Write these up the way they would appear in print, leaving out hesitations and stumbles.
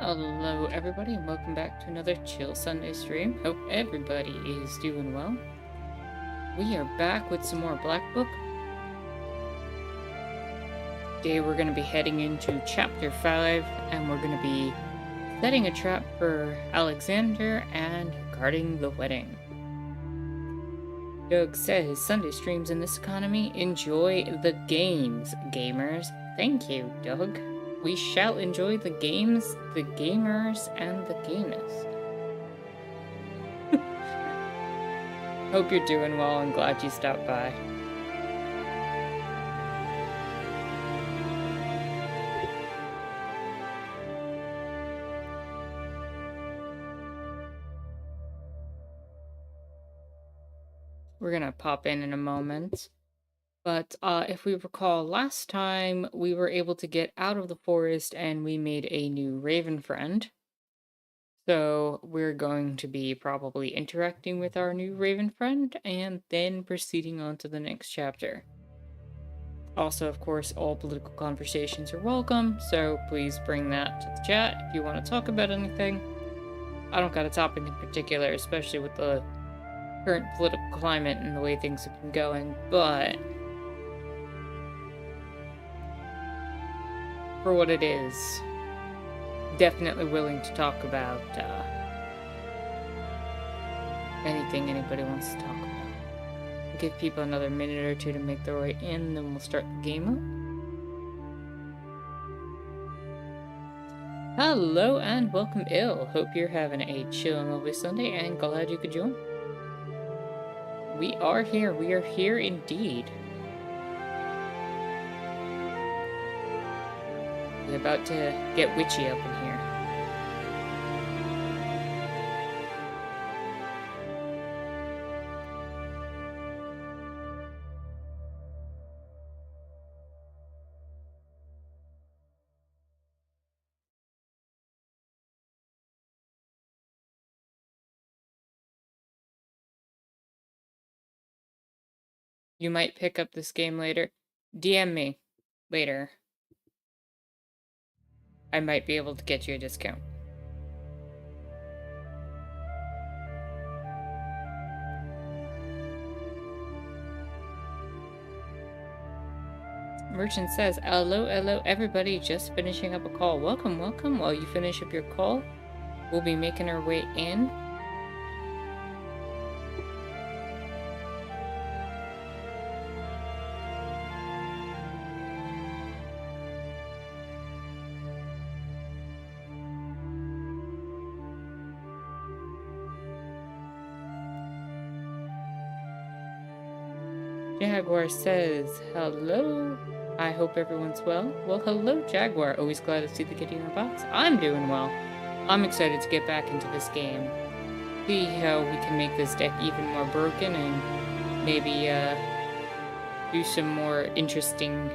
Hello everybody and welcome back to another Chill Sunday stream. Hope everybody is doing well. We are back with some more Black Book. Today we're going to be heading into Chapter 5 and we're going to be setting a trap for Alexander and guarding the wedding. Doug says, Sunday streams in this economy, enjoy the games, gamers. Thank you, Doug. We shall enjoy the games, the gamers, and the gayness. Hope you're doing well and glad you stopped by. We're gonna pop in a moment. But if we recall, last time we were able to get out of the forest and we made a new raven friend. So we're going to be probably interacting with our new raven friend and then proceeding on to the next chapter. Also, of course, all political conversations are welcome, so please bring that to the chat if you want to talk about anything. I don't got a topic in particular, especially with the current political climate and the way things have been going, but for what it is, definitely willing to talk about anything anybody wants to talk about. I'll give people another minute or two to make their way in, then we'll start the game up. Hello and welcome, Ill. Hope you're having a chill and lovely Sunday and glad you could join. We are here indeed. We're about to get witchy up in here. You might pick up this game later. DM me later. I might be able to get you a discount. Merchant says, hello everybody, just finishing up a call. Welcome. While you finish up your call, we'll be making our way in. Jaguar says, hello. I hope everyone's well. Well, hello, Jaguar. Always glad to see the kitty in the box. I'm doing well. I'm excited to get back into this game. See how we can make this deck even more broken and maybe do some more interesting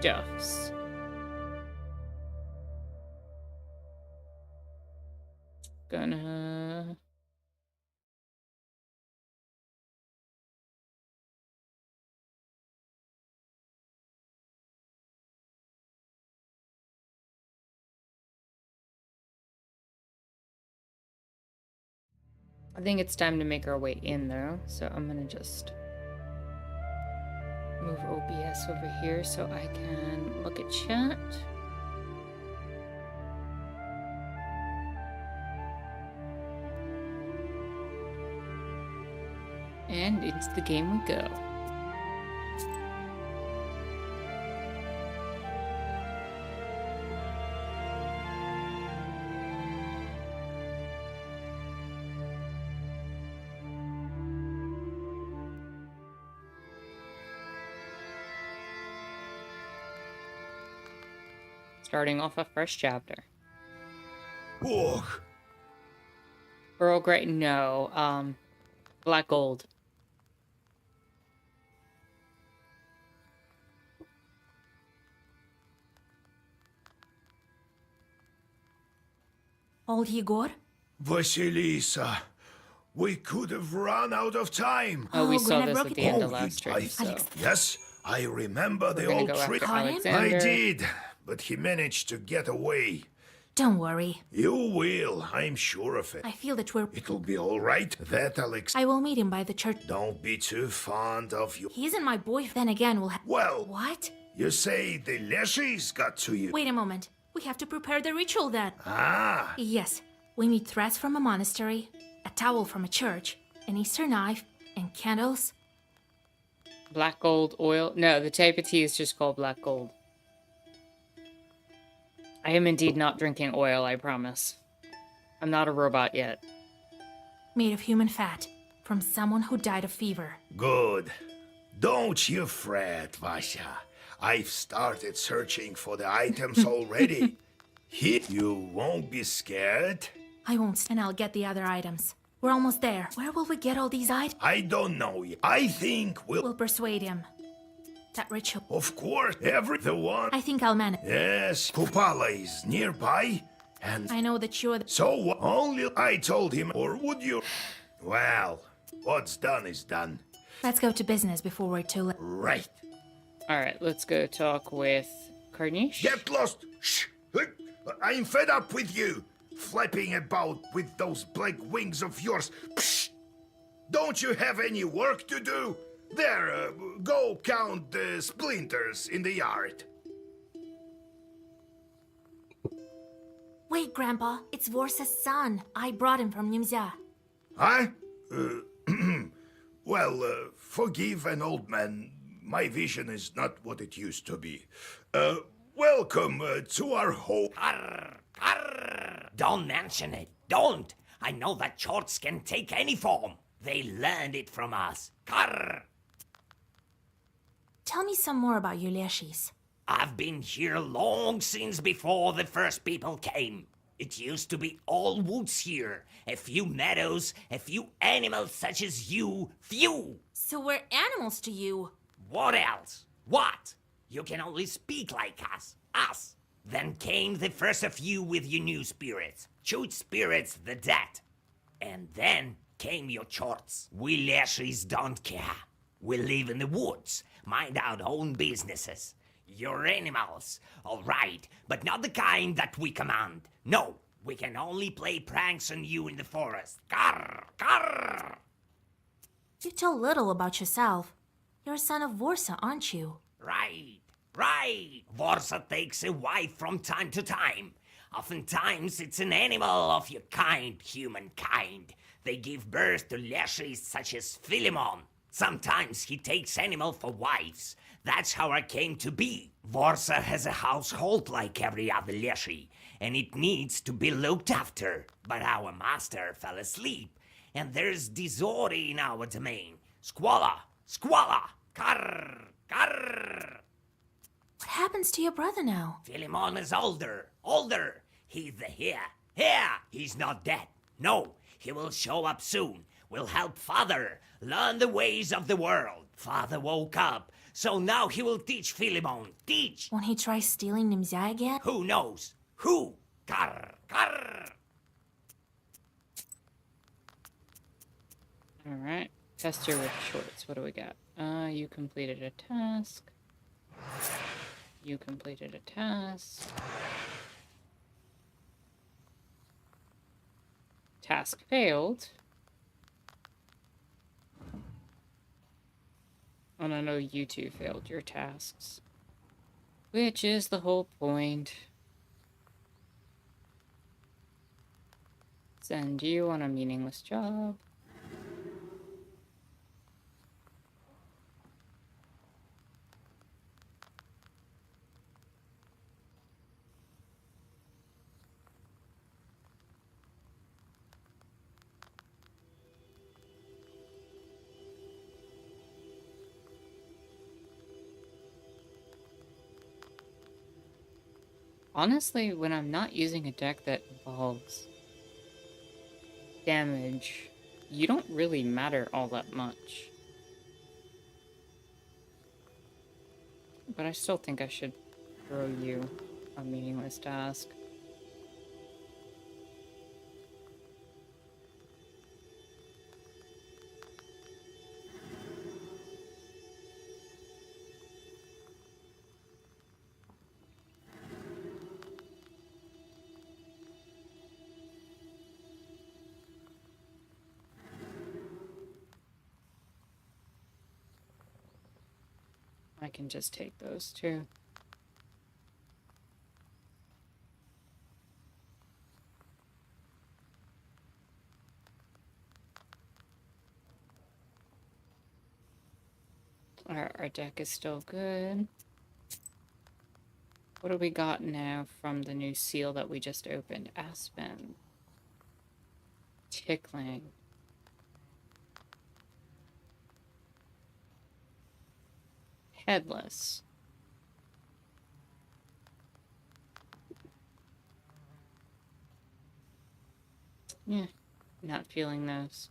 stuffs. Gonna... I think it's time to make our way in though, so I'm gonna just move OBS over here so I can look at chat. And into the game we go. Starting off a fresh chapter. Ugh. Earl Grey, no, Black Gold. Old Igor? Vasilisa, we could have run out of time. Oh, we Oh, saw Gonna this broke at it the end Oh, of last stream, so Alex. Yes, I remember we're the gonna old go trick. after Colin? Alexander. I did, but he managed to get away. Don't worry. You will, I'm sure of it. I feel that we're... It'll be all right. That Alex. I will meet him by the church. Don't be too fond of you. He isn't my boyfriend. Then again, we'll have... Well, What? you say the Leshies got to you. Wait a moment. We have to prepare the ritual then. Ah, Yes. We need threads from a monastery, a towel from a church, an Easter knife, and candles. Black gold oil. No, the type of tea is just called black gold. I am indeed not drinking oil, I promise. I'm not a robot yet. Made of human fat, from someone who died of fever. good. Don't you fret, Vasha. I've started searching for the items already. You won't be scared? I won't, and I'll get the other items. We're almost there. Where will we get all these items? I don't know yet. I think We'll persuade him. That ritual. Of course, the one. I think I'll manage. Yes, Kupala is nearby, and I know that you're the... so only I told him, or would you? Well, what's done is done. Let's go to business before we're too late. Right. Alright, let's go talk with Carniche. Get lost! Shh! I'm fed up with you! Flapping about with those black wings of yours. Psh! Don't you have any work to do? There, go count the splinters in the yard. Wait, Grandpa. It's Vorsa's son. I brought him from Nimzia. Huh? Well, forgive an old man. My vision is not what it used to be. Welcome to our home. Arr, arr. Don't mention it. Don't. I know that shorts can take any form. They learned it from us. Arr. Tell me some more about your Leshis. I've been here long since before the first people came. It used to be all woods here. A few meadows, a few animals such as you. Few. So we're animals to you. What else? What? You can only speak like us. Us. Then came the first of you with your new spirits. Shoot spirits the dead. And then came your chorts. We Leshis don't care. We live in the woods, mind our own businesses. You're animals, all right, but not the kind that we command. No, we can only play pranks on you in the forest. Grr, grr. You tell little about yourself. You're a son of Vorsa, aren't you? Right, right. Vorsa takes a wife from time to time. Oftentimes it's an animal of your kind, humankind. They give birth to Leshis such as Philemon. Sometimes he takes animal for wives. That's how I came to be. Vorsa has a household like every other Leshi, and it needs to be looked after. But our master fell asleep, and there's disorder in our domain. Squalor, squalor, karr, karr. What happens to your brother now? Philemon is older. He's the here. He's not dead. No, he will show up soon. We'll help Father learn the ways of the world. Father woke up, so now he will teach Philemon. Teach. Won't he try stealing Nimzia again? Who knows? Who? Karr, karr. Alright. Tester with shorts. What do we got? You completed a task. You completed a task. Task failed. And I know you two failed your tasks. Which is the whole point. Send you on a meaningless job. Honestly, when I'm not using a deck that involves damage, you don't really matter all that much. But I still think I should throw you a meaningless task. I can just take those too. Our deck is still good. What do we got now from the new seal that we just opened? Aspen. Tickling. Headless. Yeah, not feeling those.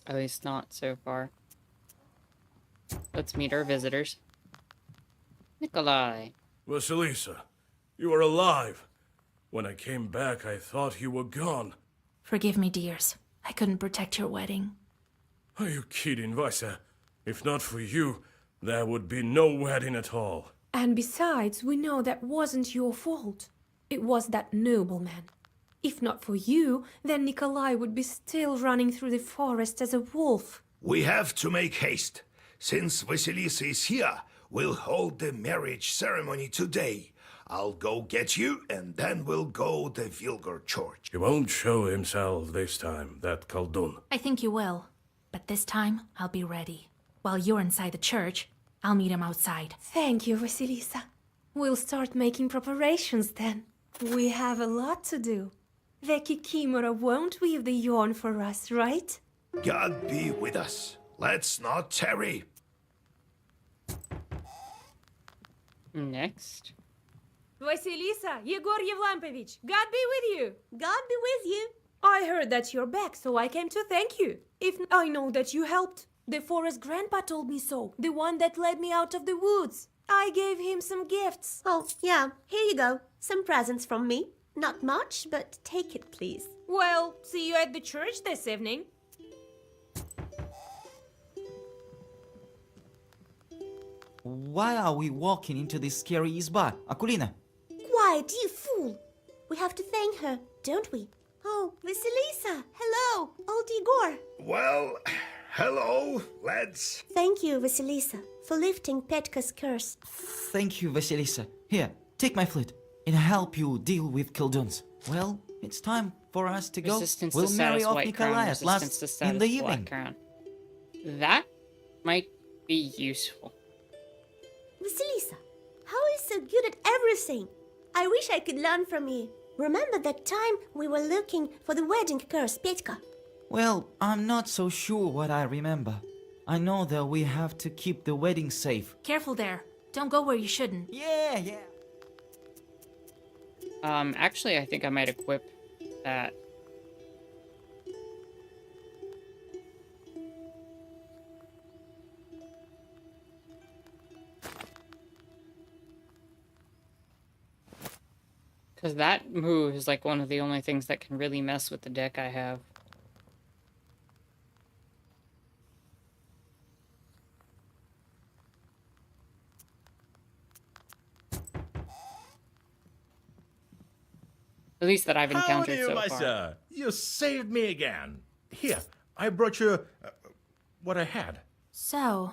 At least not so far. Let's meet our visitors. Nikolai. Vasilisa, you are alive. When I came back, I thought you were gone. Forgive me, dears. I couldn't protect your wedding. Are you kidding, Vasa? If not for you, there would be no wedding at all. And besides, we know that wasn't your fault. It was that nobleman. If not for you, then Nikolai would be still running through the forest as a wolf. We have to make haste. Since Vasilisa is here, we'll hold the marriage ceremony today. I'll go get you, and then we'll go to Vilgor Church. He won't show himself this time, that Khaldun. I think you will. But this time, I'll be ready. While you're inside the church, I'll meet him outside. Thank you, Vasilisa. We'll start making preparations then. We have a lot to do. The Kikimora won't weave the yarn for us, right? God be with us. Let's not tarry. Next. Vasilisa, Yegor Yevlampovich, God be with you. God be with you. I heard that you're back, so I came to thank you. If I know that you helped. The forest grandpa told me so. The one that led me out of the woods. I gave him some gifts. Oh, yeah, here you go. Some presents from me. Not much, but take it, please. Well, see you at the church this evening. Why are we walking into this scary izba, Akulina? Quiet, you fool. We have to thank her, don't we? Oh, Vasilisa. Hello, old Igor. Well, hello, lads. Thank you, Vasilisa, for lifting Petka's curse. Thank you, Vasilisa. Here, take my flute and help you deal with Khalduns. Well, it's time for us to go. Resistance We'll to marry status off white crown. Nikolai at Resistance last to status in the black evening. crown. That might be useful. Vasilisa, how are you so good at everything? I wish I could learn from you. Remember that time we were looking for the wedding curse, Petka? Well, I'm not so sure what I remember. I know that we have to keep the wedding safe. Careful there. Don't go where you shouldn't. Yeah. Actually, I think I might equip that. Because that move is like one of the only things that can really mess with the deck I have. At least that I've encountered Howdy, so far. Vasa. You saved me again. Here, I brought you what I had. So,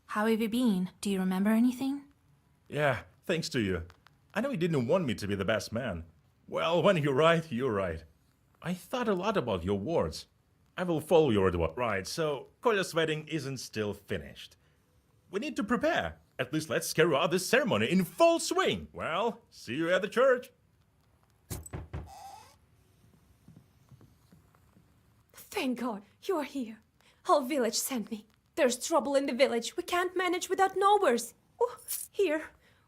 how have you been? Do you remember anything? Yeah, thanks to you. I know you didn't want me to be the best man. Well, when you're right, you're right. I thought a lot about your words. I will follow your advice. Right, so Kolya's wedding isn't still finished. We need to prepare. At least let's carry out this ceremony in full swing. Well, see you at the church. Thank God, you're here. Our village sent me. There's trouble in the village. We can't manage without neighbors. Oh, here.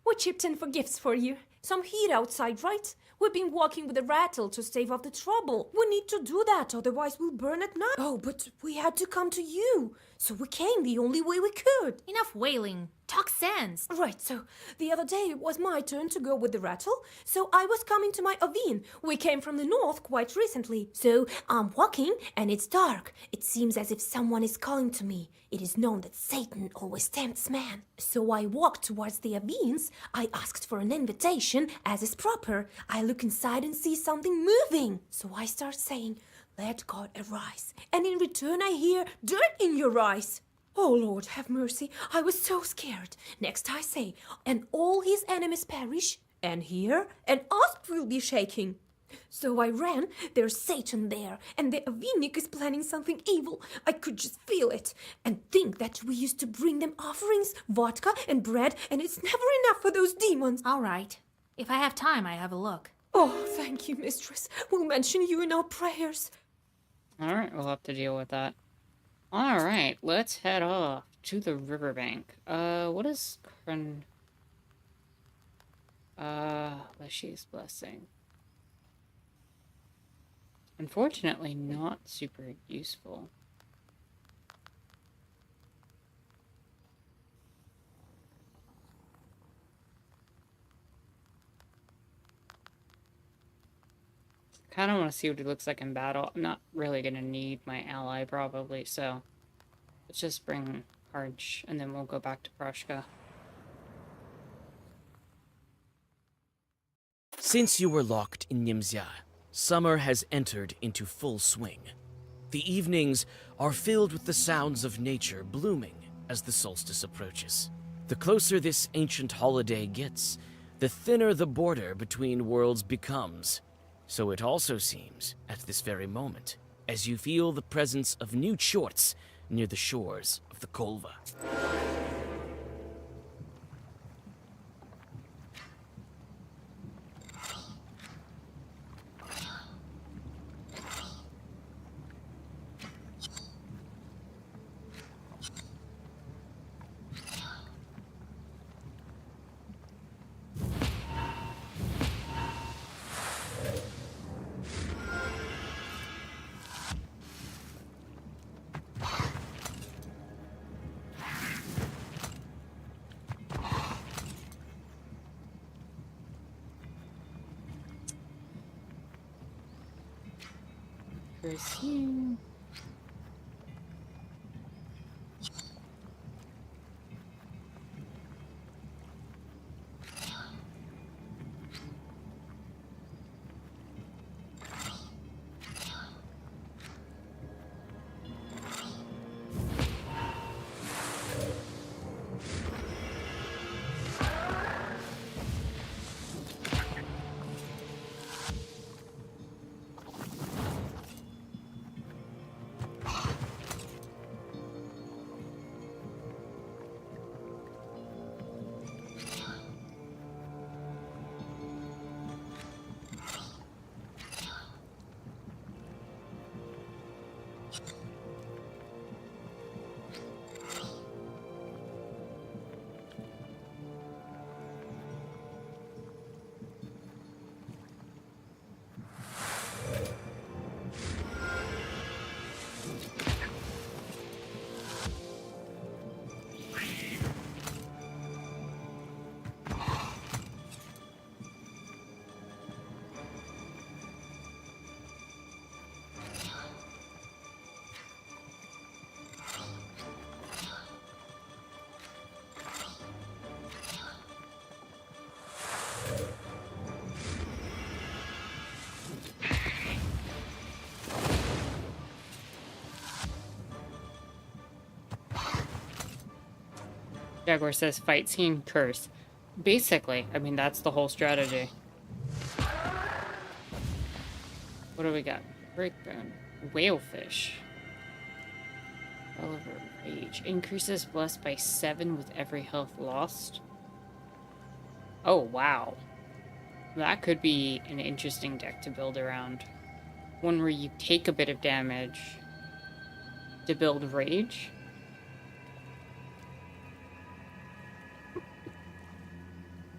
We chipped in for gifts for you. Some heat outside, right? We've been walking with a rattle to stave off the trouble. We need to do that, otherwise we'll burn at night. Oh, but we had to come to you. So we came the only way we could. Enough wailing. Talk sense. Right, so the other day it was my turn to go with the rattle, so I was coming to my Aveen. We came from the north quite recently. So I'm walking and it's dark. It seems as if someone is calling to me. It is known that Satan always tempts man. So I walked towards the Aveens. I asked for an invitation, as is proper. I look inside and see something moving. So I start saying, "Let God arise." And in return I hear, "Dirt in your eyes." Oh, Lord, have mercy. I was so scared. Next I say, "And all his enemies perish, and here an asp will be shaking." So I ran. There's Satan there, and the Avinik is planning something evil. I could just feel it. And think that we used to bring them offerings, vodka and bread, and it's never enough for those demons. All right. If I have time, I have a look. Oh, thank you, mistress. We'll mention you in our prayers. Alright, we'll have to deal with that. Alright, let's head off to the riverbank. What is Leshy's blessing? Unfortunately, not super useful. Kind of want to see what he looks like in battle. I'm not really going to need my ally, probably, so let's just bring Harj, and then we'll go back to Proshka. Since you were locked in Nimzia, summer has entered into full swing. The evenings are filled with the sounds of nature blooming as the solstice approaches. The closer this ancient holiday gets, the thinner the border between worlds becomes. So it also seems at this very moment, as you feel the presence of new chorts near the shores of the Kolva. Proceed. Jaguar says fight scene curse. Basically, I mean, that's the whole strategy. What do we got? Breakbone. Whalefish. Oliver Rage. Increases blessed by 7 with every health lost. Oh, wow. That could be an interesting deck to build around. One where you take a bit of damage to build Rage.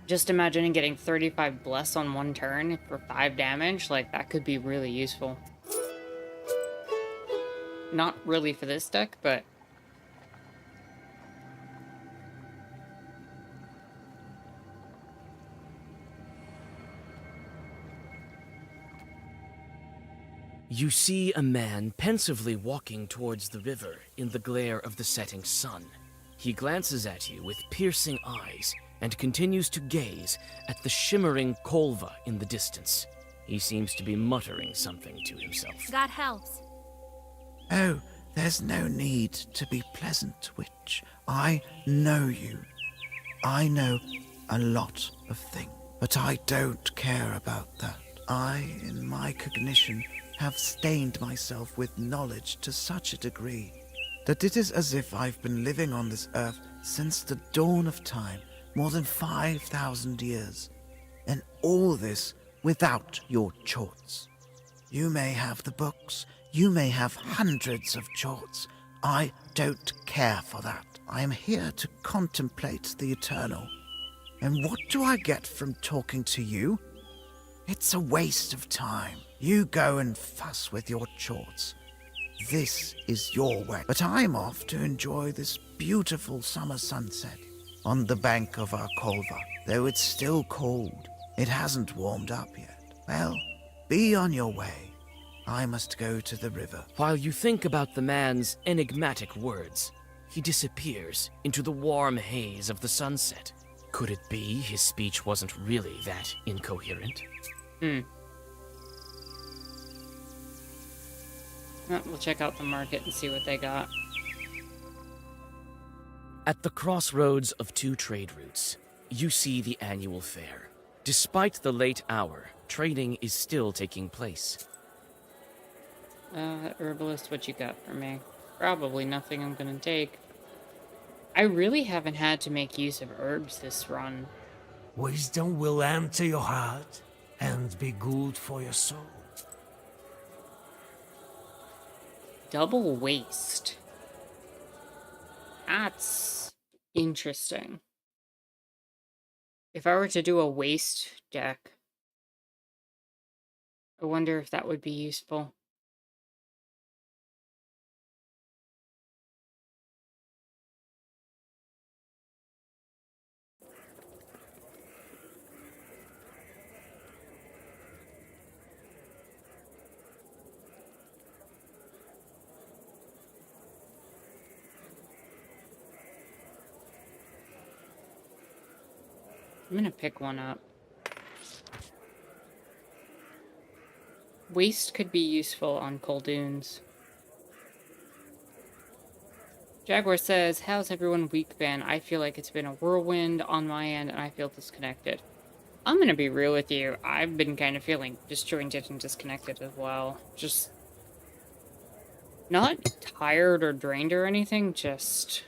Just imagining getting 35 bless on one turn for 5 damage, like, that could be really useful. Not really for this deck, but... You see a man pensively walking towards the river in the glare of the setting sun. He glances at you with piercing eyes and continues to gaze at the shimmering Kolva in the distance. He seems to be muttering something to himself. God helps. Oh, there's no need to be pleasant, witch. I know you. I know a lot of things, but I don't care about that. I, in my cognition, have stained myself with knowledge to such a degree that it is as if I've been living on this earth since the dawn of time, more than 5,000 years. And all this without your chorts. You may have the books, you may have hundreds of chorts. I don't care for that. I am here to contemplate the eternal. And what do I get from talking to you? It's a waste of time. You go and fuss with your chorts. This is your way. But I'm off to enjoy this beautiful summer sunset on the bank of our Kolva. Though it's still cold, it hasn't warmed up yet. Well, be on your way. I must go to the river. While you think about the man's enigmatic words, he disappears into the warm haze of the sunset. Could it be his speech wasn't really that incoherent? Well, we'll check out the market and see what they got. At the crossroads of two trade routes, you see the annual fair. Despite the late hour, trading is still taking place. Herbalist, what you got for me? Probably nothing I'm gonna take. I really haven't had to make use of herbs this run. Wisdom will enter your heart and be good for your soul. Double waste. That's interesting. If I were to do a waste deck, I wonder if that would be useful. I'm gonna pick one up. Waste could be useful on Coldunes. Jaguar says, how's everyone week been? I feel like it's been a whirlwind on my end and I feel disconnected. I'm gonna be real with you. I've been kind of feeling disjointed and disconnected as well. Just not tired or drained or anything, just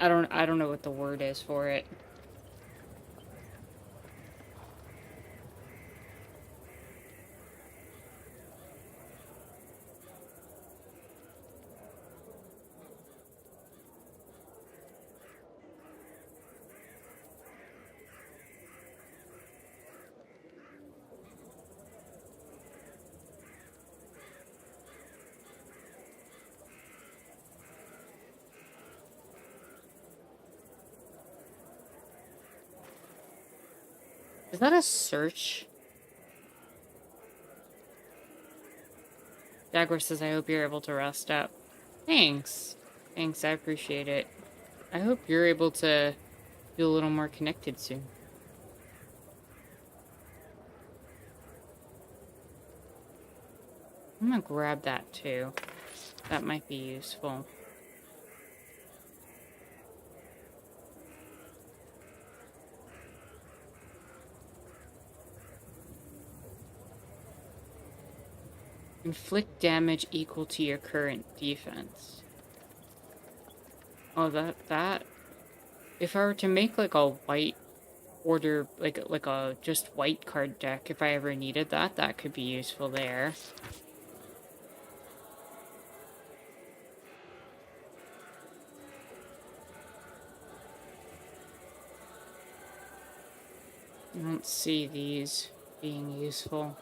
I don't know what the word is for it. Is that a search? Jaguar says, I hope you're able to rest up. Thanks. Thanks, I appreciate it. I hope you're able to feel a little more connected soon. I'm gonna grab that too. That might be useful. Inflict damage equal to your current defense. Oh, that. If I were to make like a white order, like a just white card deck, if I ever needed that, that could be useful there. I don't see these being useful.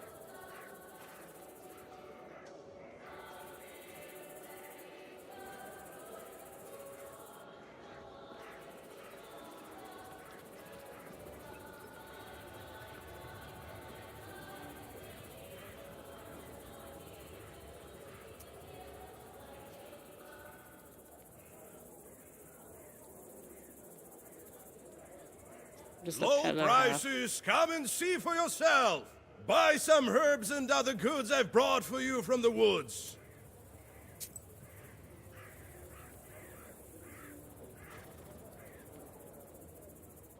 does the Low peddler have? prices, come and see for yourself. Buy some herbs and other goods I've brought for you from the woods.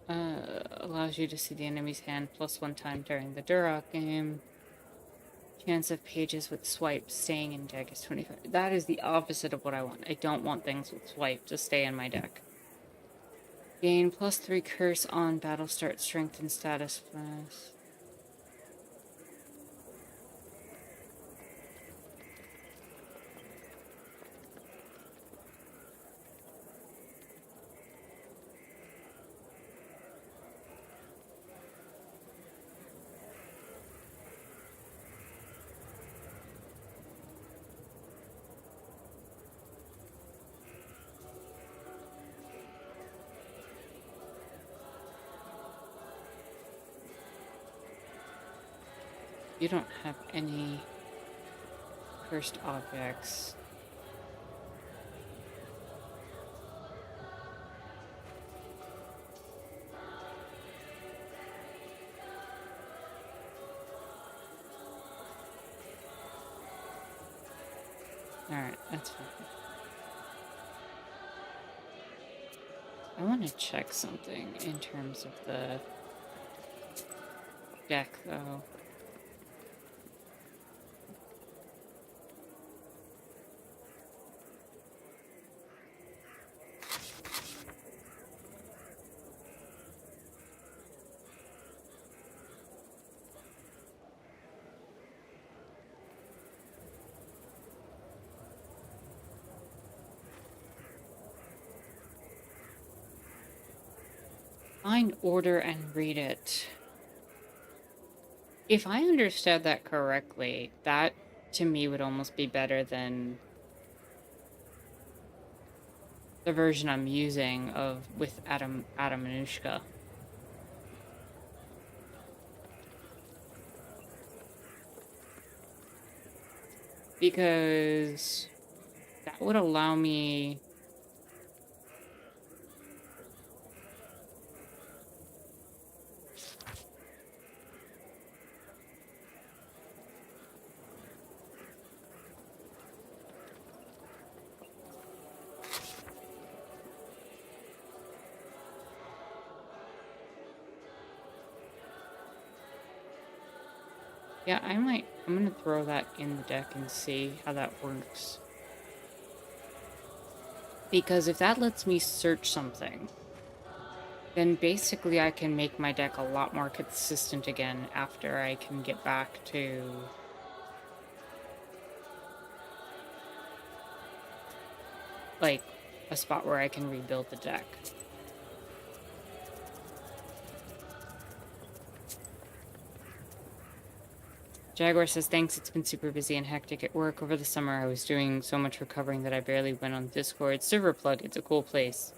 Allows you to see the enemy's hand +1 time during the Duroc game. Chance of pages with swipe staying in deck is 25. That is the opposite of what I want. I don't want things with swipe to stay in my deck. Gain +3 curse on battle start strength and status plus. You don't have any cursed objects. Alright, that's fine. I want to check something in terms of the deck, though. Find order and read it. If I understood that correctly, that to me would almost be better than the version I'm using with Adam Manushka. Because that would allow me yeah, I'm gonna throw that in the deck and see how that works. Because if that lets me search something, then basically I can make my deck a lot more consistent again after I can get back to like a spot where I can rebuild the deck. Jaguar says, thanks, it's been super busy and hectic at work over the summer. I was doing so much recovering that I barely went on Discord. Server plug, it's a cool place.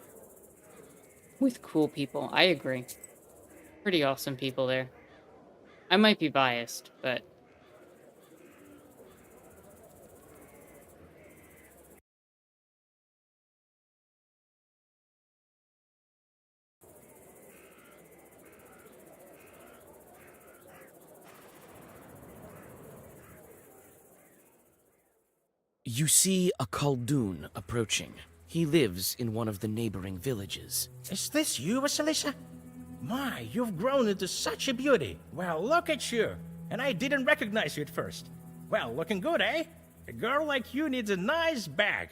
With cool people, I agree. Pretty awesome people there. I might be biased, but... You see a Khaldun approaching. He lives in one of the neighboring villages. Is this you, Vasilisa? My, you've grown into such a beauty. Well, look at you. And I didn't recognize you at first. Well, looking good, eh? A girl like you needs a nice bag.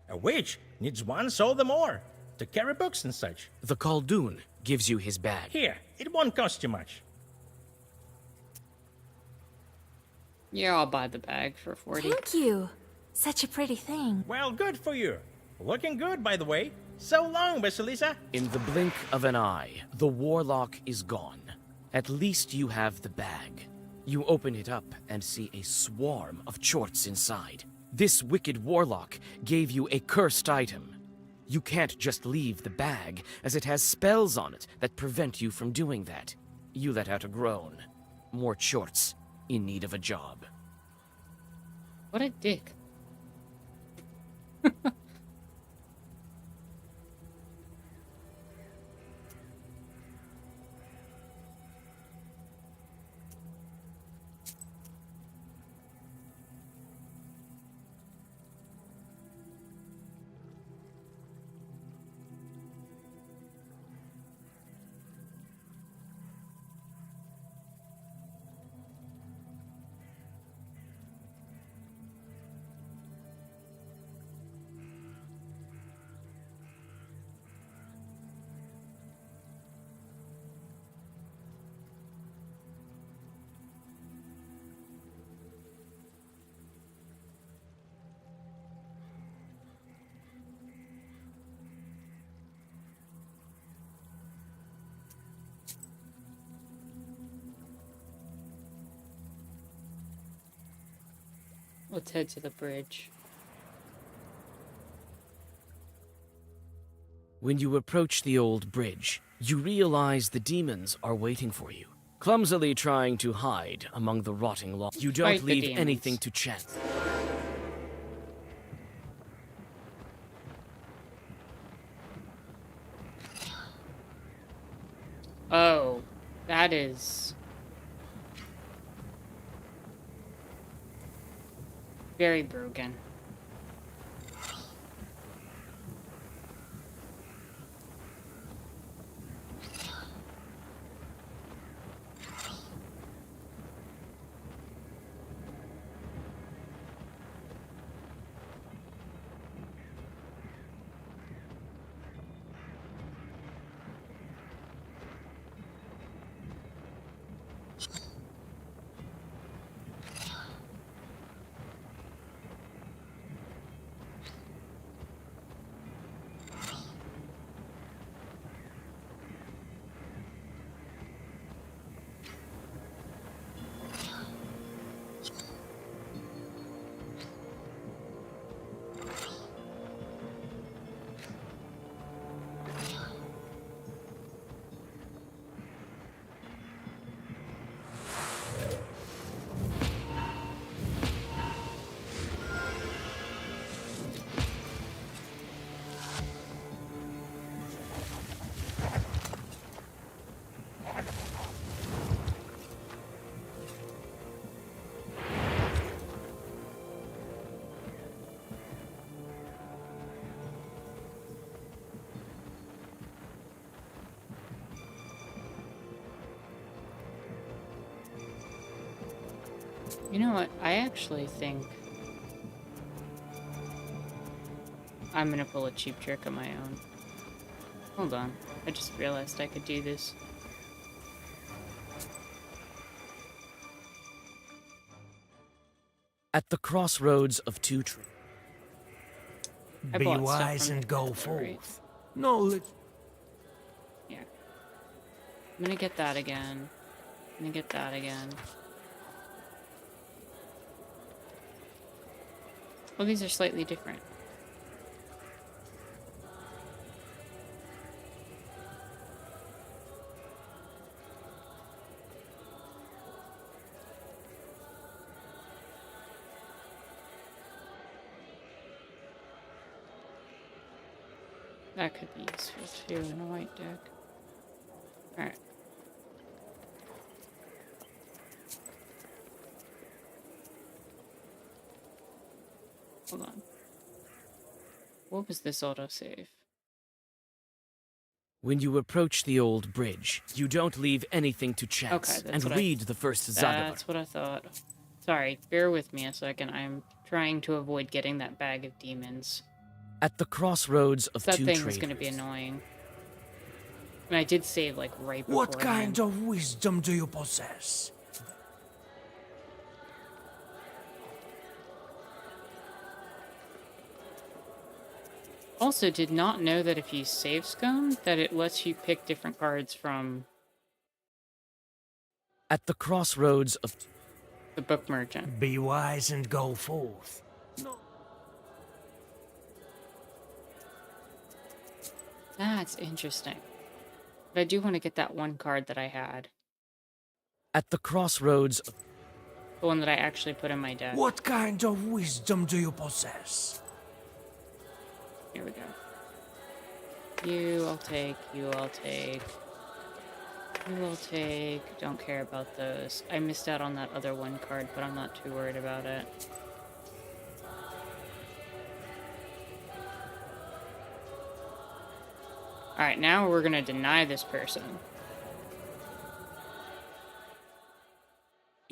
A witch needs one so the more. To carry books and such. The Khaldun gives you his bag. Here, it won't cost you much. Yeah, I'll buy the bag for 40. Thank you. Such a pretty thing. Well, good for you. Looking good, by the way. So long, Vasilisa. In the blink of an eye, the warlock is gone. At least you have the bag. You open it up and see a swarm of chorts inside. This wicked warlock gave you a cursed item. You can't just leave the bag, as it has spells on it that prevent you from doing that. You let out a groan. More chorts in need of a job. What a dick. Let's head to the bridge. When you approach the old bridge, you realize the demons are waiting for you, clumsily trying to hide among the rotting logs. You don't Fight the leave demons. anything to chance. Oh, that is very broken. You know what? I actually think I'm gonna pull a cheap trick of my own. Hold on. I just realized I could do this. At the crossroads of two trees. I Be bought stuff wise from and the go vendor, right? forth. Knowledge. Yeah. I'm gonna get that again. I'm gonna get that again. Well, these are slightly different. That could be useful too in a white deck. Alright. Hold on. What was this autosave? When you approach the old bridge, you don't leave anything to chance Okay, that's and what read the first Zadabar. That's what I thought. Sorry, bear with me a second. I'm trying to avoid getting that bag of demons. At the crossroads of That two thing traders. is going to be annoying. And I did save like right before. What kind of wisdom do you possess? Also, did not know that if you save scum, that it lets you pick different cards from At the crossroads of the book merchant. Be wise and go forth. That's interesting. But I do want to get that one card that I had. At the crossroads of The one that I actually put in my deck. What kind of wisdom do you possess? Here we go. You, I'll take. You, I'll take. You, I'll take. Don't care about those. I missed out on that other one card, but I'm not too worried about it. Alright, now we're gonna deny this person.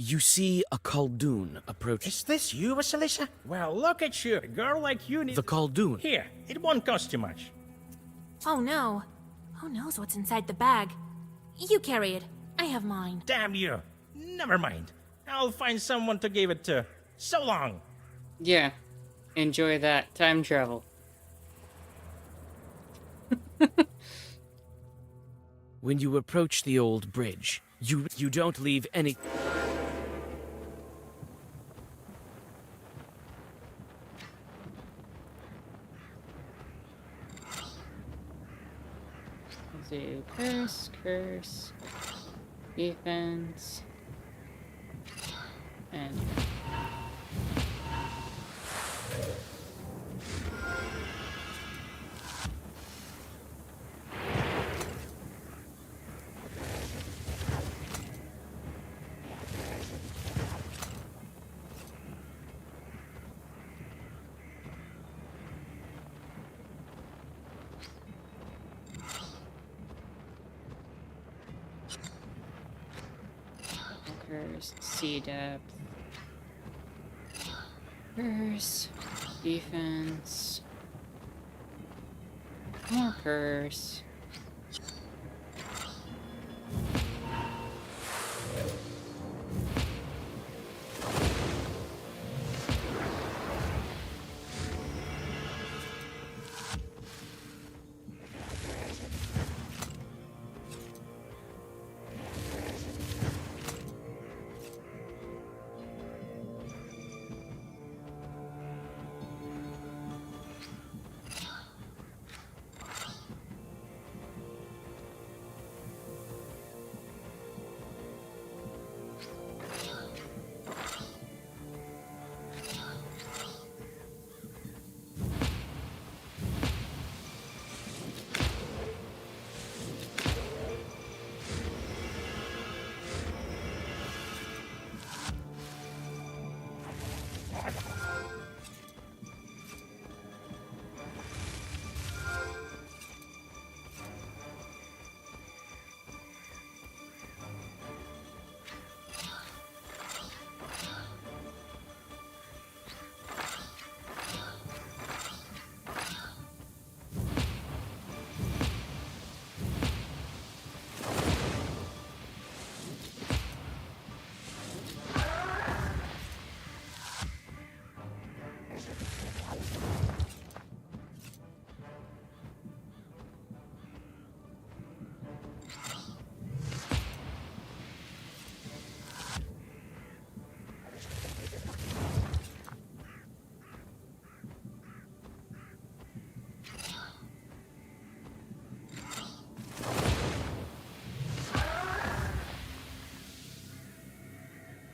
you see a Khaldun approach. Is this you, Vasilisa? Well, look at you. A girl like you needs... The Khaldun. Here, it won't cost you much. Oh no. Who knows what's inside the bag? You carry it. I have mine. Damn you. Never mind. I'll find someone to give it to. So long. Yeah. Enjoy that. Time travel. When you approach the old bridge, you don't leave any... do curse, curse, defense, and curse, sea depth, curse, defense, more curse.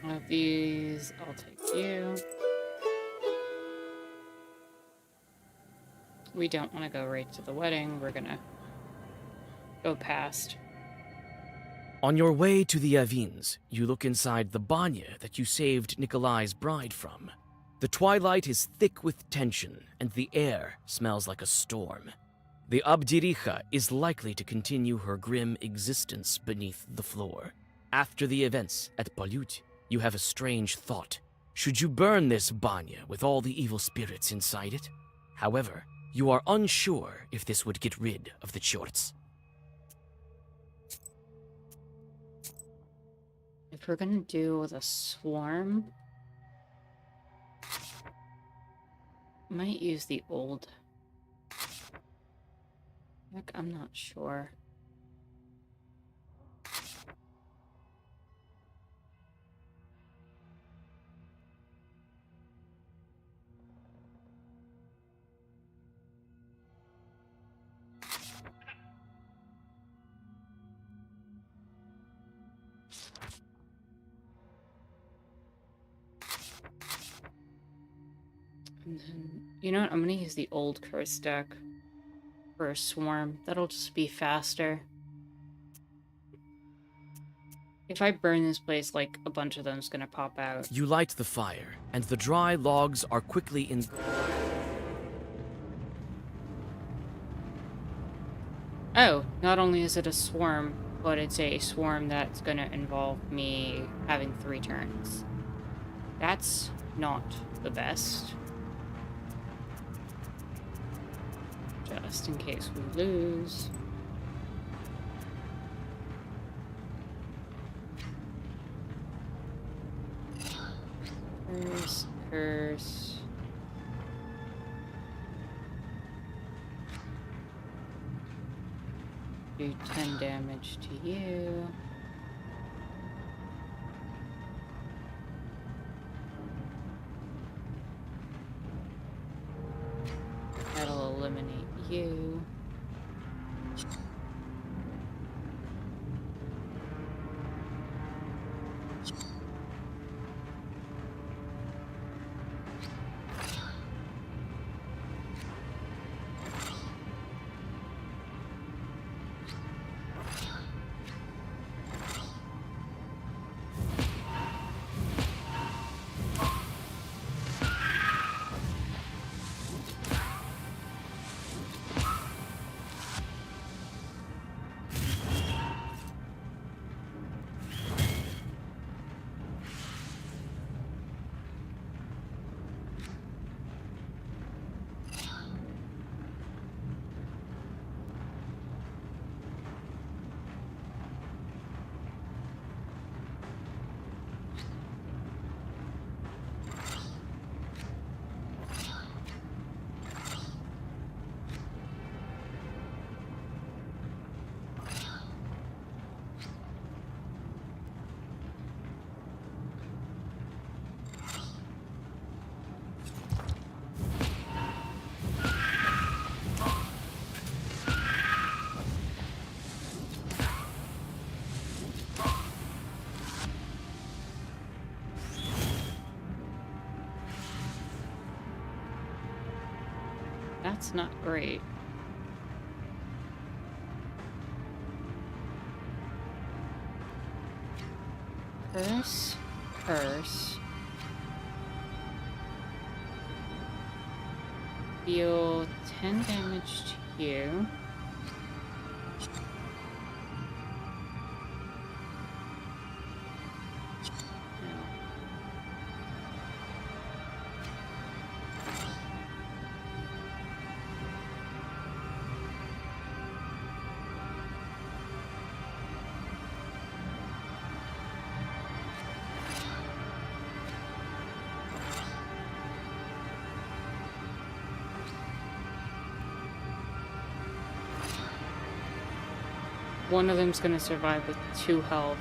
One of these, I'll take you. We don't want to go right to the wedding. We're gonna go past. On your way to the Avines, you look inside the banya that you saved Nikolai's bride from. The twilight is thick with tension, and the air smells like a storm. The Abdiricha is likely to continue her grim existence beneath the floor. After the events at Palut, you have a strange thought. Should you burn this banya with all the evil spirits inside it? However, you are unsure if this would get rid of the Chorts. If we're gonna do the swarm, might use the old. Heck, I'm not sure. And then, you know what? I'm gonna use the old curse deck for a swarm. That'll just be faster. If I burn this place, like, a bunch of them's gonna pop out. You light the fire, and the dry logs are quickly in. Oh, not only is it a swarm, but it's a swarm that's gonna involve me having 3 turns. That's not the best. Just in case we lose. Curse, curse. Do 10 damage to you. That'll eliminate you. That's not great. Curse. Curse. Deal 10 damage to you. One of them's gonna survive with 2 health.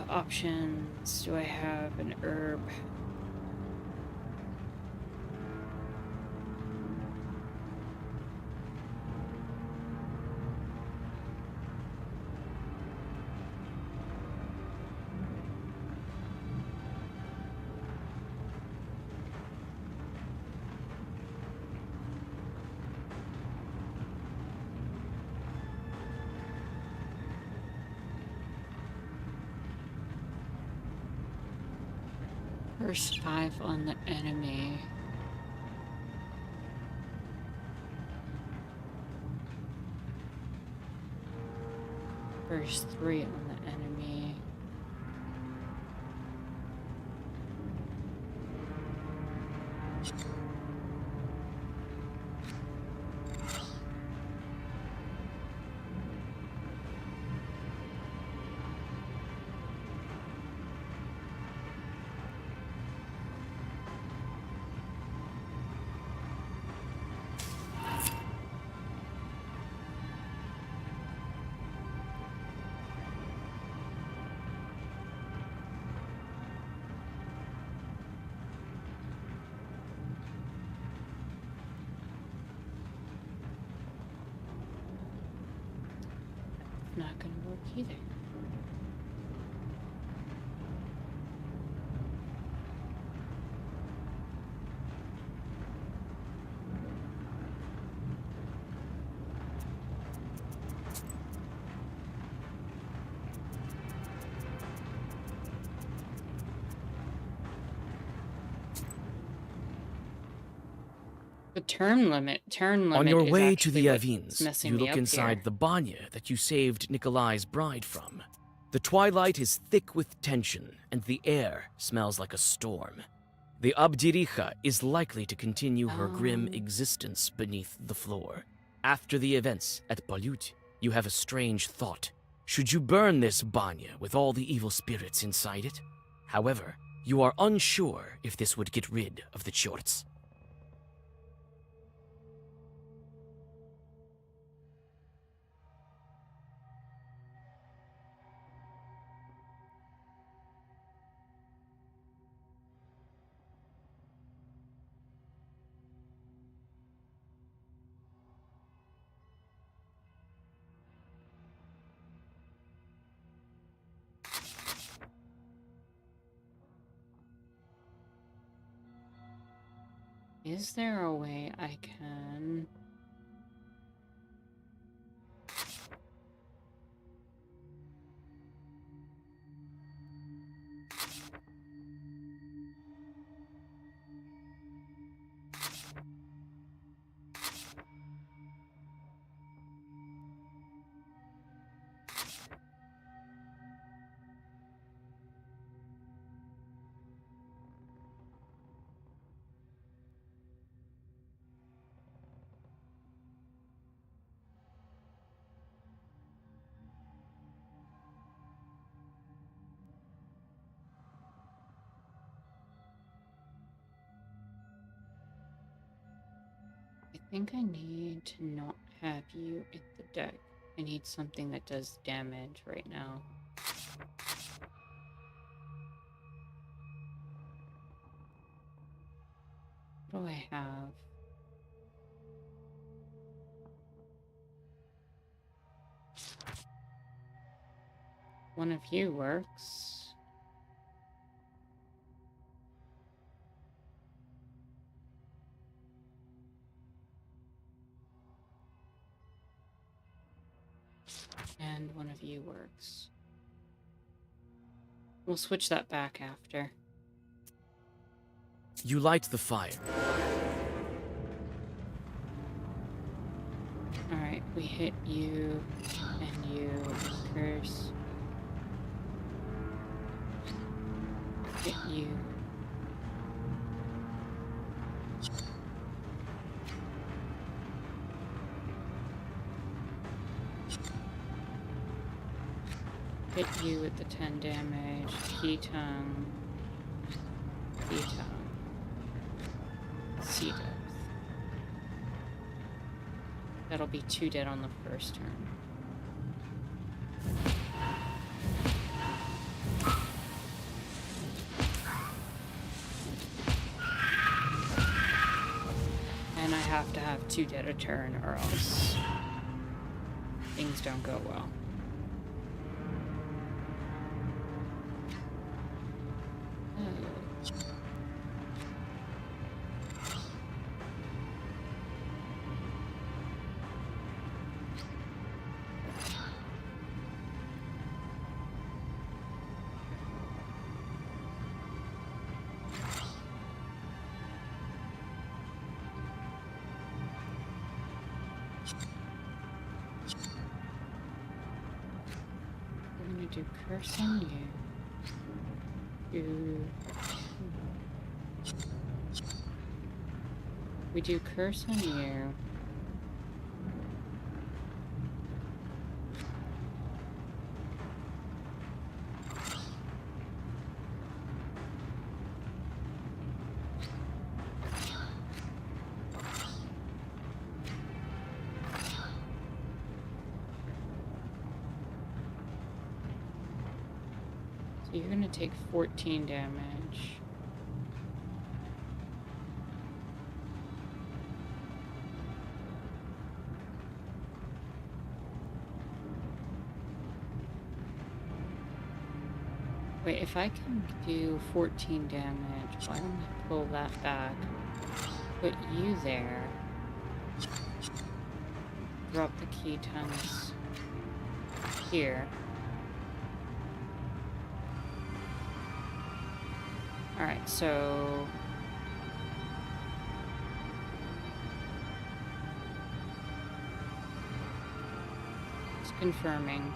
Options. Do I have an herb? First 5 on the enemy. First 3 on the enemy. Not gonna work either. The turn limit. On your is way to the actually what's Avines, messing you me look up inside here. the banya that you saved Nikolai's bride from. The twilight is thick with tension, and the air smells like a storm. The Abdiricha is likely to continue her grim existence beneath the floor. After the events at Balut, you have a strange thought. Should you burn this banya with all the evil spirits inside it? However, you are unsure if this would get rid of the Chorts. Is there a way I can... I think I need to not have you in the deck. I need something that does damage right now. What do I have? One of you works. And one of you works. We'll switch that back after. You light the fire. Alright, we hit you and you curse. Hit you. Hit you with the 10 damage. Key tongue. Key tongue. Sea depth. That'll be 2 dead on the first turn. And I have to have 2 dead a turn or else things don't go well. Do curse on you. We do curse on you. You're gonna take 14 damage. Wait, if I can do 14 damage, why don't I pull that back? Put you there. Drop the key tongues here. Alright, so... It's confirming.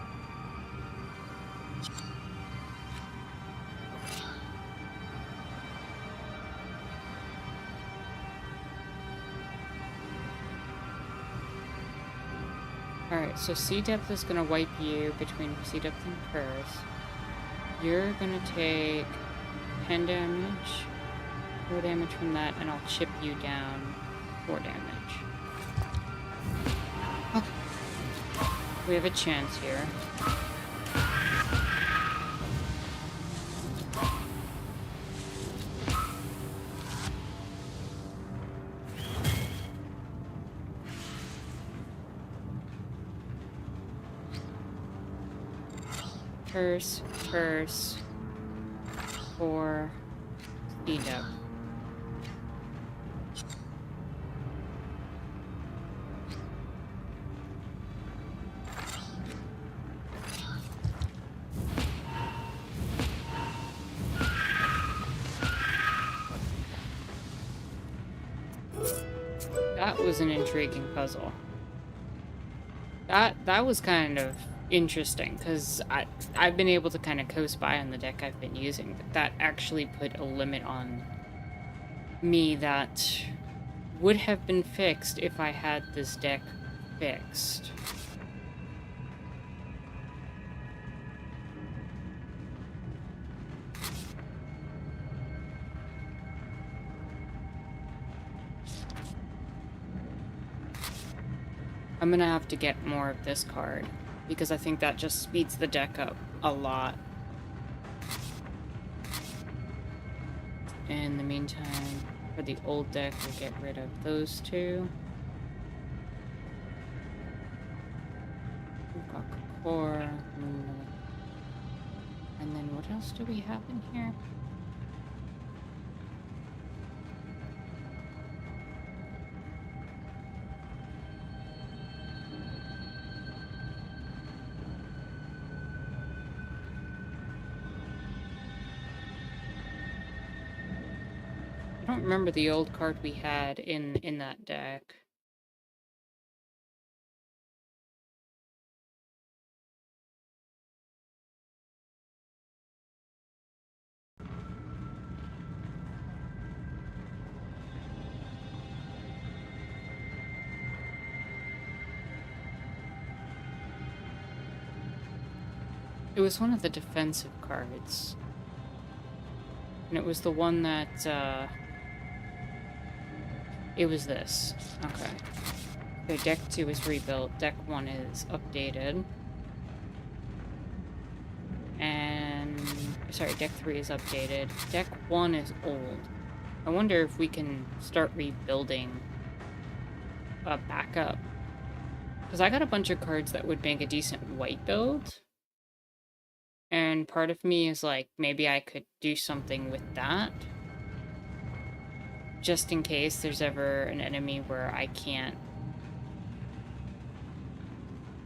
Alright, so Sea Depth is gonna wipe you between Sea Depth and Curse. You're gonna take 10 damage, 4 damage from that, and I'll chip you down 4 damage. Oh. We have a chance here. Curse, curse. For Sea Depth. That was an intriguing puzzle. That was kind of interesting, because I've been able to kind of coast by on the deck I've been using, but that actually put a limit on me that would have been fixed if I had this deck fixed. I'm gonna have to get more of this card, because I think that just speeds the deck up a lot. In the meantime, for the old deck, we'll get rid of those two. We've got Kakor. What else do we have in here? I don't remember the old card we had in that deck. It was one of the defensive cards. And it was the one that, it was this. Okay. So deck 2 is rebuilt, deck 1 is updated. And, sorry, deck 3 is updated. Deck 1 is old. I wonder if we can start rebuilding a backup. Because I got a bunch of cards that would make a decent white build. And part of me is like, maybe I could do something with that. Just in case there's ever an enemy where I can't.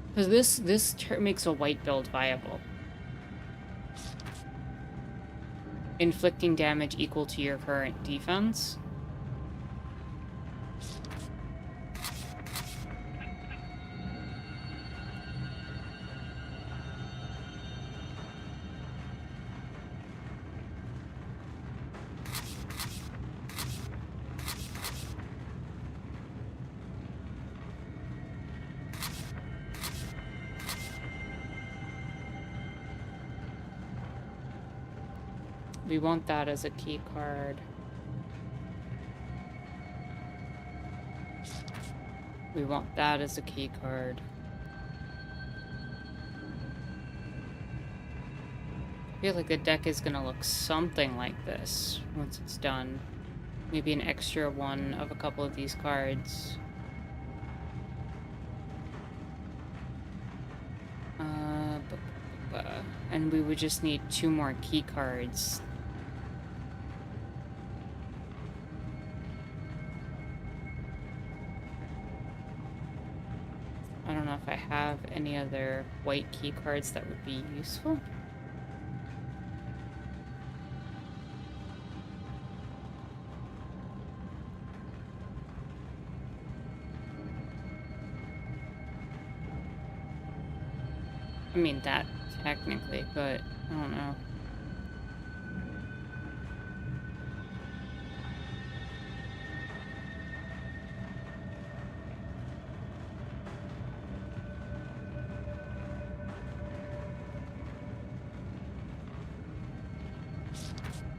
Because this makes a white build viable. Inflicting damage equal to your current defense. We want that as a key card. We want that as a key card. I feel like the deck is gonna look something like this once it's done. Maybe an extra one of a couple of these cards. And we would just need 2 more key cards. I don't know if I have any other white key cards that would be useful. I mean, that technically, but I don't know.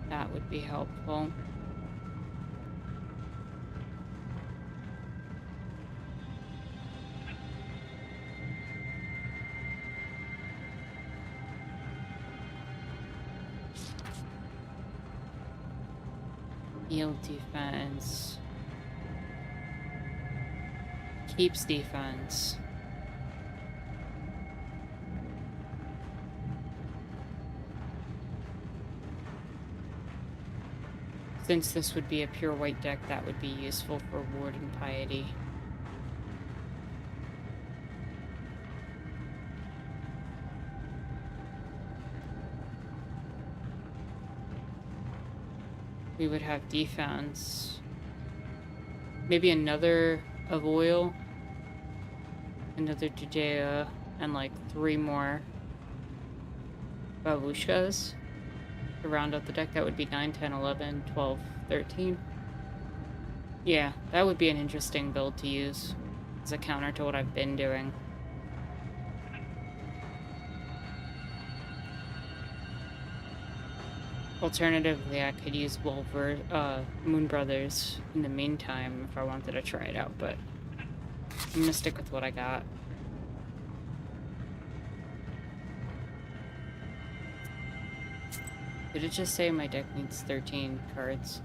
That would be helpful. Heal defense. Keeps defense. Since this would be a pure white deck, that would be useful for Ward and Piety. We would have defense. Maybe another of oil. Another Judea. And like 3 more Babushkas to round out the deck. That would be 9, 10, 11, 12, 13. Yeah, that would be an interesting build to use as a counter to what I've been doing. Alternatively, I could use Moon Brothers in the meantime if I wanted to try it out, but I'm gonna stick with what I got. Did it just say my deck needs 13 cards?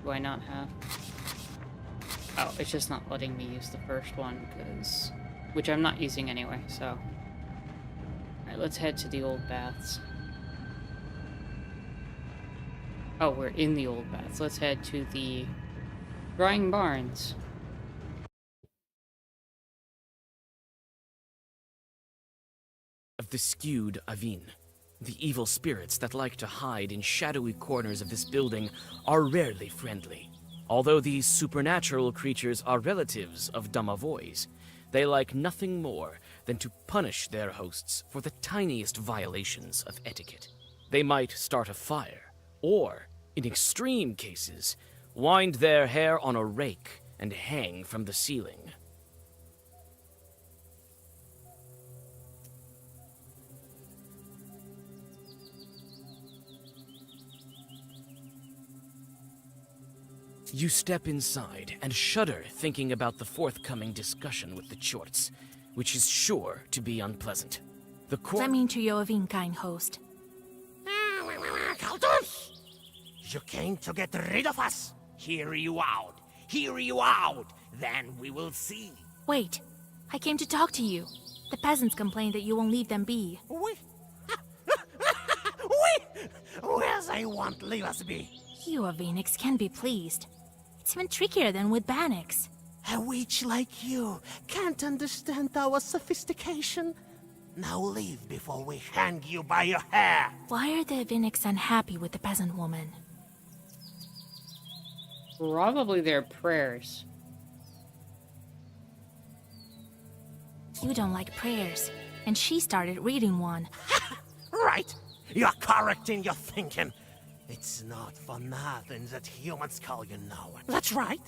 Do I not have? Oh, it's just not letting me use the first one, which I'm not using anyway, so. Alright, let's head to the old baths. Oh, we're in the old baths. Let's head to the drying barns. Of the skewed Avin. The evil spirits that like to hide in shadowy corners of this building are rarely friendly. Although these supernatural creatures are relatives of Domavois, they like nothing more than to punish their hosts for the tiniest violations of etiquette. They might start a fire, or, in extreme cases, wind their hair on a rake and hang from the ceiling. You step inside and shudder thinking about the forthcoming discussion with the Chorts, which is sure to be unpleasant. The Let me into your Avin, kind host. Khaldun! You came to get rid of us. Hear you out. Hear you out. Then we will see. Wait, I came to talk to you. The peasants complain that you won't leave them be. We? Where they won't leave us be? You Avinics can be pleased. It's even trickier than with Bannix. A witch like you can't understand our sophistication. Now leave before we hang you by your hair. Why are the Avinics unhappy with the peasant woman? Probably their prayers. You don't like prayers, and she started reading one. Right. You're correct in your thinking. It's not for nothing that humans call you Noah. That's right.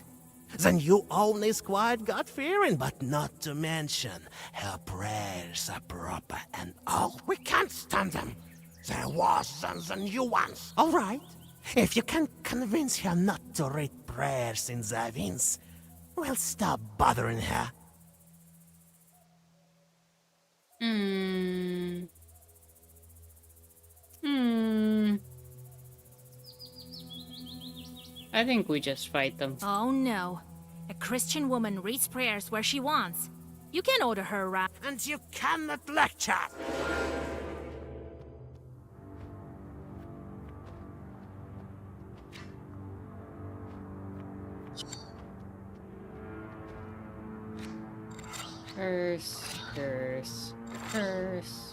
Then you own is quite God-fearing, but not to mention her prayers are proper and all. We can't stand them. There was some the new ones. All right. If you can convince her not to read prayers in the Avins, we'll stop bothering her. I think we just fight them. Oh no. A Christian woman reads prayers where she wants. You can't order her around. And you cannot lecture. Curse, curse, curse.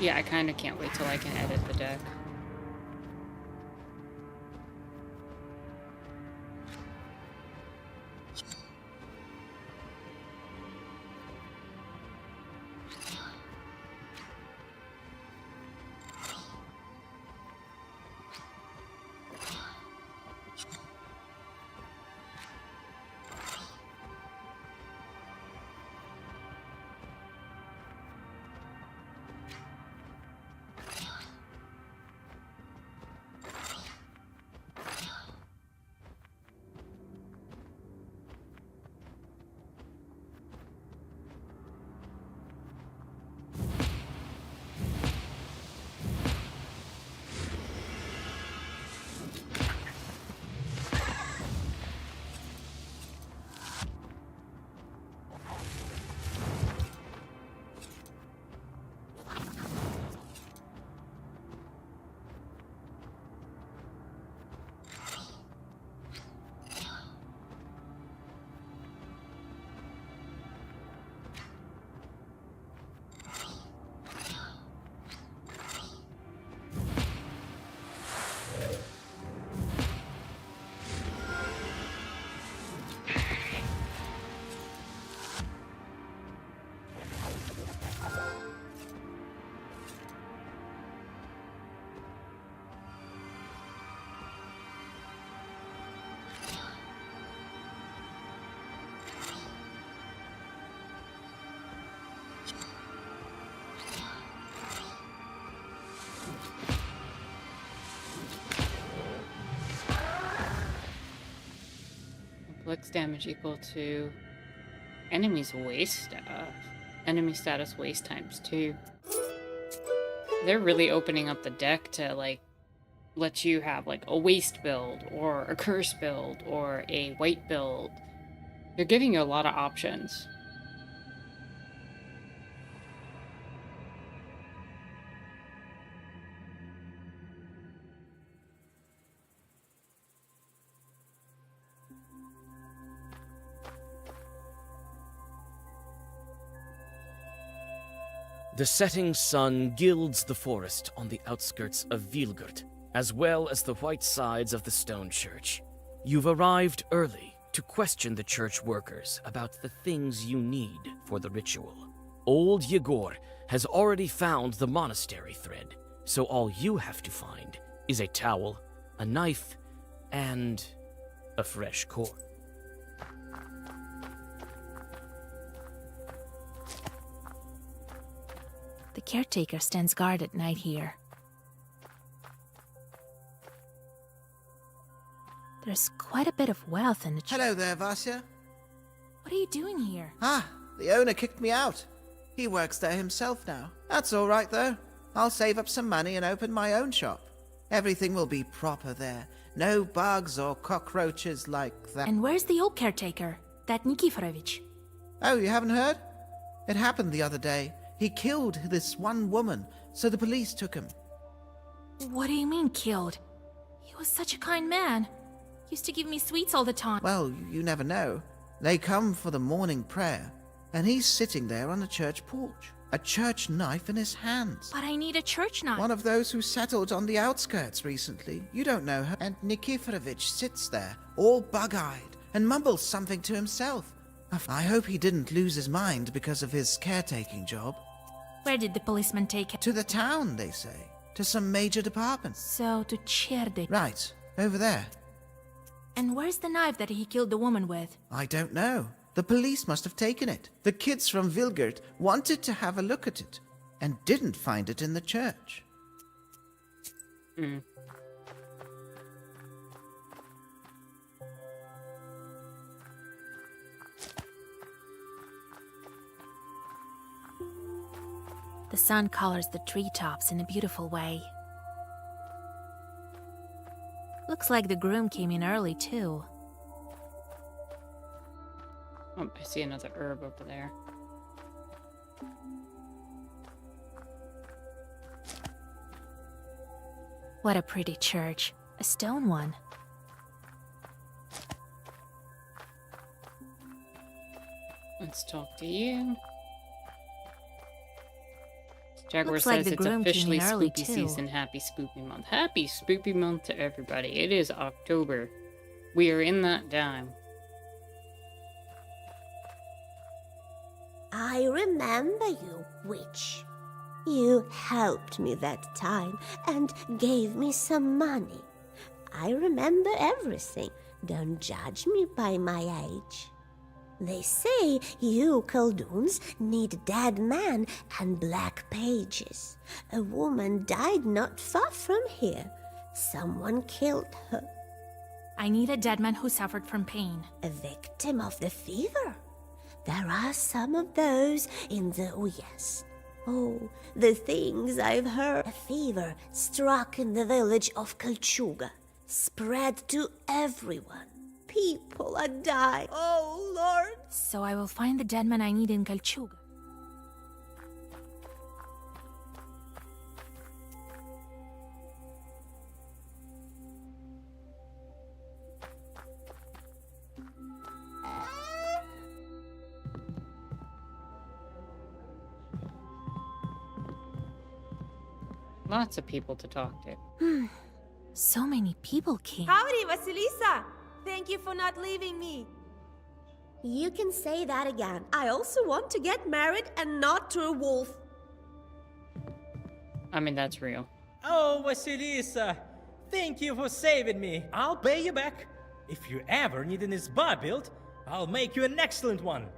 Yeah, I kind of can't wait till I can edit the deck. inflicts damage equal to enemy's waste enemy status waste times 2. They're really opening up the deck to like let you have like a waste build or a curse build or a white build. They're giving you a lot of options. The setting sun gilds the forest on the outskirts of Vilgurt, as well as the white sides of the stone church. You've arrived early to question the church workers about the things you need for the ritual. Old Yegor has already found the monastery thread, so all you have to find is a towel, a knife, and a fresh cord. The caretaker stands guard at night here. There's quite a bit of wealth in the church. Hello there, Vasya. What are you doing here? Ah, the owner kicked me out. He works there himself now. That's all right, though. I'll save up some money and open my own shop. Everything will be proper there. No bugs or cockroaches like that. And where's the old caretaker? That Nikiforovich? Oh, you haven't heard? It happened the other day. He killed this one woman, so the police took him. What do you mean, killed? He was such a kind man. Used to give me sweets all the time. Well, you never know. They come for the morning prayer, and he's sitting there on the church porch, a church knife in his hands. But I need a church knife. One of those who settled on the outskirts recently. You don't know her. And Nikiforovich sits there, all bug-eyed, and mumbles something to himself. I hope he didn't lose his mind because of his caretaking job. Where did the policeman take him? To the town, they say. To some major department. So, to Cherde. Right, over there. And where's the knife that he killed the woman with? I don't know. The police must have taken it. The kids from Vilgurt wanted to have a look at it, and didn't find it in the church. The sun colors the treetops in a beautiful way. Looks like the groom came in early, too. Oh, I see another herb over there. What a pretty church. A stone one. Let's talk to you. Jaguar Looks like says the it's groom came officially in early, spooky too. season. Happy spooky month. Happy spooky month to everybody. It is October. We are in that time. I remember you, witch. You helped me that time and gave me some money. I remember everything. Don't judge me by my age. They say you Khaldun's need a dead man and black pages. A woman died not far from here. Someone killed her. I need a dead man who suffered from pain. A victim of the fever. There are some of those in the Uyezd. Oh, the things I've heard. A fever struck in the village of Kalchuga, spread to everyone. People are dying. Oh, Lord. So I will find the dead man I need in Kalchuga. Lots of people to talk to. So many people came. Howdy, Vasilisa! Thank you for not leaving me. You can say that again. I also want to get married and not to a wolf. I mean, that's real. Oh, Vasilisa, thank you for saving me. I'll pay you back. If you ever need an spa built, I'll make you an excellent one.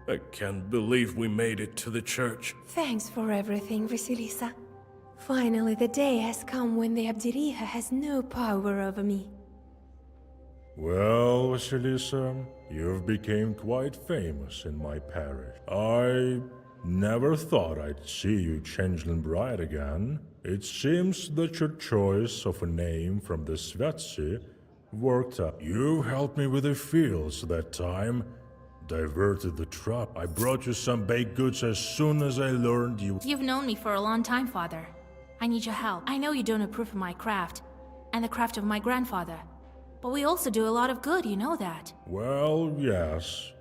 I can't believe we made it to the church. Thanks for everything, Vasilisa. Finally, the day has come when the Abdiriha has no power over me. Well, Vasilisa, you've become quite famous in my parish. I never thought I'd see you changeling bride again. It seems that your choice of a name from the Svetsi worked out. You helped me with the fields that time, diverted the trap. I brought you some baked goods as soon as I learned you... You've known me for a long time, Father. I need your help. I know you don't approve of my craft, and the craft of my grandfather. But we also do a lot of good, you know that. Well, yes.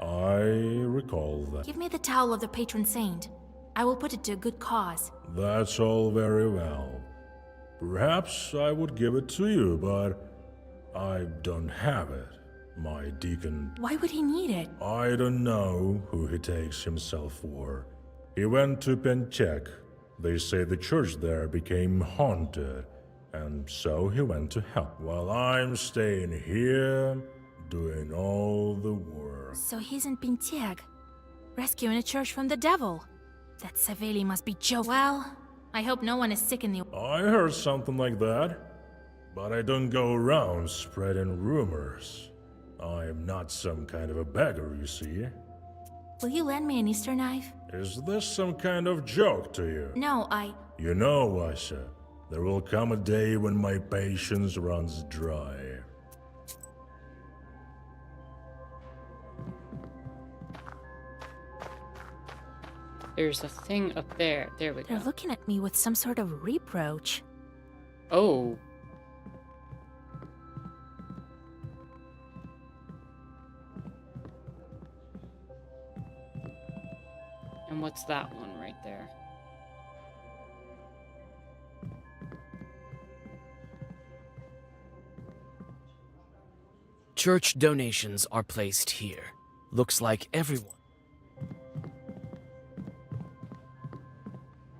I recall that. Give me the towel of the patron saint. I will put it to a good cause. That's all very well. Perhaps I would give it to you, but I don't have it. My deacon... Why would he need it? I don't know who he takes himself for. He went to Penchek. They say the church there became haunted, and so he went to hell. While I'm staying here, doing all the work. So he's in Pintieg, rescuing a church from the devil. That Saveli must be joking. Well, I hope no one is sick in the... I heard something like that, but I don't go around spreading rumors. I'm not some kind of a beggar, you see. Will you lend me an Easter knife? Is this some kind of joke to you? No, You know, Washa, there will come a day when my patience runs dry. There's a thing up there. There we go. They're looking at me with some sort of reproach. Oh. And what's that one right there? Church donations are placed here. Looks like everyone.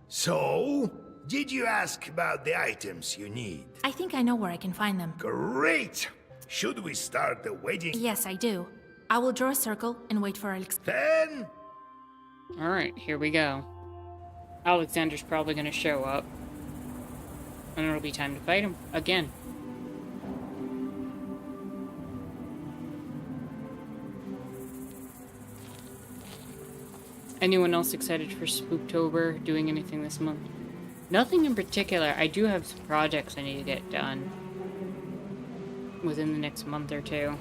So, did you ask about the items you need? I think I know where I can find them. Great! Should we start the wedding? Yes, I do. I will draw a circle and wait for Alex. 10? Alright, here we go. Alexander's probably gonna show up. And it'll be time to fight him again. Anyone else excited for Spooktober? Doing anything this month? Nothing in particular. I do have some projects I need to get done within the next month or two.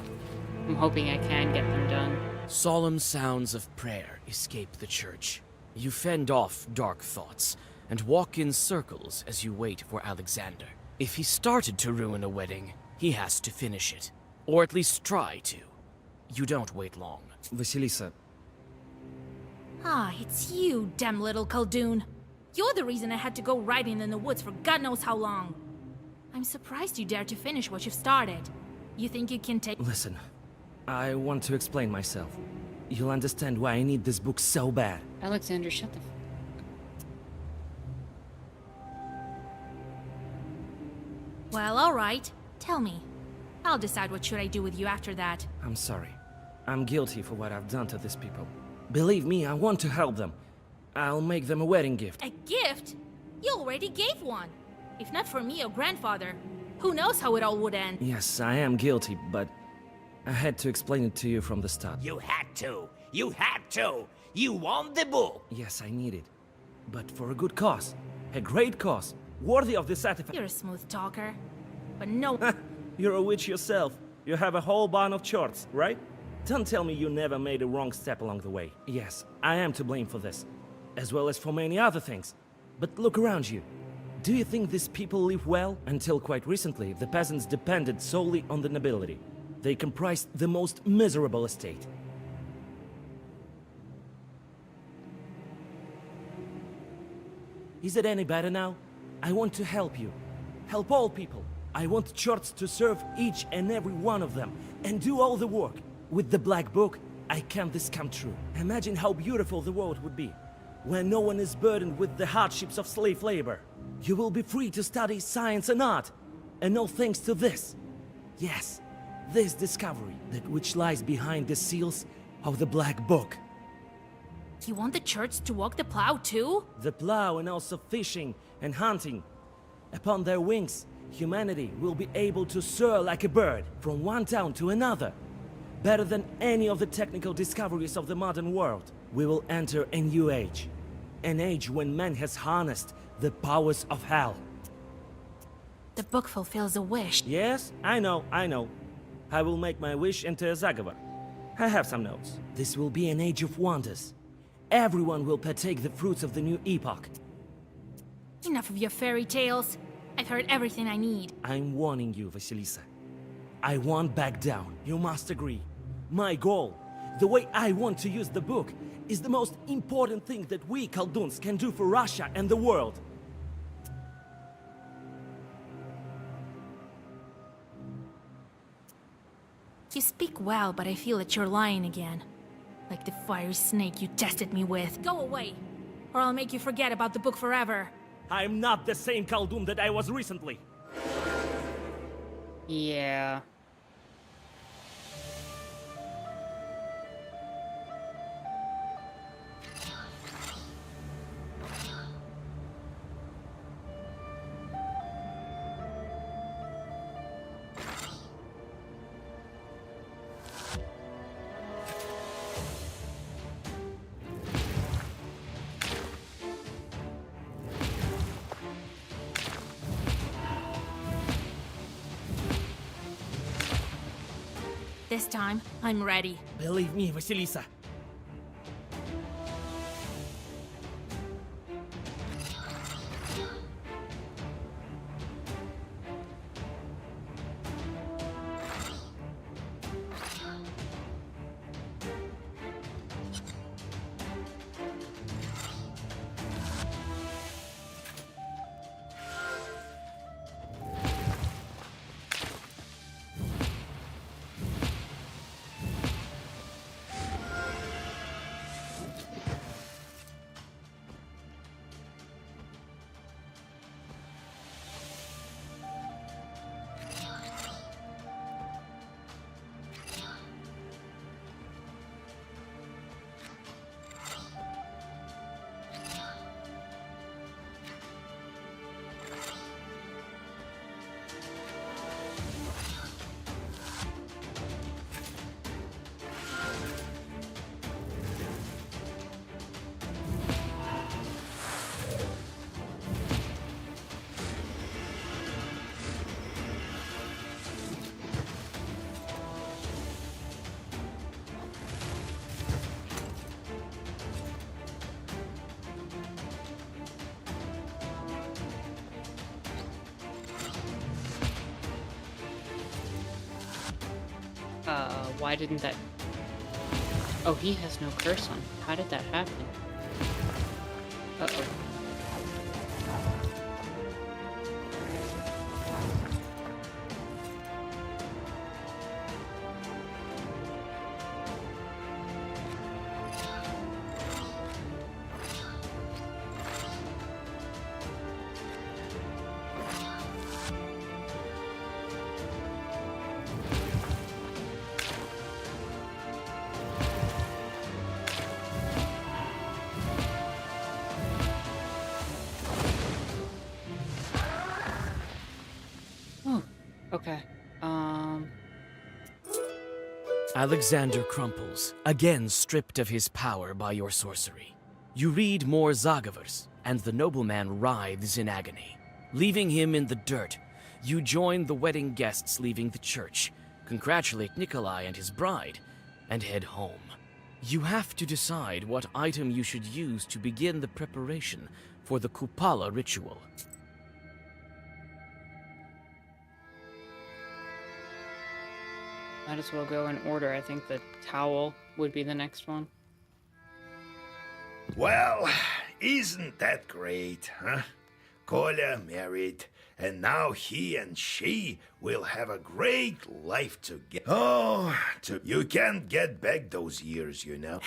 I'm hoping I can get them done. Solemn sounds of prayer escape the church. You fend off dark thoughts and walk in circles as you wait for Alexander. If he started to ruin a wedding, he has to finish it. Or at least try to. You don't wait long. Vasilisa, Ah, it's you, damn little Khaldun. You're the reason I had to go riding in the woods for God knows how long. I'm surprised you dare to finish what you've started. You think you can take... Listen, I want to explain myself. You'll understand why I need this book so bad. Alexander, shut the... Well, alright. Tell me. I'll decide what should I do with you after that. I'm sorry. I'm guilty for what I've done to these people. Believe me, I want to help them. I'll make them a wedding gift. A gift? You already gave one. If not for me or grandfather, who knows how it all would end. Yes, I am guilty, but I had to explain it to you from the start. You had to. You had to. You want the book. Yes, I need it. But for a good cause. A great cause. Worthy of this artifact. You're a smooth talker. But no... You're a witch yourself. You have a whole band of charts, right? Don't tell me you never made a wrong step along the way. Yes, I am to blame for this. As well as for many other things. But look around you. Do you think these people live well? Until quite recently, the peasants depended solely on the nobility. They comprised the most miserable estate. Is it any better now? I want to help you. Help all people. I want church to serve each and every one of them and do all the work. With the Black Book, I can this come true. Imagine how beautiful the world would be when no one is burdened with the hardships of slave labor. You will be free to study science and art, and all thanks to this. Yes, this discovery, that which lies behind the seals of the Black Book. You want the church to walk the plow too? The plow and also fishing and hunting. Upon their wings, humanity will be able to soar like a bird from one town to another. Better than any of the technical discoveries of the modern world. We will enter a new age. An age when man has harnessed the powers of hell. The book fulfills a wish. Yes, I know. I will make my wish into a Zagavar. I have some notes. This will be an age of wonders. Everyone will partake the fruits of the new epoch. Enough of your fairy tales. I've heard everything I need. I'm warning you, Vasilisa. I won't back down. You must agree. My goal, the way I want to use the book, is the most important thing that we Khalduns can do for Russia and the world. You speak well, but I feel that you're lying again. Like the fiery snake you tested me with. Go away, or I'll make you forget about the book forever. I'm not the same Khaldun that I was recently. Yeah. This time, I'm ready. Believe me, Vasilisa. Why didn't that... Oh, he has no curse on. How did that happen? Uh-oh. Okay. Alexander crumples, again stripped of his power by your sorcery. You read more Zagavers, and the nobleman writhes in agony. Leaving him in the dirt, you join the wedding guests leaving the church, congratulate Nikolai and his bride, and head home. You have to decide what item you should use to begin the preparation for the Kupala ritual. Might as well go in order. I think the towel would be the next one. Well, isn't that great, huh? Kolya married, and now he and she will have a great life together. Oh, you can't get back those years, you know.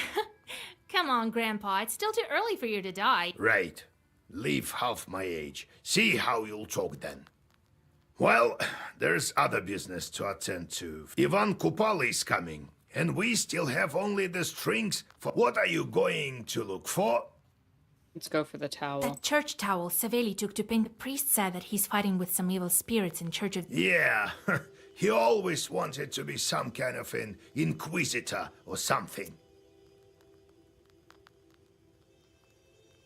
Come on, Grandpa. It's still too early for you to die. Right. Leave half my age. See how you'll talk then. Well, there's other business to attend to. Ivan Kupala is coming, and we still have only the strings for... What are you going to look for? Let's go for the towel. That church towel Saveli took to Pink. The priest said that he's fighting with some evil spirits in Church of... Yeah, he always wanted to be some kind of an inquisitor or something.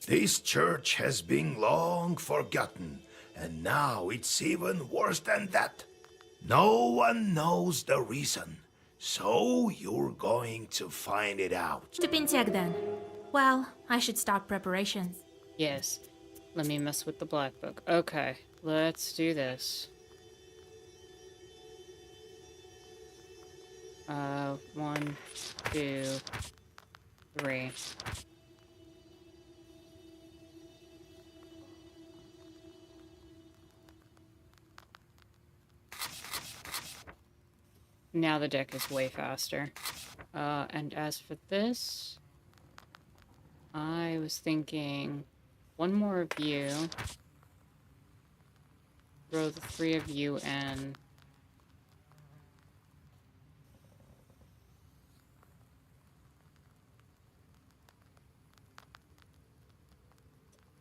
This church has been long forgotten, and now it's even worse than that. No one knows the reason, so you're going to find it out. To Pintiag then. Well, I should start preparations. Yes. Let me mess with the black book. Okay, let's do this. 1, 2, 3. Now the deck is way faster. And as for this, I was thinking one more of you. Throw the 3 of you in.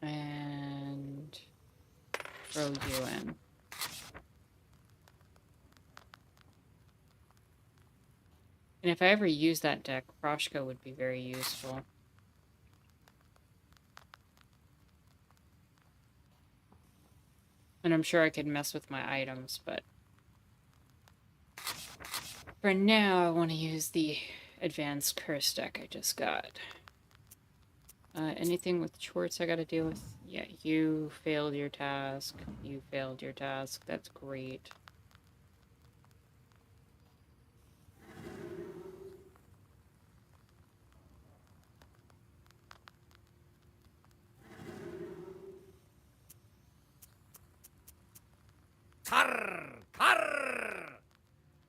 And throw you in. And if I ever use that deck, Kroshka would be very useful. And I'm sure I could mess with my items, but for now I want to use the advanced curse deck I just got. Anything with Schwartz I gotta deal with? Yeah, you failed your task. You failed your task. That's great. Karr! Karr!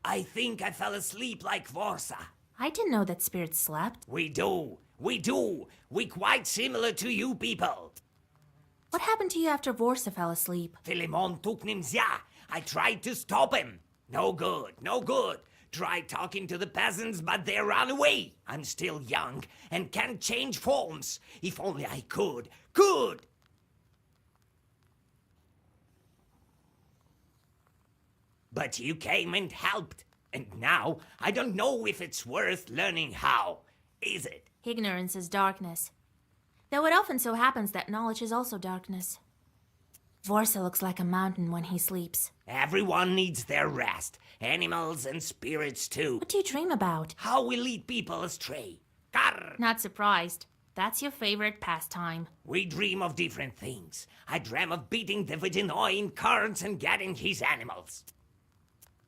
I think I fell asleep like Vorsa. I didn't know that spirits slept. We do. We do. We quite similar to you people. What happened to you after Vorsa fell asleep? Philemon took Nimzia. I tried to stop him. No good. No good. Tried talking to the peasants, but they ran away. I'm still young and can't change forms. If only I could. Could! But you came and helped. And now, I don't know if it's worth learning how. Is it? Ignorance is darkness. Though it often so happens that knowledge is also darkness. Vorsa looks like a mountain when he sleeps. Everyone needs their rest. Animals and spirits too. What do you dream about? How we lead people astray. Karr! Not surprised. That's your favorite pastime. We dream of different things. I dream of beating the Vidinoi in cards and getting his animals.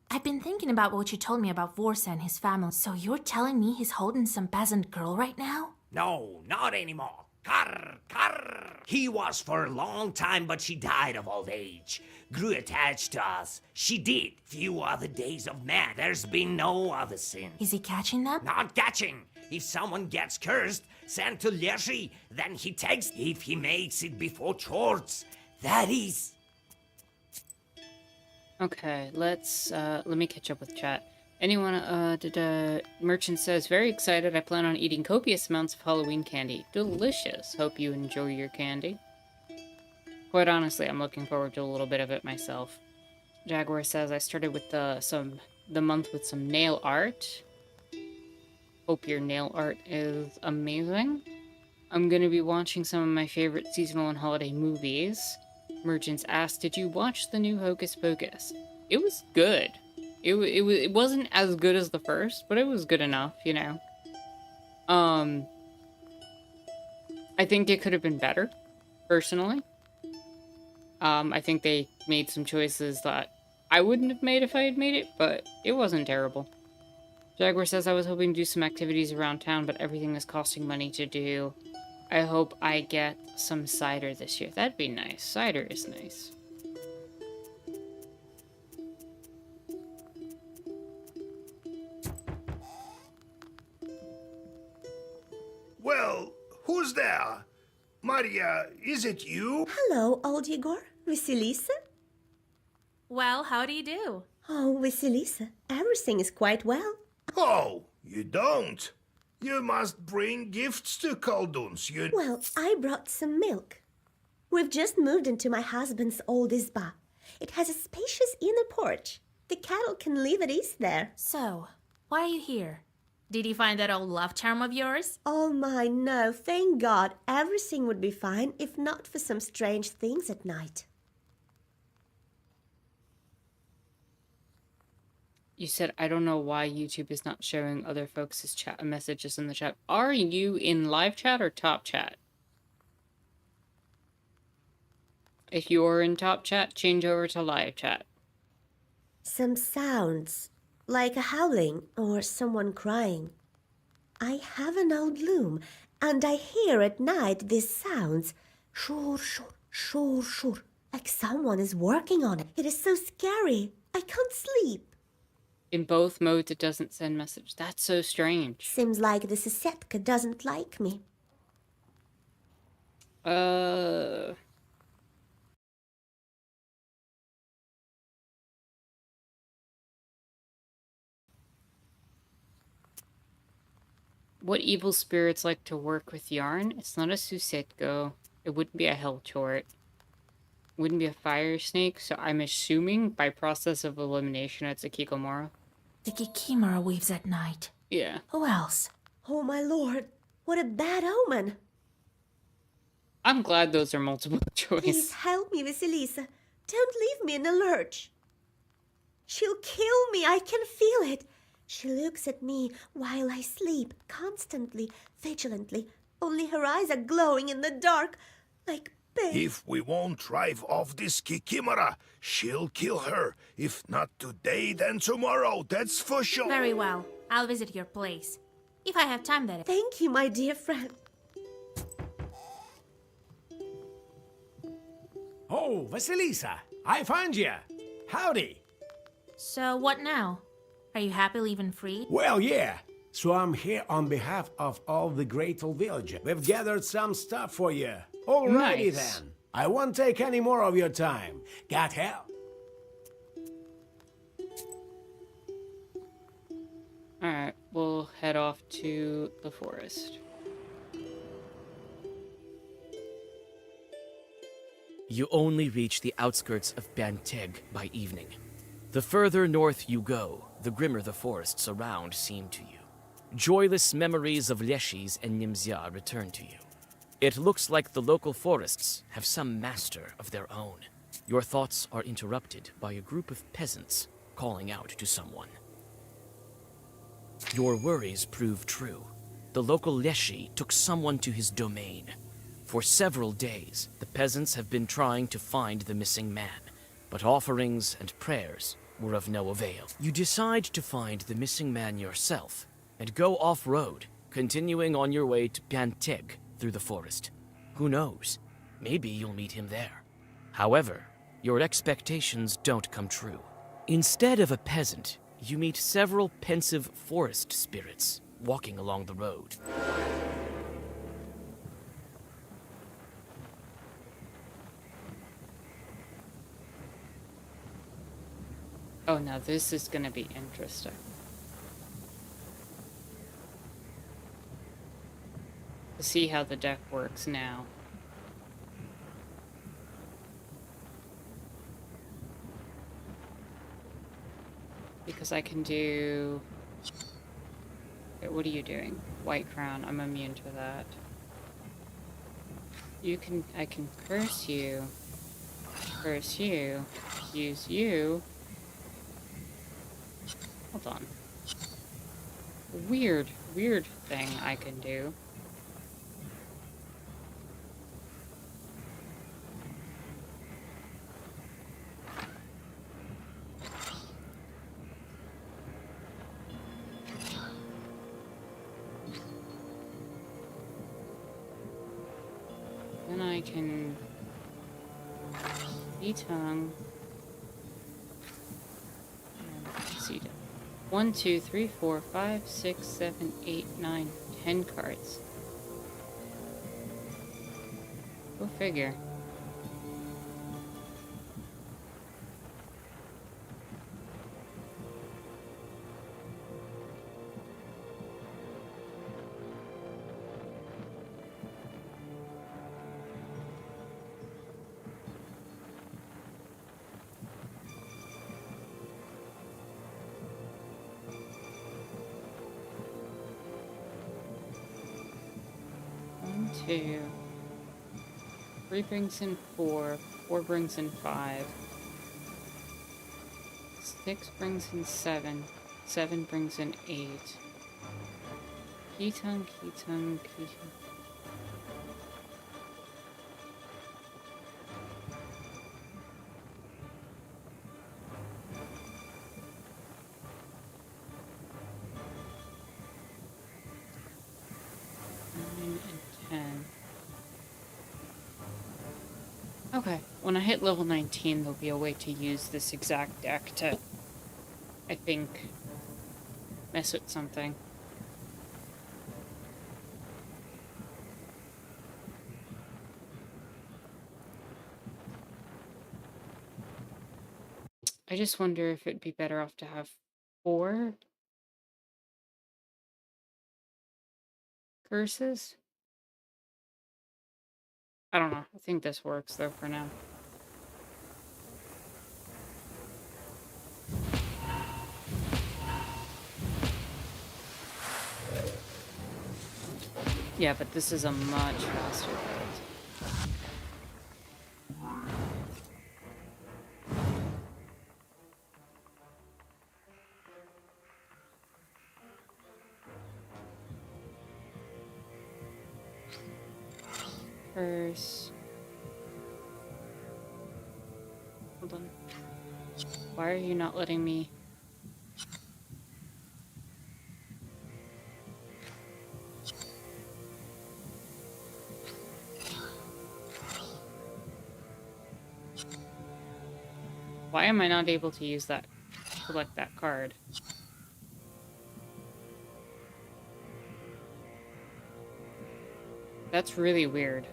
I've been thinking about what you told me about Vorsa and his family. So you're telling me he's holding some peasant girl right now? No, not anymore. Karr! Karr! He was for a long time, but she died of old age. Grew attached to us. She did. Few other days of man. There's been no other sin. Is he catching them? Not catching. If someone gets cursed, sent to Leshy, then he takes. If he makes it before Chorts, that is. Okay, let me catch up with chat. Anyone, Merchant says, very excited. I plan on eating copious amounts of Halloween candy. Delicious. Hope you enjoy your candy. Quite honestly, I'm looking forward to a little bit of it myself. Jaguar says, I started with the month with some nail art. Hope your nail art is amazing. I'm gonna be watching some of my favorite seasonal and holiday movies. Merchants asked, did you watch the new Hocus Pocus? It was good. It wasn't as good as the first, but it was good enough, you know. I think it could have been better, personally. I think they made some choices that I wouldn't have made if I had made it, but it wasn't terrible. Jaguar says, I was hoping to do some activities around town, but everything is costing money to do. I hope I get some cider this year. That'd be nice. Cider is nice. Well, who's there? Maria, is it you? Hello, old Igor. Vasilisa? Well, how do you do? Oh, Vasilisa, everything is quite well. Oh, you don't? You must bring gifts to Khaldun's. Well, I brought some milk. We've just moved into my husband's old izba. It has a spacious inner porch. The cattle can live at ease there. So, why are you here? Did you find that old love charm of yours? Oh my, no, thank God. Everything would be fine if not for some strange things at night. You said, I don't know why YouTube is not showing other folks' chat messages in the chat. Are you in live chat or top chat? If you're in top chat, change over to live chat. Some sounds, like a howling or someone crying. I have an old loom, and I hear at night these sounds. Shur, shur, shur, shur. Like someone is working on it. It is so scary. I can't sleep. In both modes, it doesn't send message. That's so strange. Seems like the Sisetka doesn't like me. What evil spirits like to work with yarn? It's not a Susetgo. It wouldn't be a Hellchort. Wouldn't be a fire snake, so I'm assuming by process of elimination it's a Kikomura. The Kikimora weaves at night. Yeah. Who else? Oh my lord, what a bad omen. I'm glad those are multiple choice. Please help me, Vasilisa. Don't leave me in a lurch. She'll kill me, I can feel it. She looks at me while I sleep, constantly, vigilantly. Only her eyes are glowing in the dark, like pain. If we won't drive off this Kikimora, she'll kill her. If not today, then tomorrow, that's for sure. Very well. I'll visit your place. If I have time, that is. Thank you, my dear friend. Oh, Vasilisa, I found you. Howdy. So what now? Are you happy leaving free? Well, yeah. So I'm here on behalf of all the Greatel village. We've gathered some stuff for you. Alrighty Nice. then. I won't take any more of your time. Got help? Alright, we'll head off to the forest. You only reach the outskirts of Banteg by evening. The further north you go, the grimmer the forests around seem to you. Joyless memories of Leshies and Nimzia return to you. It looks like the local forests have some master of their own. Your thoughts are interrupted by a group of peasants calling out to someone. Your worries prove true. The local Leshi took someone to his domain. For several days, the peasants have been trying to find the missing man, but offerings and prayers were of no avail. You decide to find the missing man yourself and go off-road, continuing on your way to Banteg through the forest. Who knows? Maybe you'll meet him there. However, your expectations don't come true. Instead of a peasant, you meet several pensive forest spirits walking along the road. Oh, now this is gonna be interesting. To see how the deck works now. Because I can do... Wait, what are you doing? White Crown, I'm immune to that. You can... I can curse you. Curse you. Use you. Hold on. Weird thing I can do. Then I can... E-tongue. And see. 1, 2, 3, 4, 5, 6, 7, 8, 9, 10 cards. Go figure. 2. 3 brings in 4. 4 brings in 5. 6 brings in 7. 7 brings in 8. Ketone, ketone, ketone. Okay, when I hit level 19, there'll be a way to use this exact deck to, I think, mess with something. I just wonder if it'd be better off to have 4 curses. I don't know. I think this works, though, for now. Yeah, but this is a much faster build. First... Hold on. Why are you not letting me... Why am I not able to use that, select that card? That's really weird.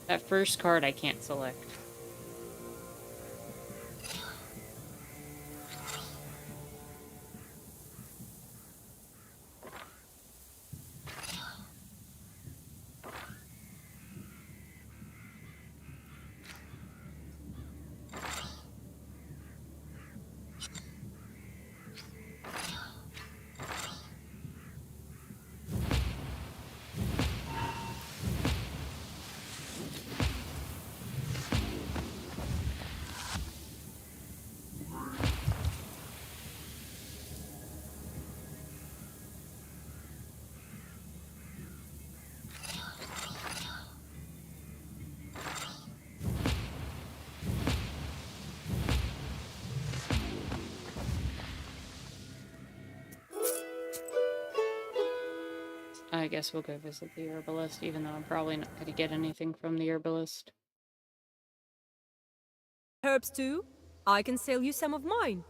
That first card I can't select. I guess we'll go visit the herbalist, even though I'm probably not going to get anything from the herbalist. Herbs too? I can sell you some of mine.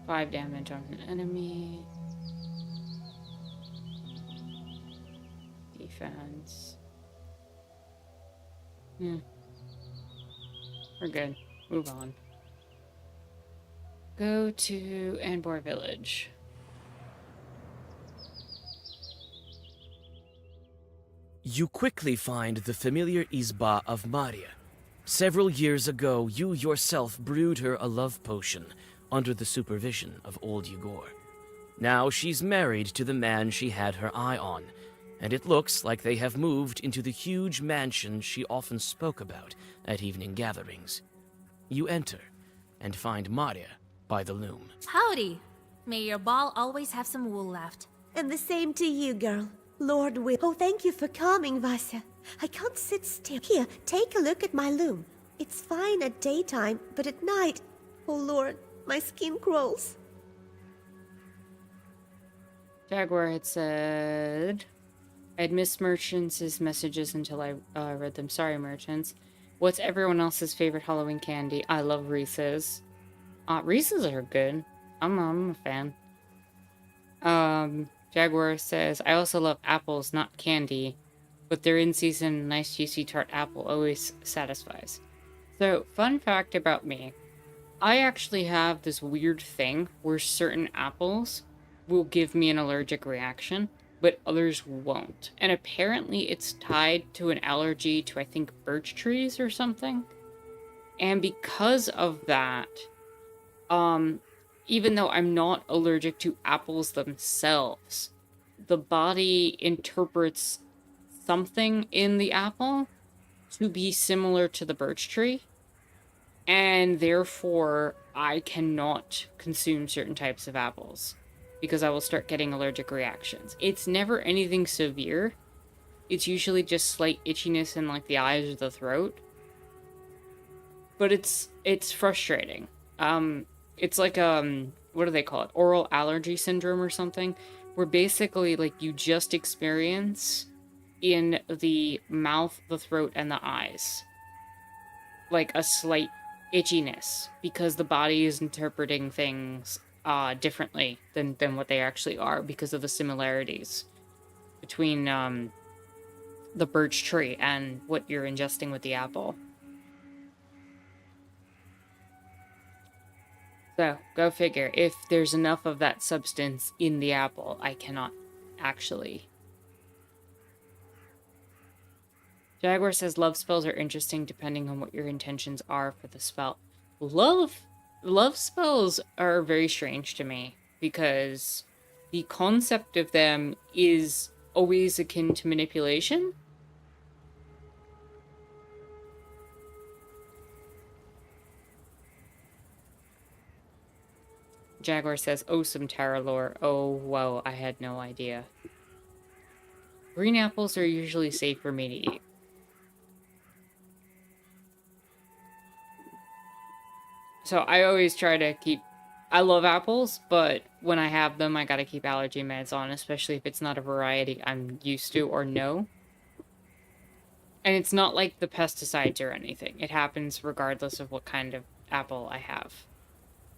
Five damage on an enemy. Defense. Yeah. We're good. Move on. Go to Anbor Village. You quickly find the familiar Izba of Maria. Several years ago, you yourself brewed her a love potion under the supervision of old Yegor. Now she's married to the man she had her eye on, and it looks like they have moved into the huge mansion she often spoke about at evening gatherings. You enter and find Maria by the loom. Howdy. May your ball always have some wool left. And the same to you, girl. Lord Will. Oh, thank you for coming, Vasya. I can't sit still. Here, take a look at my loom. It's fine at daytime, but at night... Oh, Lord, my skin crawls. Jaguar had said... I'd missed Merchants' messages until I read them. Sorry, Merchants. What's everyone else's favorite Halloween candy? I love Reese's. Reese's are good. I'm a fan. Jaguar says, I also love apples, not candy. But they're in season, nice juicy tart apple always satisfies. So, fun fact about me. I actually have this weird thing where certain apples will give me an allergic reaction. but others won't. And apparently it's tied to an allergy to, I think, birch trees or something. And because of that, even though I'm not allergic to apples themselves, the body interprets something in the apple to be similar to the birch tree. And therefore, I cannot consume certain types of apples because I will start getting allergic reactions. It's never anything severe. It's usually just slight itchiness in like the eyes or the throat. But it's frustrating. It's like what do they call it? Oral allergy syndrome or something, where basically like you just experience in the mouth, the throat, and the eyes like a slight itchiness because the body is interpreting things differently than what they actually are because of the similarities between the birch tree and what you're ingesting with the apple. So, go figure. If there's enough of that substance in the apple, I cannot actually. Jaguar says love spells are interesting depending on what your intentions are for the spell. Love spells are very strange to me because the concept of them is always akin to manipulation. Jaguar says, oh, some Terra lore. Oh, whoa, I had no idea. Green apples are usually safe for me to eat. So I always try to keep... I love apples, but when I have them, I gotta keep allergy meds on, especially if it's not a variety I'm used to or know. And it's not like the pesticides or anything. It happens regardless of what kind of apple I have.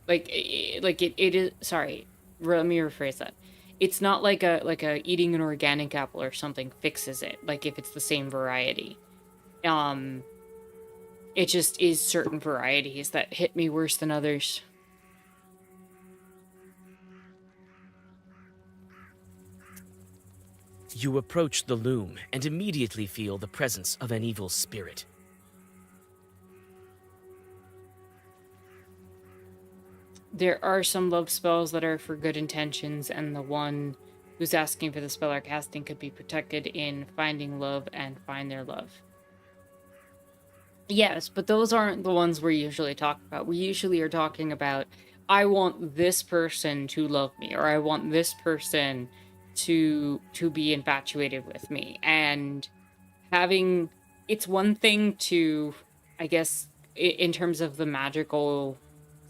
It is... Sorry, let me rephrase that. It's not like a eating an organic apple or something fixes it, like if it's the same variety. It just is certain varieties that hit me worse than others. You approach the loom and immediately feel the presence of an evil spirit. There are some love spells that are for good intentions, and the one who's asking for the spell or casting could be protected in finding love and find their love. Yes, but those aren't the ones we're usually talking about. We usually are talking about, I want this person to love me, or I want this person to be infatuated with me. And having... It's one thing to, I guess, in terms of the magical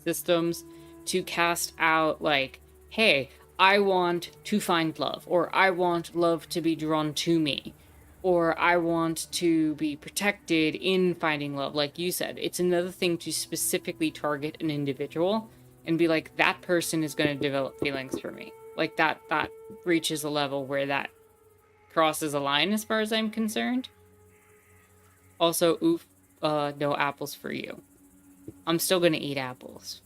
systems, to cast out, like, hey, I want to find love, or I want love to be drawn to me, or I want to be protected in finding love, like you said. It's another thing to specifically target an individual and be like, that person is going to develop feelings for me. Like, that reaches a level where that crosses a line as far as I'm concerned. Also, oof, no apples for you. I'm still going to eat apples.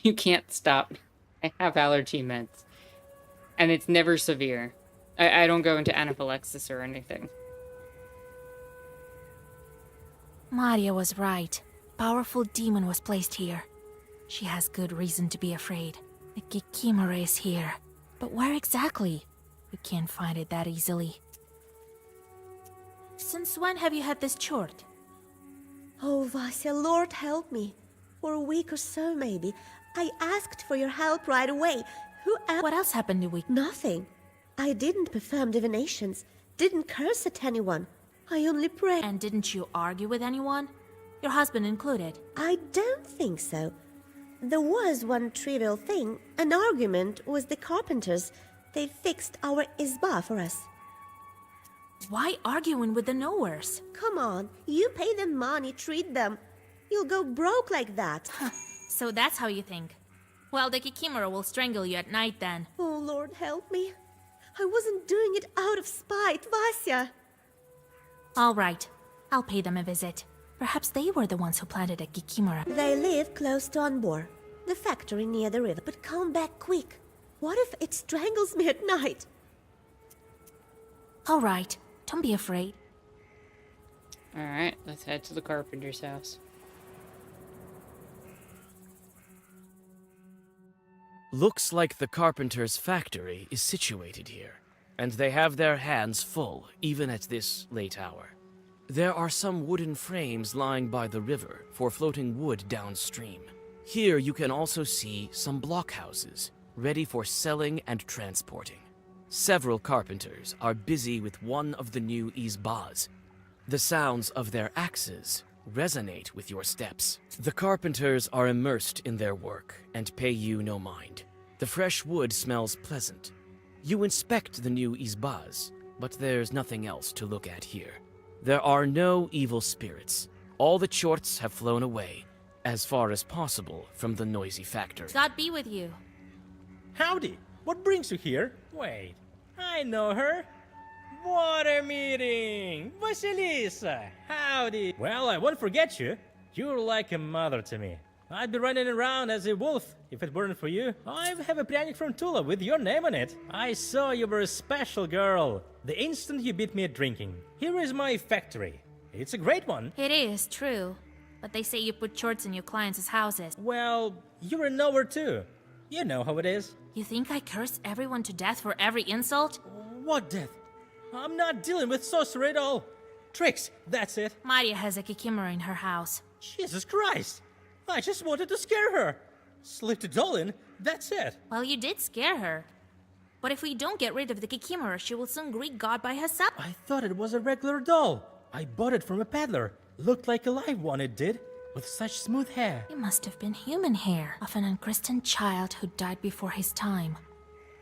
You can't stop. I have allergy meds. And it's never severe. I don't go into anaphylaxis or anything. Maria was right. Powerful demon was placed here. She has good reason to be afraid. The Kikimora is here. But where exactly? We can't find it that easily. Since when have you had this chort? Oh, Vasya, Lord help me. For a week or so, maybe. I asked for your help right away. What else happened a week? Nothing. I didn't perform divinations, didn't curse at anyone. I only prayed. And didn't you argue with anyone? Your husband included? I don't think so. There was one trivial thing. An argument with the carpenters. They fixed our izba for us. Why arguing with the knowers? Come on, you pay them money, treat them. You'll go broke like that. So that's how you think. Well, the Kikimora will strangle you at night then. Oh, Lord help me. I wasn't doing it out of spite, Vasya. All right, I'll pay them a visit. Perhaps they were the ones who planted a Kikimora. They live close to Anbor, the factory near the river. But come back quick. What if it strangles me at night? All right, don't be afraid. Alright, let's head to the carpenter's house. Looks like the carpenter's factory is situated here, and they have their hands full, even at this late hour. There are some wooden frames lying by the river for floating wood downstream. Here you can also see some blockhouses, ready for selling and transporting. Several carpenters are busy with one of the new izbas. The sounds of their axes resonate with your steps. The carpenters are immersed in their work and pay you no mind. The fresh wood smells pleasant. You inspect the new izbas, but there's nothing else to look at here. There are no evil spirits. All the chorts have flown away, as far as possible from the noisy factory. God be with you. Howdy. What brings you here? Wait, I know her. Water meeting! Vasilisa! Howdy! Well, I won't forget you. You're like a mother to me. I'd be running around as a wolf if it weren't for you. I have a pryanik from Tula with your name on it. I saw you were a special girl the instant you beat me at drinking. Here is my factory. It's a great one. It is true, but they say you put chorts in your clients' houses. Well, you're a knower too. You know how it is. You think I curse everyone to death for every insult? What death? I'm not dealing with sorcery at all. Tricks, that's it. Maria has a kikimora in her house. Jesus Christ! I just wanted to scare her. Slipped a doll in, that's it. Well, you did scare her. But if we don't get rid of the kikimora, she will soon greet God by herself. I thought it was a regular doll. I bought it from a peddler. Looked like a live one, it did. With such smooth hair. It must have been human hair of an unchristened child who died before his time.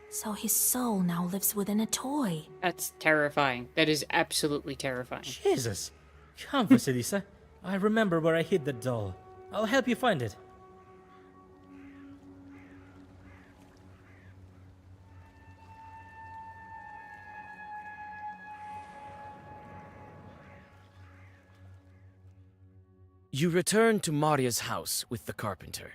So his soul now lives within a toy. That's terrifying. That is absolutely terrifying. Jesus. Come, Vasilisa. I remember where I hid the doll. I'll help you find it. You return to Maria's house with the carpenter.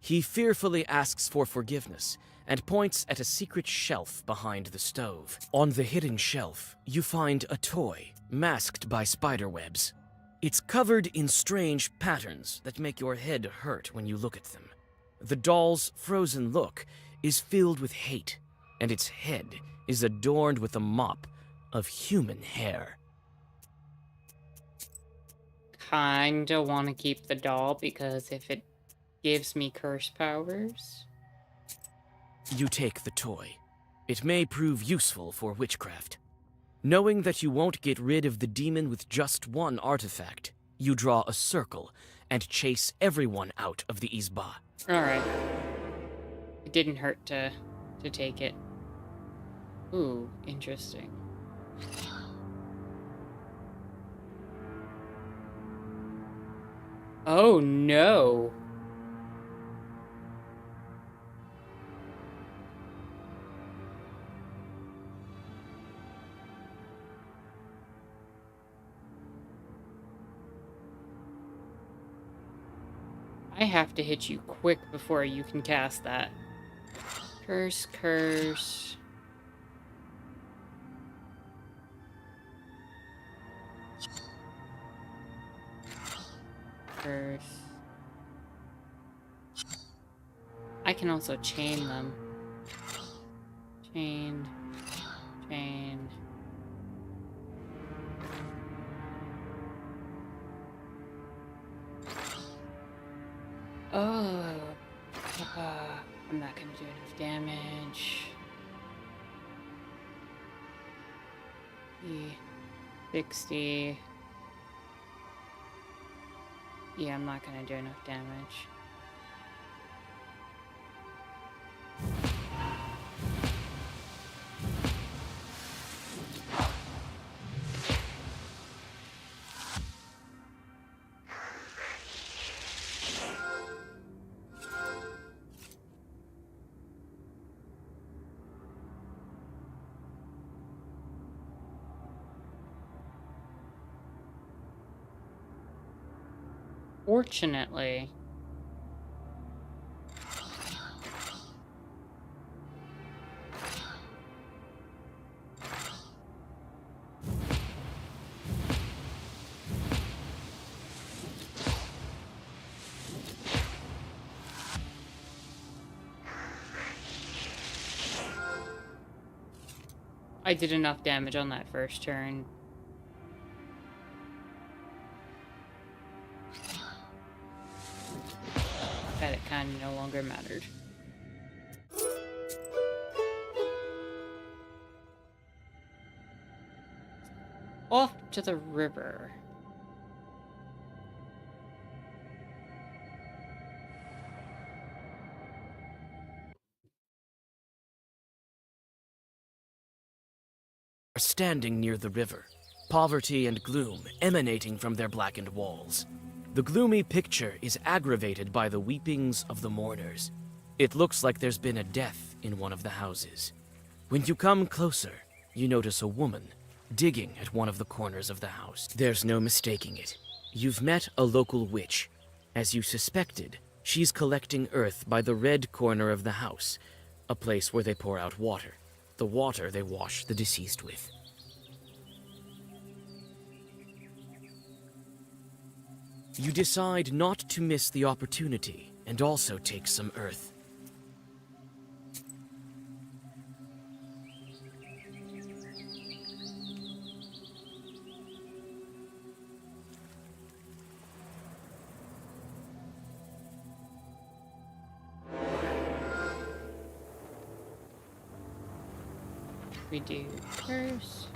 He fearfully asks for forgiveness and points at a secret shelf behind the stove. On the hidden shelf, you find a toy masked by spider webs. It's covered in strange patterns that make your head hurt when you look at them. The doll's frozen look is filled with hate, and its head is adorned with a mop of human hair. Kinda want to keep the doll because if it gives me curse powers. You take the toy. It may prove useful for witchcraft. Knowing that you won't get rid of the demon with just one artifact, you draw a circle and chase everyone out of the izba. Alright. It didn't hurt to take it. Ooh, interesting. Oh no! I have to hit you quick before you can cast that. Curse, curse. Curse. I can also chain them. Chained. Chained. Oh. I'm not gonna do enough damage. 60. Yeah, I'm not gonna do enough damage. Fortunately, I did enough damage on that first turn. That it kind of no longer mattered. Off to the river. Are standing near the river, poverty and gloom emanating from their blackened walls. The gloomy picture is aggravated by the weepings of the mourners. It looks like there's been a death in one of the houses. When you come closer, you notice a woman digging at one of the corners of the house. There's no mistaking it. You've met a local witch. As you suspected, she's collecting earth by the red corner of the house, a place where they pour out water. The water they wash the deceased with. You decide not to miss the opportunity and also take some earth. We do curse.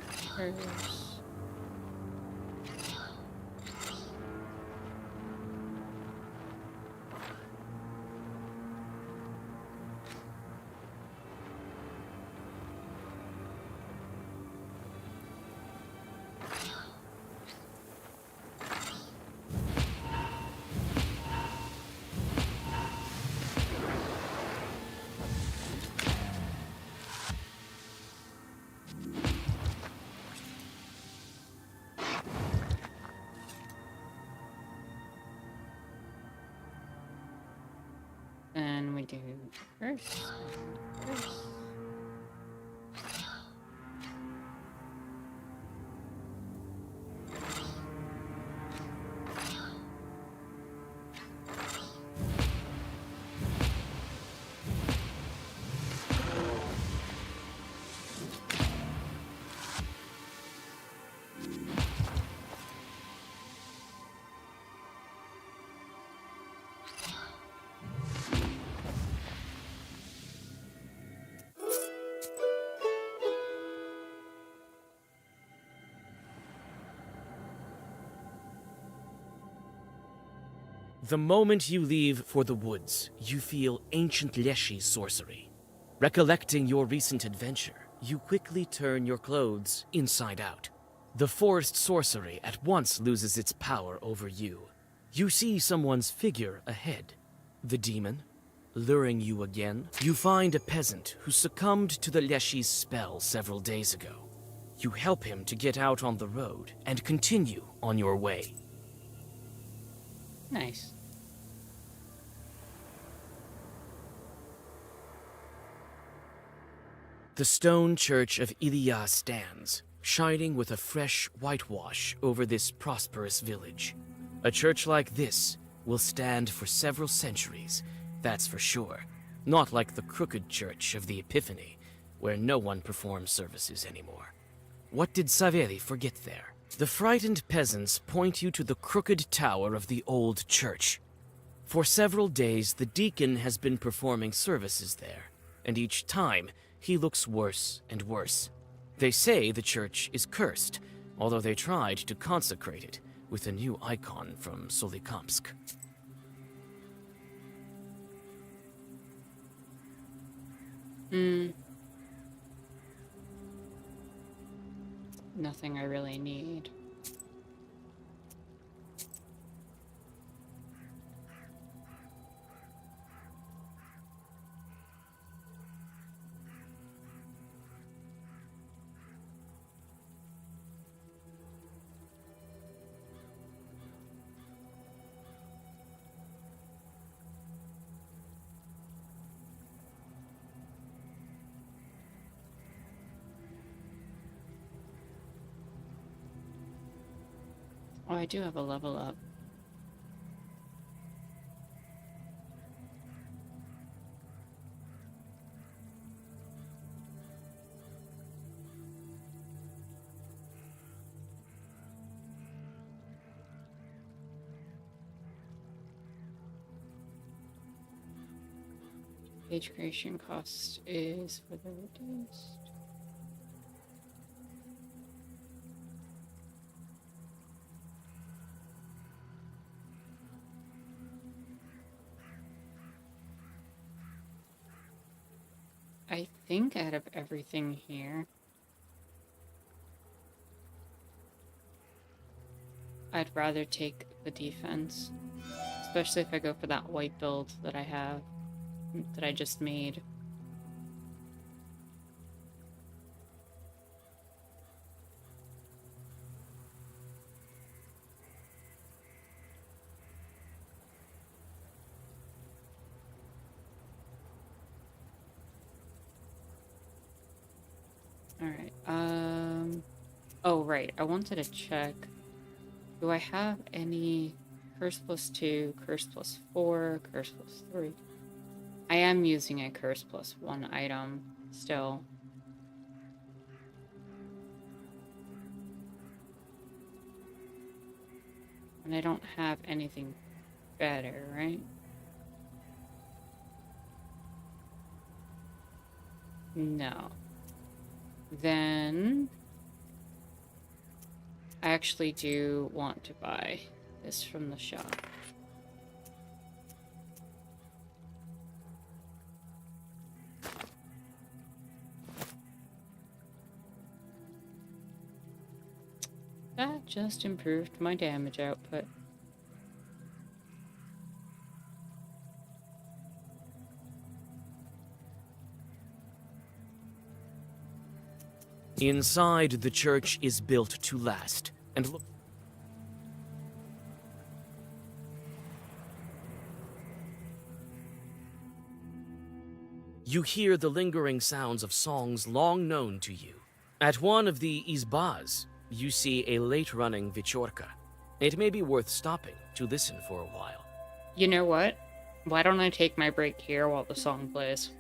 And we do curse. The moment you leave for the woods, you feel ancient Leshy's sorcery. Recollecting your recent adventure, you quickly turn your clothes inside out. The forest sorcery at once loses its power over you. You see someone's figure ahead. The demon, luring you again. You find a peasant who succumbed to the Leshy's spell several days ago. You help him to get out on the road and continue on your way. Nice. The stone church of Iliya stands, shining with a fresh whitewash over this prosperous village. A church like this will stand for several centuries, that's for sure. Not like the crooked church of the Epiphany, where no one performs services anymore. What did Saveri forget there? The frightened peasants point you to the crooked tower of the old church. For several days, the deacon has been performing services there, and each time, he looks worse and worse. They say the church is cursed, although they tried to consecrate it with a new icon from Solikamsk. Nothing I really need. Oh, I do have a level up. Page creation cost is further reduced. I think out of everything here, I'd rather take the defense, especially if I go for that white build that I just made. Alright, oh right, I wanted to check, do I have any curse +2, curse +4, curse +3? I am using a curse +1 item still. And I don't have anything better, right? No. Then I actually do want to buy this from the shop. That just improved my damage output. Inside, the church is built to last, and look. You hear the lingering sounds of songs long known to you. At one of the izbas, you see a late-running Vichorka. It may be worth stopping to listen for a while. You know what? Why don't I take my break here while the song plays?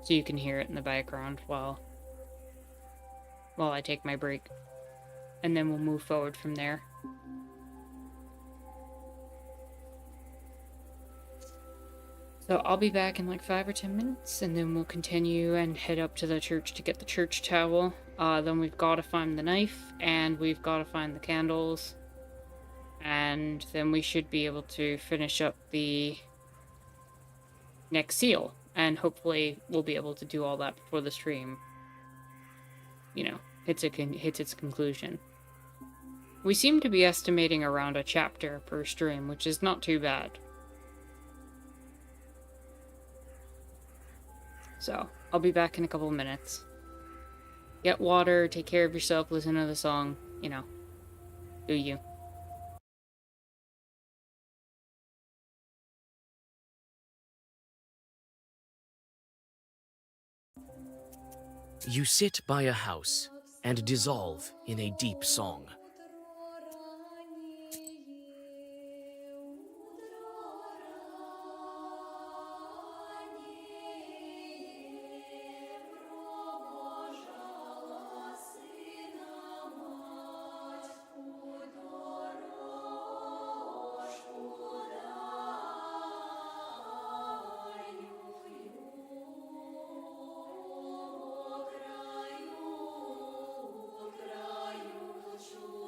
So you can hear it in the background while I take my break. And then we'll move forward from there. So I'll be back in like 5 or 10 minutes, and then we'll continue and head up to the church to get the church towel. Then we've got to find the knife, and we've got to find the candles. And then we should be able to finish up the next seal. And hopefully we'll be able to do all that before the stream, you know, hits its conclusion. We seem to be estimating around a chapter per stream, which is not too bad. So, I'll be back in a couple of minutes. Get water, take care of yourself, listen to the song, you know, do you. You sit by a house and dissolve in a deep song. True.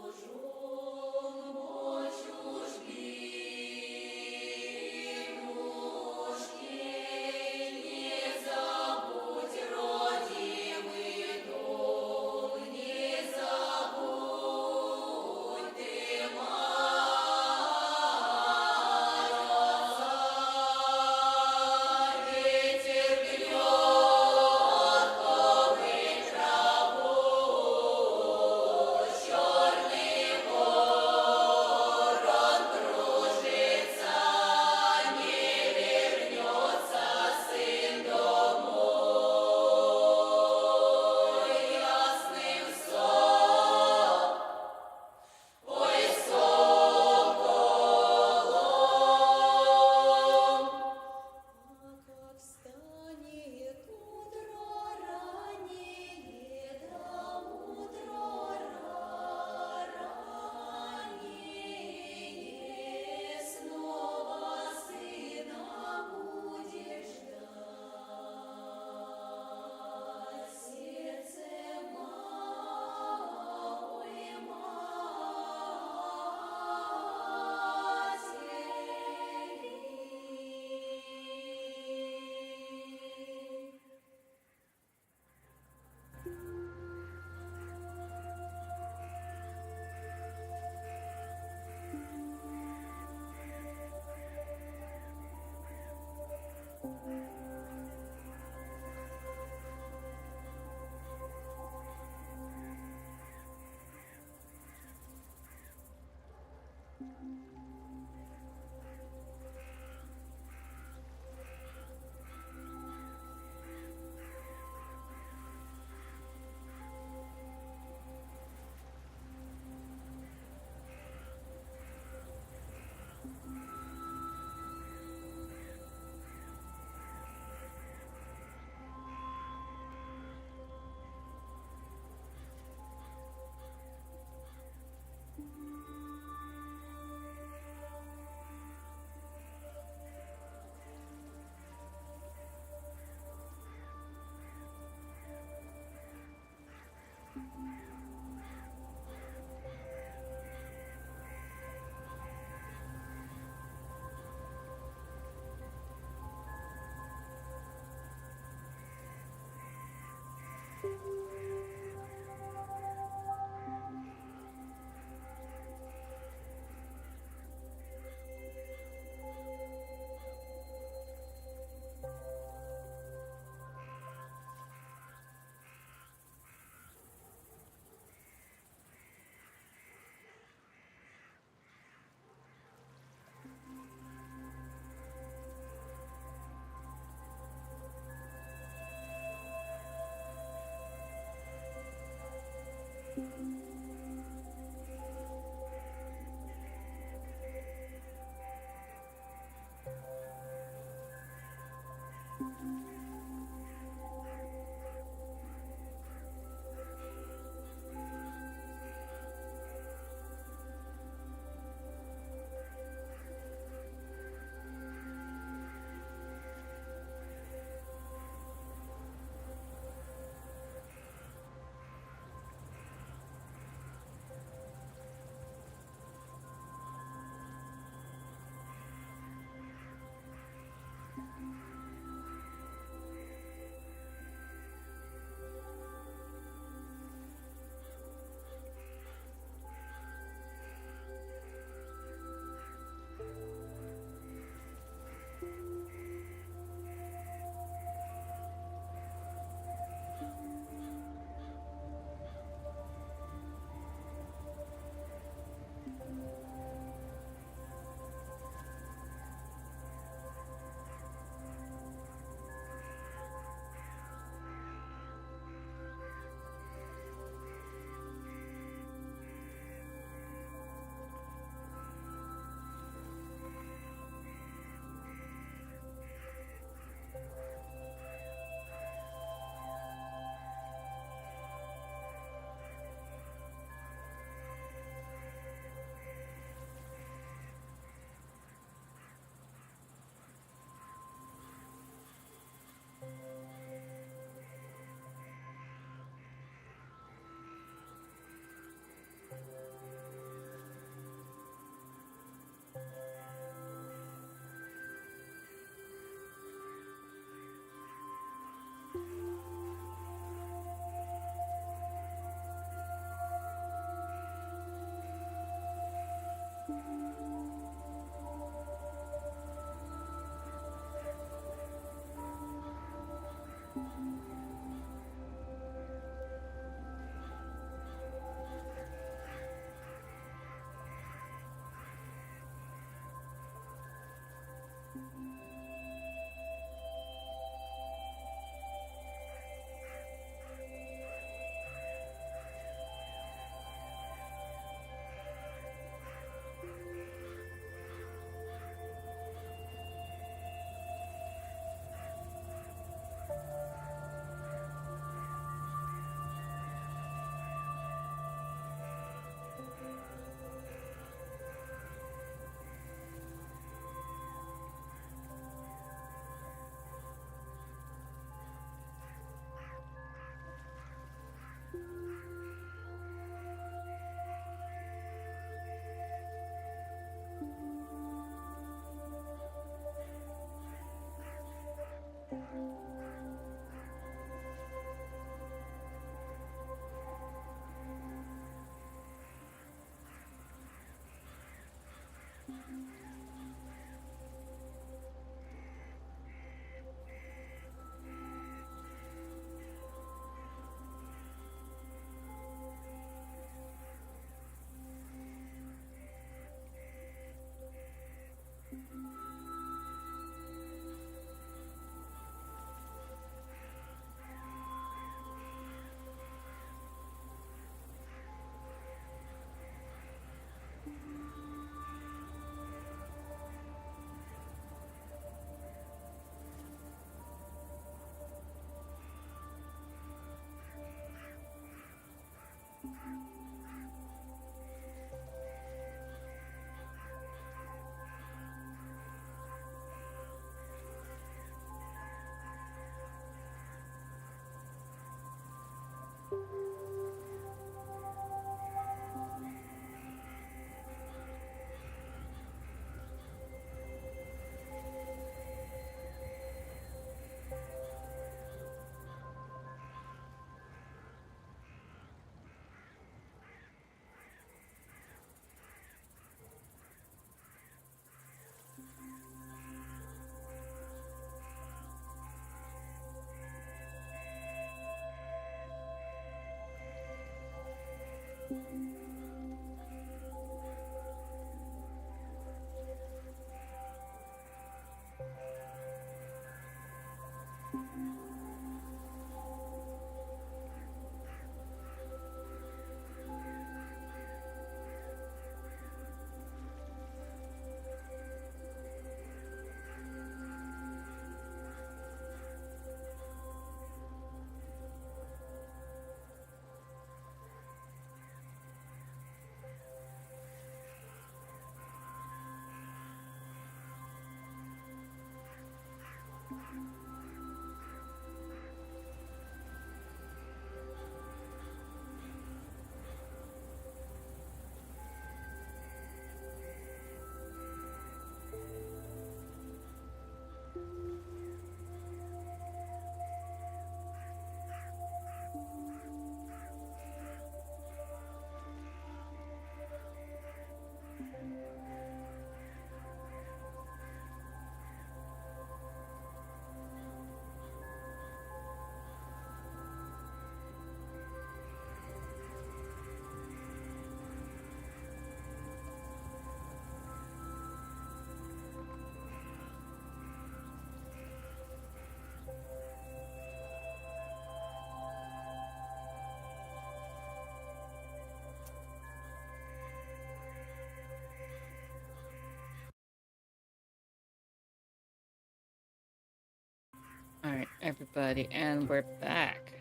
Alright, everybody, and we're back.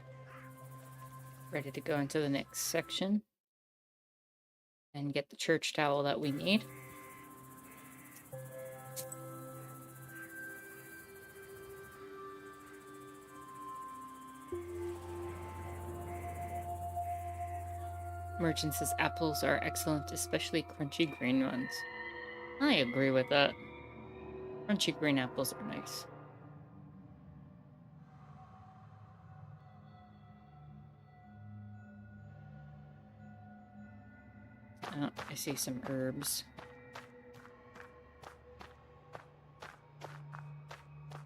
Ready to go into the next section and get the church towel that we need. Merchant says apples are excellent, especially crunchy green ones. I agree with that. Crunchy green apples are nice. Oh, I see some herbs.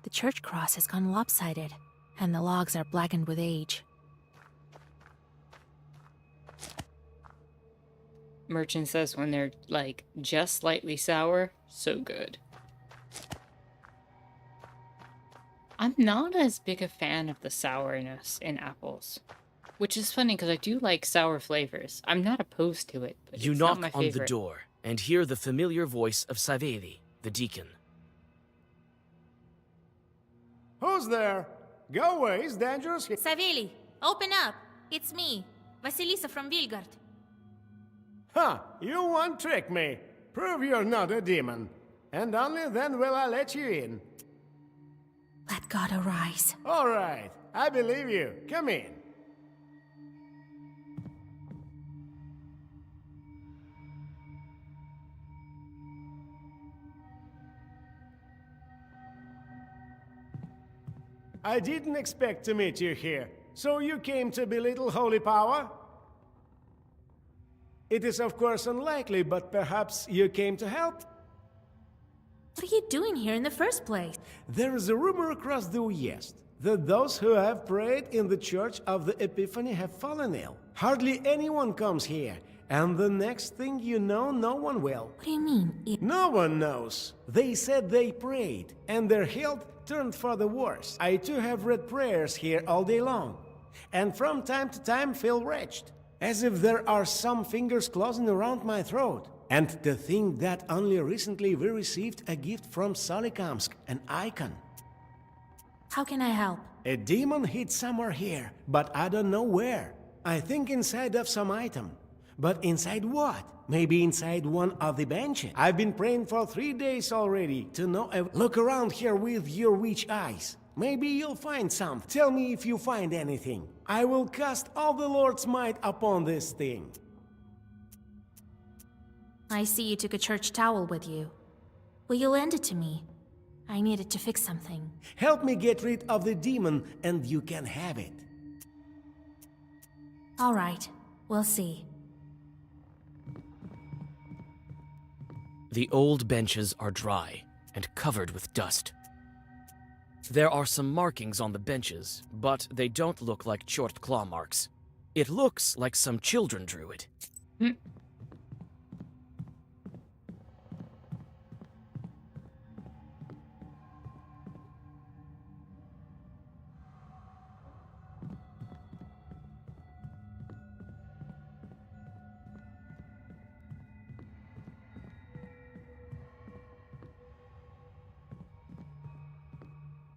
The church cross has gone lopsided, and the logs are blackened with age. Merchant says when they're, like, just slightly sour, so good. I'm not as big a fan of the sourness in apples. Which is funny, because I do like sour flavors. I'm not opposed to it, but You it's knock not my on the favorite. door and hear the familiar voice of Saveli, the deacon. Who's there? Go away, it's dangerous. Saveli, open up! It's me, Vasilisa from Vilgard. Huh, you want to trick me. Prove you're not a demon. And only then will I let you in. Let God arise. All right, I believe you. Come in. I didn't expect to meet you here. So you came to belittle holy power? It is of course unlikely, but perhaps you came to help? What are you doing here in the first place? There is a rumor across the West that those who have prayed in the Church of the Epiphany have fallen ill. Hardly anyone comes here, and the next thing you know, no one will. What do you mean? No one knows. They said they prayed, and their health turned for the worse. I too have read prayers here all day long, and from time to time feel wretched, as if there are some fingers closing around my throat. And to think that only recently we received a gift from Solikamsk, an icon. How can I help? A demon hid somewhere here, but I don't know where. I think inside of some item. But inside what? Maybe inside one of the benches. I've been praying for 3 days already to know. Look around here with your witch eyes. Maybe you'll find some. Tell me if you find anything. I will cast all the Lord's might upon this thing. I see you took a church towel with you. Will you lend it to me? I need it to fix something. Help me get rid of the demon and you can have it. All right, we'll see. The old benches are dry and covered with dust. There are some markings on the benches, but they don't look like short claw marks. It looks like some children drew it.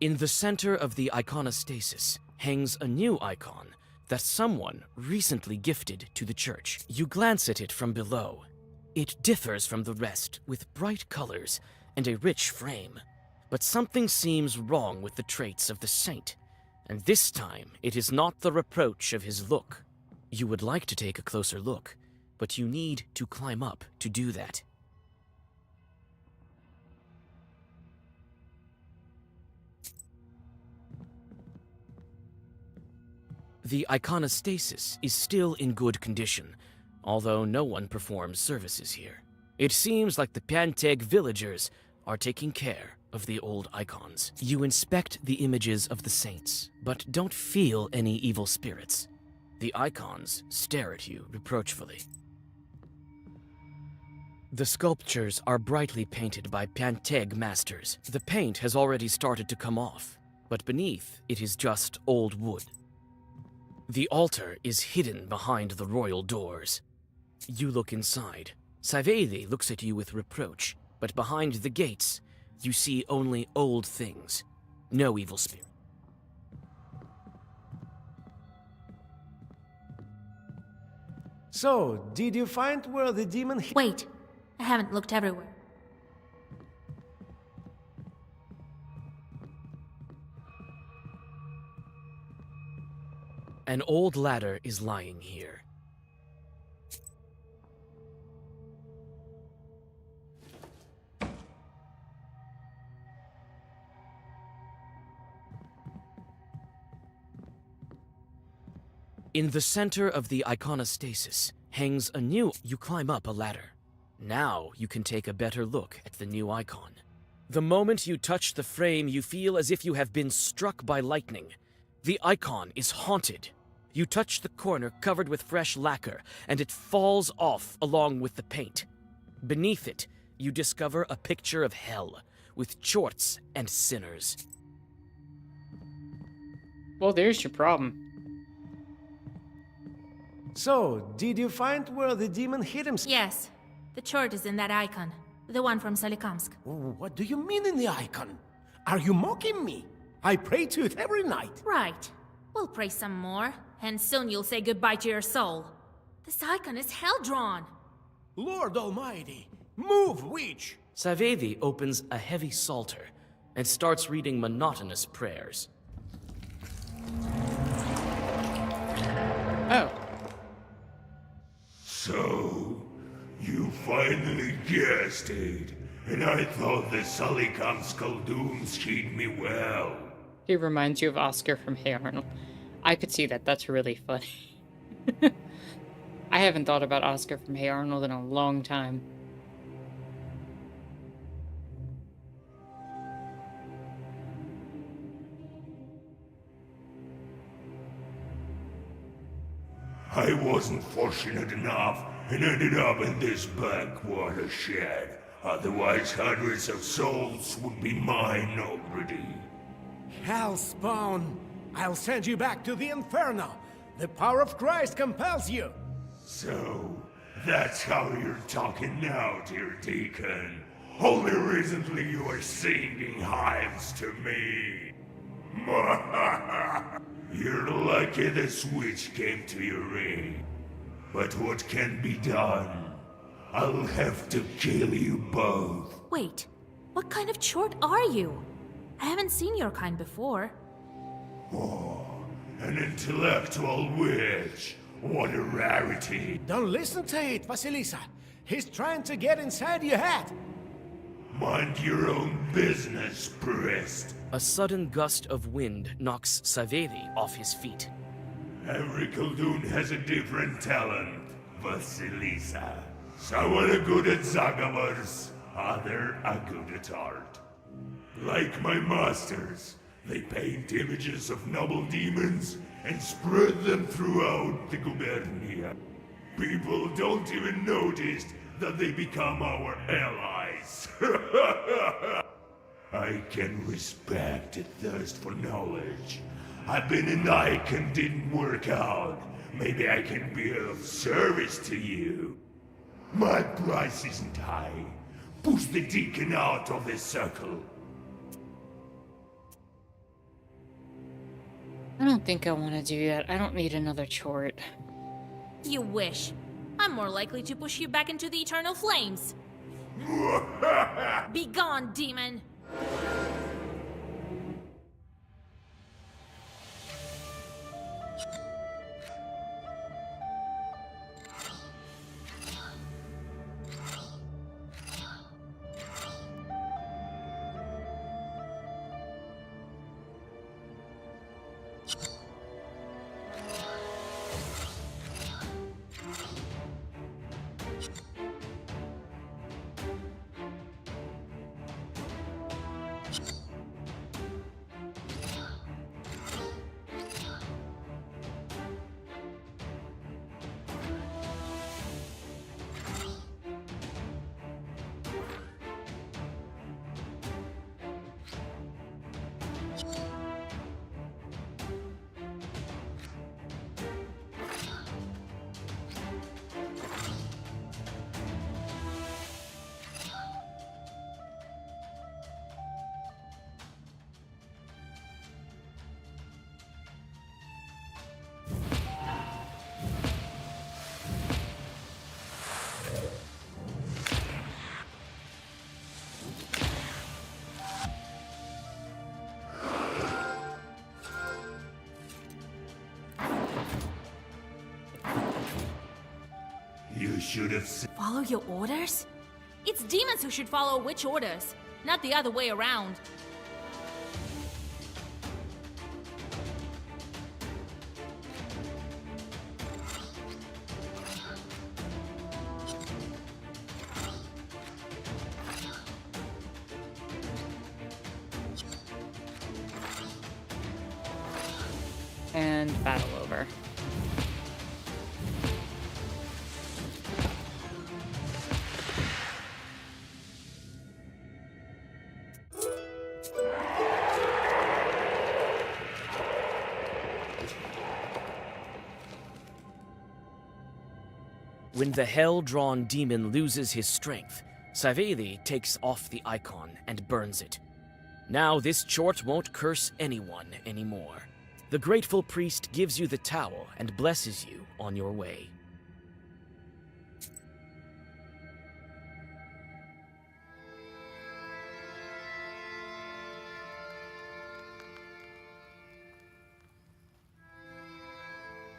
In the center of the iconostasis hangs a new icon that someone recently gifted to the church. You glance at it from below. It differs from the rest with bright colors and a rich frame. But something seems wrong with the traits of the saint, and this time it is not the reproach of his look. You would like to take a closer look, but you need to climb up to do that. The iconostasis is still in good condition, although no one performs services here. It seems like the Panteg villagers are taking care of the old icons. You inspect the images of the saints, but don't feel any evil spirits. The icons stare at you reproachfully. The sculptures are brightly painted by Panteg masters. The paint has already started to come off, but beneath it is just old wood. The altar is hidden behind the royal doors. You look inside. Saveli looks at you with reproach, but behind the gates, you see only old things. No evil spirit. So, did you find where the demon... Wait, I haven't looked everywhere. An old ladder is lying here. In the center of the iconostasis hangs a new... You climb up a ladder. Now you can take a better look at the new icon. The moment you touch the frame, you feel as if you have been struck by lightning. The icon is haunted. You touch the corner covered with fresh lacquer, and it falls off along with the paint. Beneath it, you discover a picture of hell, with chorts and sinners. Well, there's your problem. So, did you find where the demon hid himself? Yes, the chart is in that icon. The one from Solikamsk. What do you mean in the icon? Are you mocking me? I pray to it every night. Right. We'll pray some more, and soon you'll say goodbye to your soul. This icon is hell-drawn. Lord Almighty, move, witch! Savedi opens a heavy psalter and starts reading monotonous prayers. Oh. So, you finally guessed it, and I thought the Solikamsk Khaldun's treat me well. He reminds you of Oscar from Hey Arnold. I could see that. That's really funny. I haven't thought about Oscar from Hey Arnold in a long time. I wasn't fortunate enough and ended up in this backwater shed. Otherwise, hundreds of souls would be mine already. Hellspawn! I'll send you back to the Inferno! The power of Christ compels you! So, that's how you're talking now, dear Deacon. Only recently you were singing hymns to me. You're lucky the switch came to your aid. But what can be done? I'll have to kill you both. Wait, what kind of chort are you? I haven't seen your kind before. Oh, an intellectual witch. What a rarity. Don't listen to it, Vasilisa. He's trying to get inside your head. Mind your own business, priest. A sudden gust of wind knocks Savedi off his feet. Every Khaldun has a different talent, Vasilisa. Some are good at Zagavars, others are good at art. Like my masters, they paint images of noble demons and spread them throughout the gubernia. People don't even notice that they become our allies. I can respect a thirst for knowledge. I've been an icon, didn't work out. Maybe I can be of service to you. My price isn't high. Push the deacon out of this circle. I don't think I want to do that. I don't need another chort. You wish. I'm more likely to push you back into the eternal flames. Be gone, demon! should have said. Follow your orders? It's demons who should follow witch orders, not the other way around. And battle over. When the hell-drawn demon loses his strength, Saveli takes off the icon and burns it. Now this chort won't curse anyone anymore. The grateful priest gives you the towel and blesses you on your way.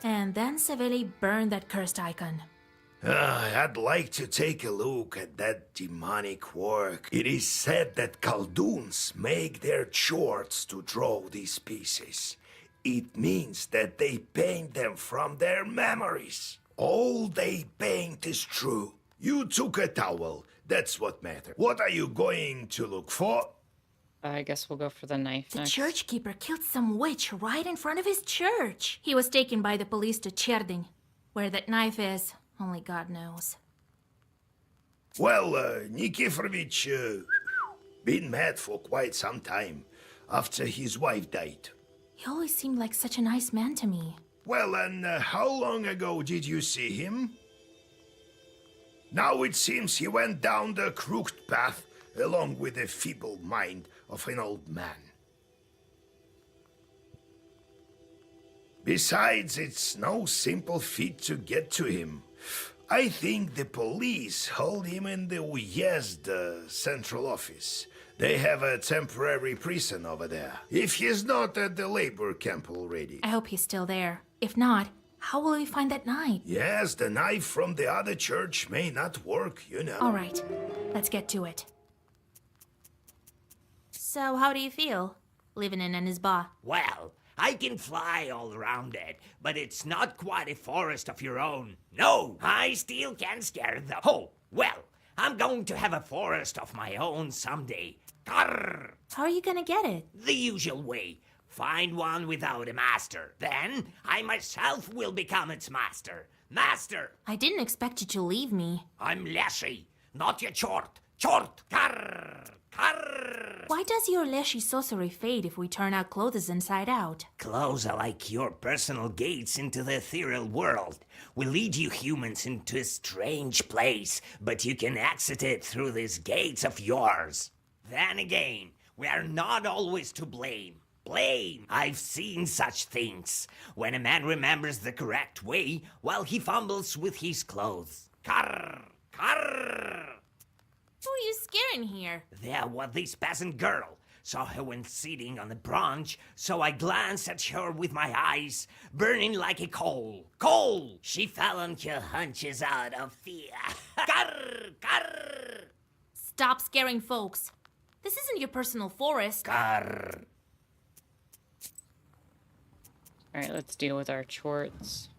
And then Saveli burned that cursed icon. I'd like to take a look at that demonic work. It is said that Khaldoons make their chorts to draw these pieces. It means that they paint them from their memories. All they paint is true. You took a towel. That's what matters. What are you going to look for? I guess we'll go for the knife The next. church keeper killed some witch right in front of his church. He was taken by the police to Cherding. Where that knife is, only God knows. Well, Nikiforovich, been mad for quite some time, after his wife died. He always seemed like such a nice man to me. Well, and how long ago did you see him? Now it seems he went down the crooked path, along with the feeble mind of an old man. Besides, it's no simple feat to get to him. I think the police hold him in the Uyezd central office. They have a temporary prison over there. If he's not at the labor camp already. I hope he's still there. If not, how will we find that knife? Yes, the knife from the other church may not work, you know. All right, let's get to it. So, how do you feel, living in an isba? Well, I can fly all around it, but it's not quite a forest of your own. No, I still can scare them. Oh, well, I'm going to have a forest of my own someday. Grrr. How are you gonna get it? The usual way. Find one without a master. Then I myself will become its master. Master! I didn't expect you to leave me. I'm Leshy, not your chort. Chort! Grrr. Grrr. Why does your leshy sorcery fade if we turn our clothes inside out? Clothes are like your personal gates into the ethereal world. We lead you humans into a strange place, but you can exit it through these gates of yours. Then again, we are not always to blame. Blame! I've seen such things. When a man remembers the correct way while he fumbles with his clothes. Carr! Carr! Who are you scaring here? There was this peasant girl. Saw her when sitting on the branch, so I glanced at her with my eyes, burning like a coal. Coal! She fell on her hunches out of fear. Carr! Carr! Stop scaring folks. This isn't your personal forest. Carr! Alright, let's deal with our chorts.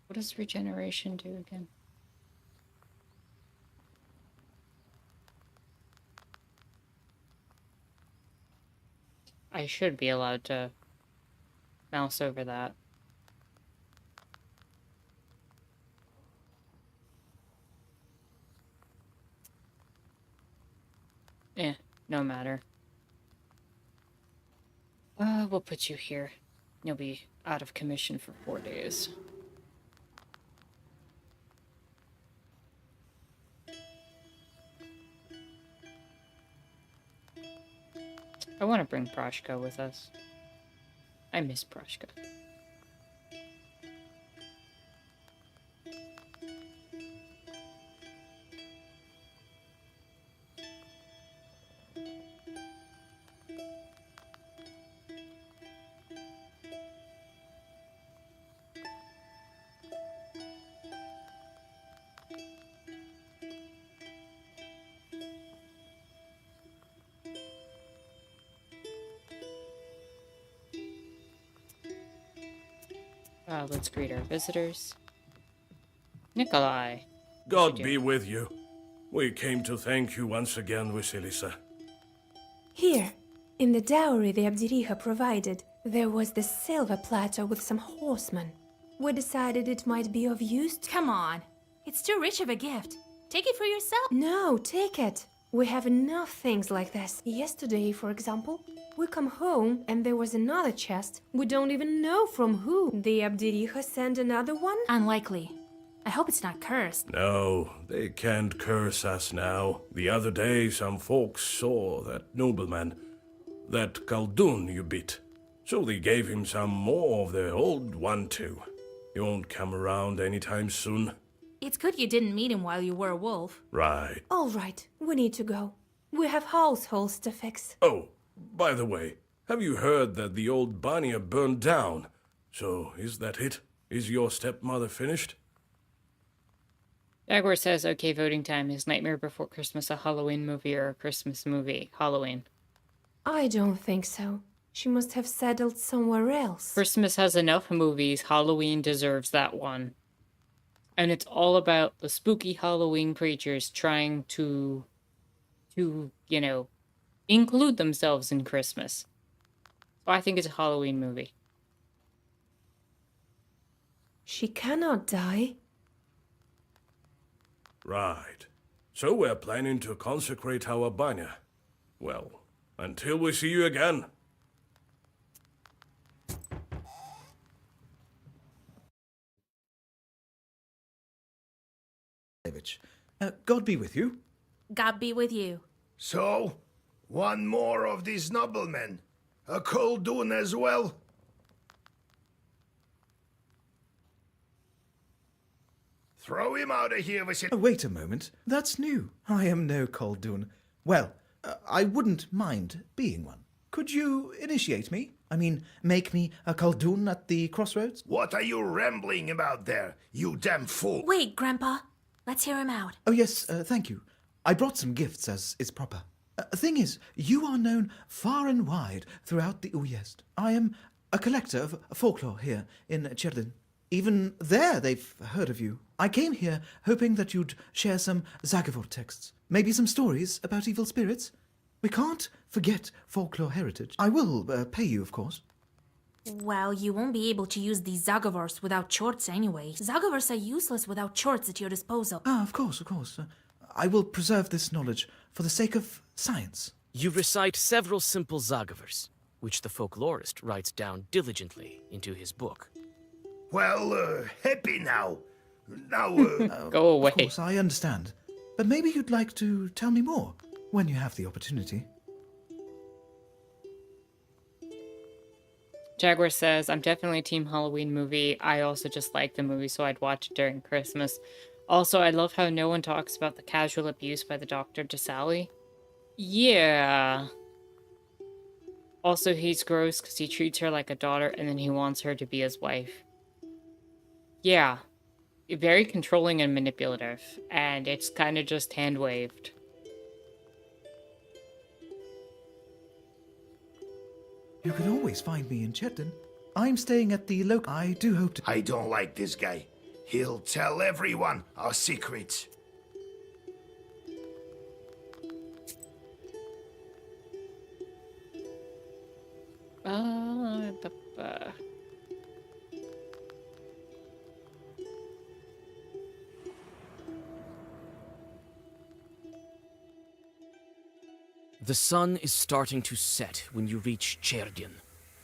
What does regeneration do again? I should be allowed to mouse over that. No matter. We'll put you here. You'll be out of commission for 4 days. I want to bring Proshka with us. I miss Proshka. Let's greet our visitors. Nikolai. God be with you. We came to thank you once again, Vasilisa. Here, in the dowry the Abdiriha provided, there was this silver platter with some horsemen. We decided it might be of use. Come on. It's too rich of a gift. Take it for yourself. No, take it. We have enough things like this. Yesterday, for example, we come home and there was another chest. We don't even know from who. The Abdiriha sent another one? Unlikely. I hope it's not cursed. No, they can't curse us now. The other day, some folks saw that nobleman, that Khaldun you beat. So they gave him some more of their old one too. He won't come around anytime soon. It's good you didn't meet him while you were a wolf. Right. All right, we need to go. We have households to fix. Oh, by the way, have you heard that the old Banya burned down? So, is that it? Is your stepmother finished? Jaguar says, okay, voting time. Is Nightmare Before Christmas a Halloween movie or a Christmas movie? Halloween. I don't think so. She must have settled somewhere else. Christmas has enough movies. Halloween deserves that one. And it's all about the spooky Halloween creatures trying to include themselves in Christmas. So I think it's a Halloween movie. She cannot die. Right. So we're planning to consecrate our Banya. Well, until we see you again. God be with you. God be with you. So, one more of these noblemen. A Khaldun as well? Throw him out of here, Vasil. Wait a moment. That's new. I am no Khaldun. Well, I wouldn't mind being one. Could you initiate me? I mean, make me a Khaldun at the crossroads? What are you rambling about there, you damn fool? Wait, Grandpa. Let's hear him out. Oh, yes, thank you. I brought some gifts, as is proper. Thing is, you are known far and wide throughout the Uyezd. I am a collector of folklore here in Cherdin. Even there they've heard of you. I came here hoping that you'd share some Zagavor texts. Maybe some stories about evil spirits. We can't forget folklore heritage. I will pay you, of course. Well, you won't be able to use these Zagavors without chorts anyway. Zagavors are useless without chorts at your disposal. Ah, of course, of course. I will preserve this knowledge for the sake of science. You recite several simple Zagavors, which the folklorist writes down diligently into his book. Well, happy now. Now, Go away. Of course, I understand. But maybe you'd like to tell me more when you have the opportunity. Jaguar says, I'm definitely Team Halloween movie. I also just like the movie, so I'd watch it during Christmas. Also, I love how no one talks about the casual abuse by the doctor to Sally. Yeah. Also, he's gross because he treats her like a daughter and then he wants her to be his wife. Yeah. Very controlling and manipulative. And it's kind of just hand-waved. You can always find me in Cherdin. I'm staying at the local... I do hope to... I don't like this guy. He'll tell everyone our secrets. The sun is starting to set when you reach Cherdin.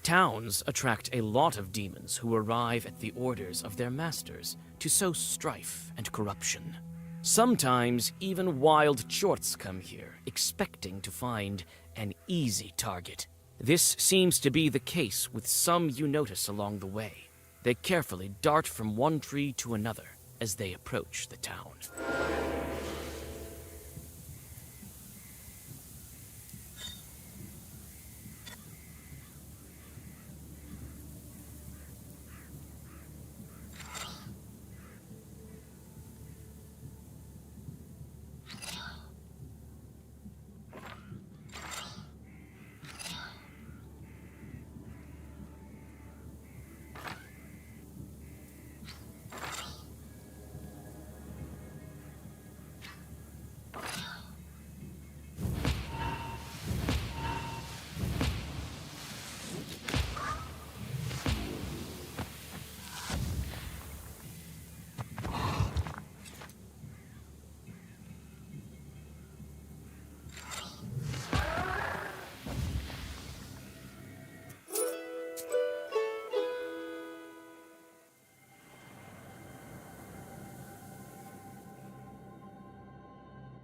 Towns attract a lot of demons who arrive at the orders of their masters to sow strife and corruption. Sometimes even wild chorts come here, expecting to find an easy target. This seems to be the case with some you notice along the way. They carefully dart from one tree to another as they approach the town.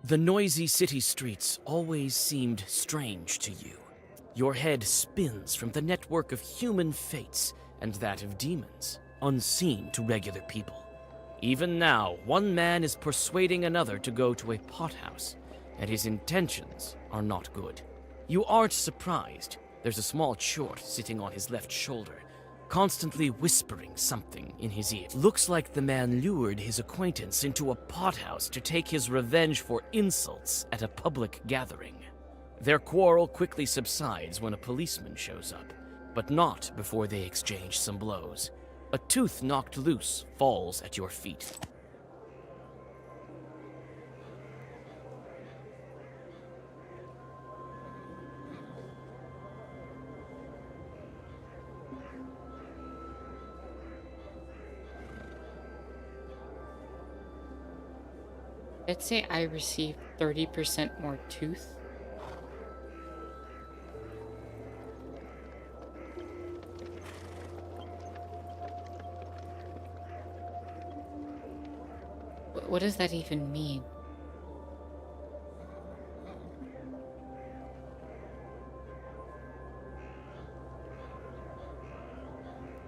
The noisy city streets always seemed strange to you. Your head spins from the network of human fates and that of demons, unseen to regular people. Even now, one man is persuading another to go to a pothouse, and his intentions are not good. You aren't surprised. There's a small chort sitting on his left shoulder, constantly whispering something in his ear. Looks like the man lured his acquaintance into a pothouse to take his revenge for insults at a public gathering. Their quarrel quickly subsides when a policeman shows up, but not before they exchange some blows. A tooth knocked loose falls at your feet. Let's say I received 30% more tooth. What does that even mean?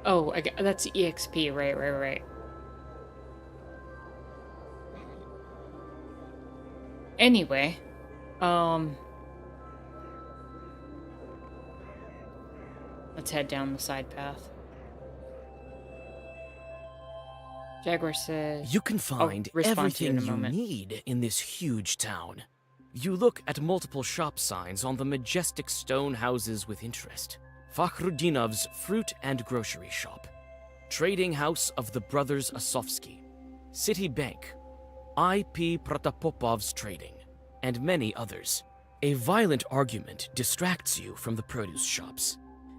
Oh, that's EXP, right. Anyway, let's head down the side path. Jaguar says... You can find everything you moment. need in this huge town. You look at multiple shop signs on the majestic stone houses with interest. Fakhrudinov's Fruit and Grocery Shop, Trading House of the Brothers Asofsky, City Bank, I.P. Protopopov's Trading, and many others. A violent argument distracts you from the produce shops.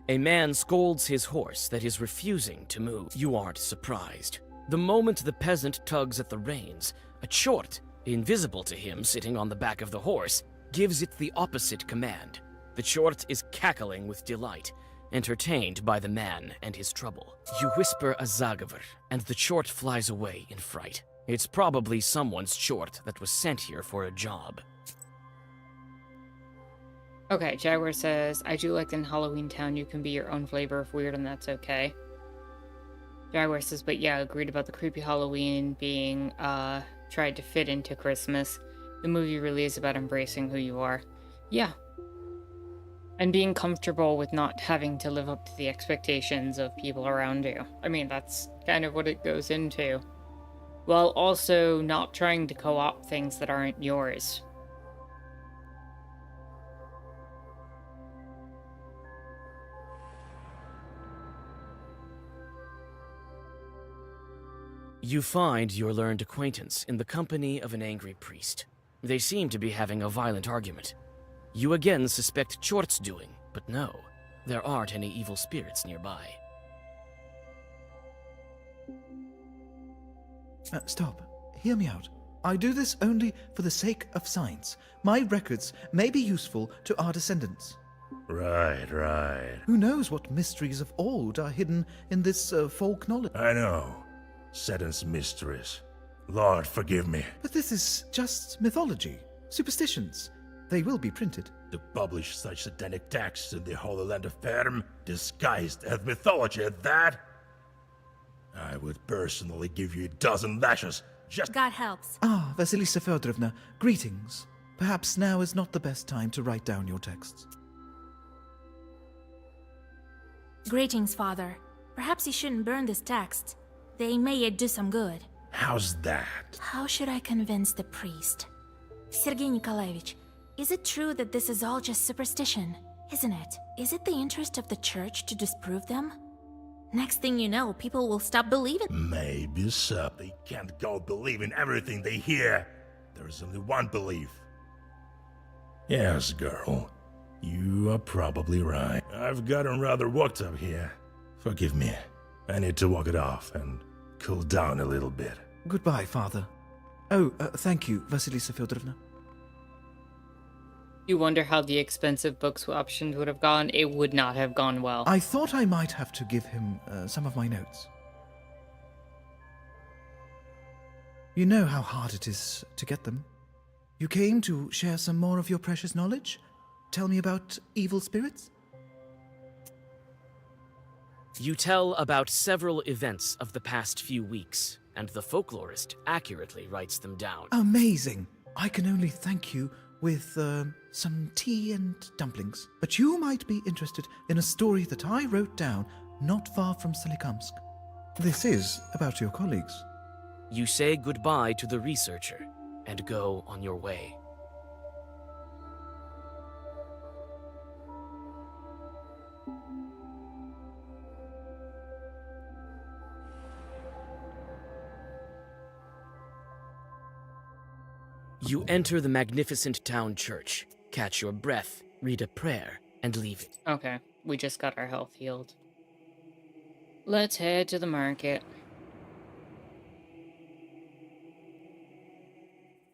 A man scolds his horse that is refusing to move. You aren't surprised. The moment the peasant tugs at the reins, a chort, invisible to him sitting on the back of the horse, gives it the opposite command. The chort is cackling with delight, entertained by the man and his trouble. You whisper a Zagaver, and the chort flies away in fright. It's probably someone's chort that was sent here for a job. Okay, Jaguar says, I do like in Halloween Town you can be your own flavor of weird and that's okay. Jaguar says, but yeah, agreed about the creepy Halloween being, tried to fit into Christmas. The movie really is about embracing who you are. Yeah. And being comfortable with not having to live up to the expectations of people around you. I mean, that's kind of what it goes into. While also not trying to co-opt things that aren't yours. You find your learned acquaintance in the company of an angry priest. They seem to be having a violent argument. You again suspect Chort's doing, but no, there aren't any evil spirits nearby. Stop. Hear me out. I do this only for the sake of science. My records may be useful to our descendants. Right. Who knows what mysteries of old are hidden in this folk knowledge? I know. Satan's mysteries. Lord, forgive me. But this is just mythology, superstitions. They will be printed. To publish such satanic texts in the Holy Land of Perm, disguised as mythology at that? I would personally give you a dozen lashes, just— God helps. Ah, Vasilisa Feodorovna, greetings. Perhaps now is not the best time to write down your texts. Greetings, Father. Perhaps you shouldn't burn this text. They may yet do some good. How's that? How should I convince the priest? Sergei Nikolaevich, is it true that this is all just superstition? Isn't it? Is it the interest of the church to disprove them? Next thing you know, people will stop believing. Maybe so. They can't go believe in everything they hear. There's only one belief. Yes, girl. You are probably right. I've gotten rather worked up here. Forgive me. I need to walk it off and cool down a little bit. Goodbye, Father. Oh, thank you, Vasilisa Feodorovna. You wonder how the expensive book swaptions would have gone? It would not have gone well. I thought I might have to give him some of my notes. You know how hard it is to get them. You came to share some more of your precious knowledge? Tell me about evil spirits? You tell about several events of the past few weeks, and the folklorist accurately writes them down. Amazing! I can only thank you with some tea and dumplings. But you might be interested in a story that I wrote down not far from Solikamsk. This is about your colleagues. You say goodbye to the researcher and go on your way. You enter the magnificent town church, catch your breath, read a prayer, and leave it. Okay, we just got our health healed. Let's head to the market.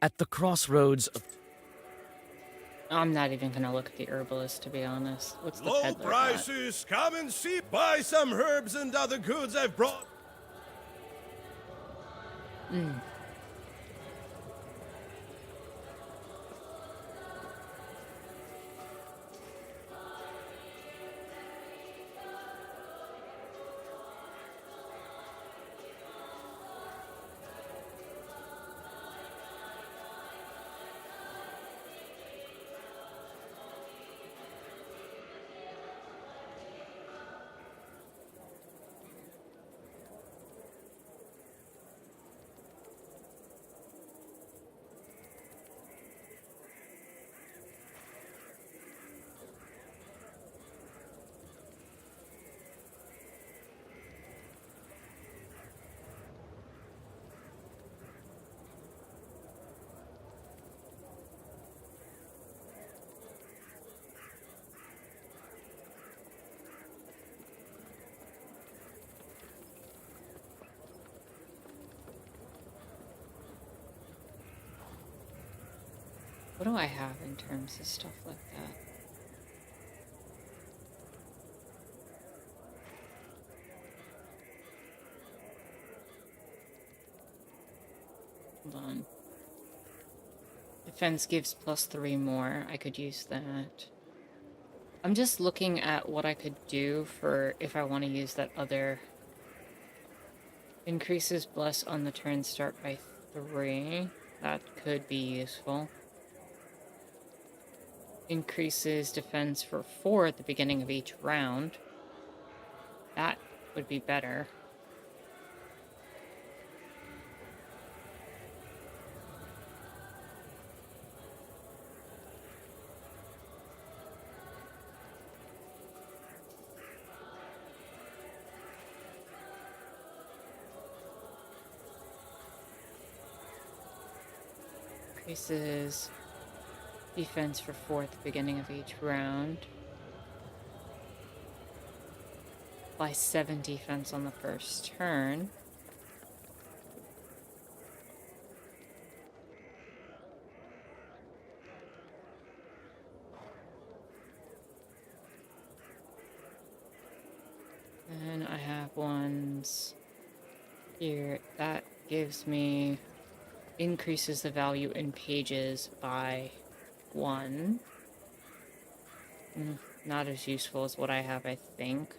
At the crossroads of... I'm not even gonna look at the herbalist, to be honest. What's the Low peddler got? prices, come and see. Buy some herbs and other goods I've brought. What do I have in terms of stuff like that? Hold on. Defense gives +3 more. I could use that. I'm just looking at what I could do for if I want to use that other. Increases bless on the turn start by 3. That could be useful. Increases defense for 4 at the beginning of each round. That would be better. Increases defense for 4 at the beginning of each round. Apply 7 defense on the first turn. And I have ones here. That gives me... increases the value in pages by 1. Not as useful as what I have, I think.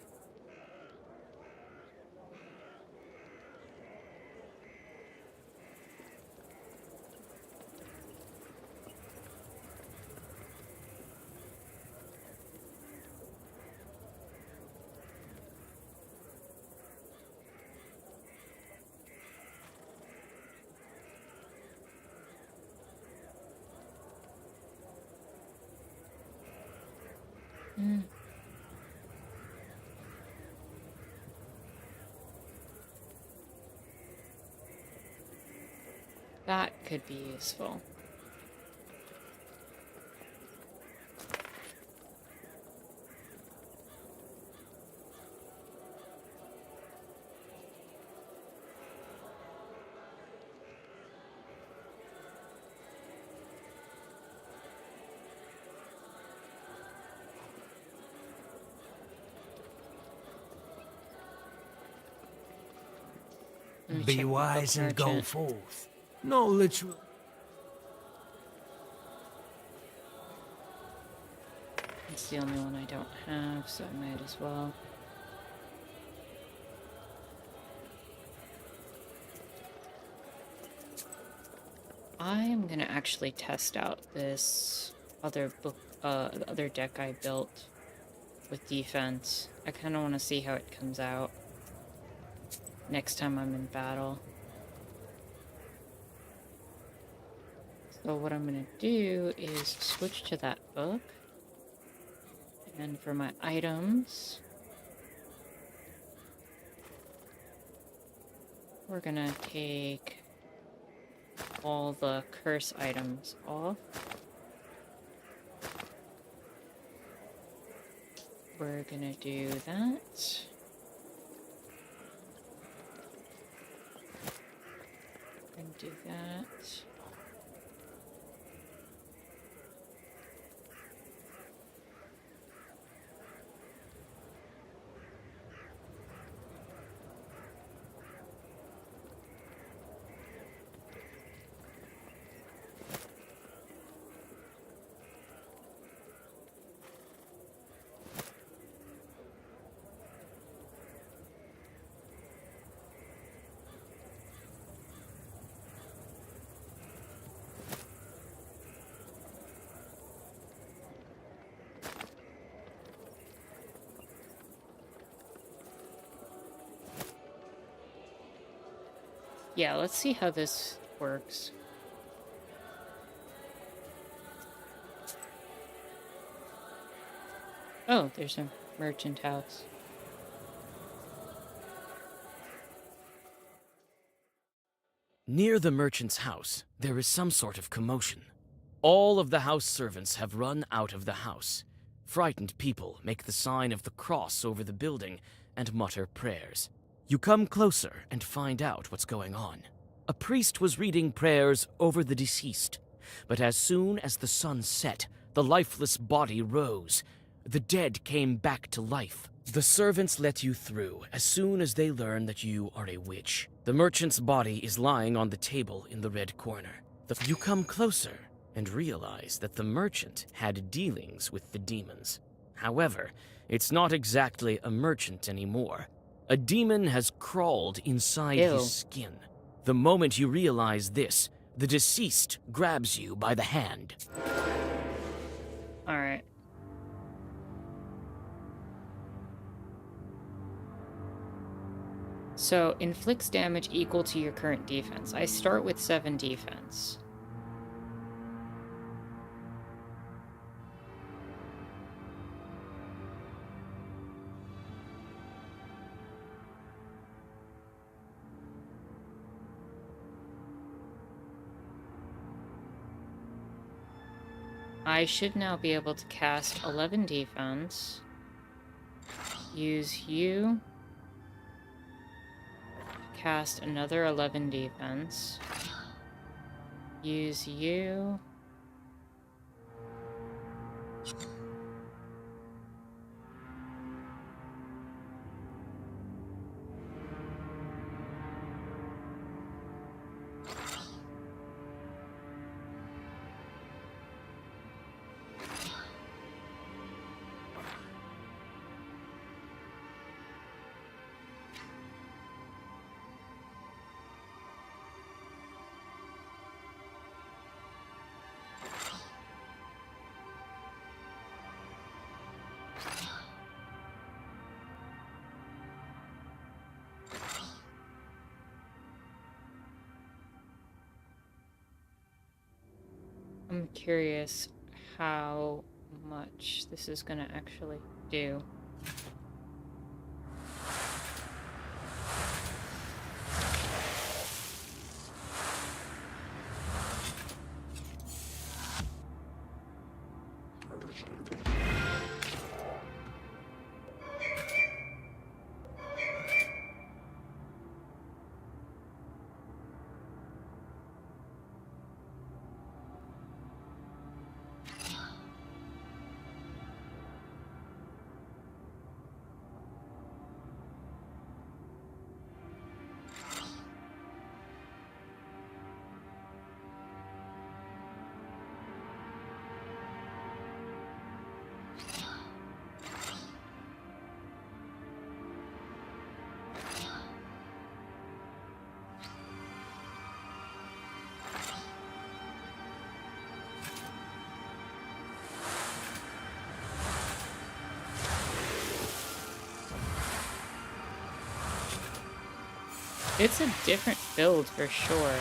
That could be useful. Be wise and go forth. No literal. It's the only one I don't have, so I might as well. I'm gonna actually test out this other book, the other deck I built with defense. I kind of want to see how it comes out next time I'm in battle. So what I'm gonna do is switch to that book. And for my items, we're gonna take all the curse items off. We're gonna do that. And do that. Yeah, let's see how this works. Oh, there's a merchant house. Near the merchant's house, there is some sort of commotion. All of the house servants have run out of the house. Frightened people make the sign of the cross over the building and mutter prayers. You come closer and find out what's going on. A priest was reading prayers over the deceased, but as soon as the sun set, the lifeless body rose. The dead came back to life. The servants let you through as soon as they learn that you are a witch. The merchant's body is lying on the table in the red corner. You come closer and realize that the merchant had dealings with the demons. However, it's not exactly a merchant anymore. A demon has crawled inside his skin. The moment you realize this, the deceased grabs you by the hand. Alright. So, inflicts damage equal to your current defense. I start with 7 defense. I should now be able to cast 11 defense. Use you. Cast another 11 defense. Use you. I'm curious how much this is gonna actually do. It's a different build for sure.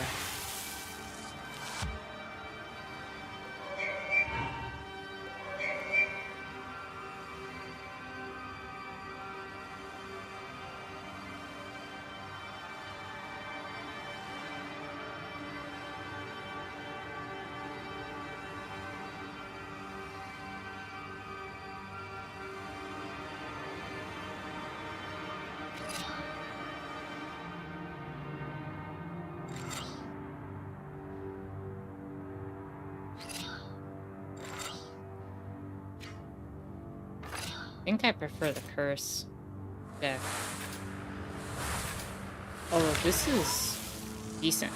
I think I prefer the curse deck. Although this is decent.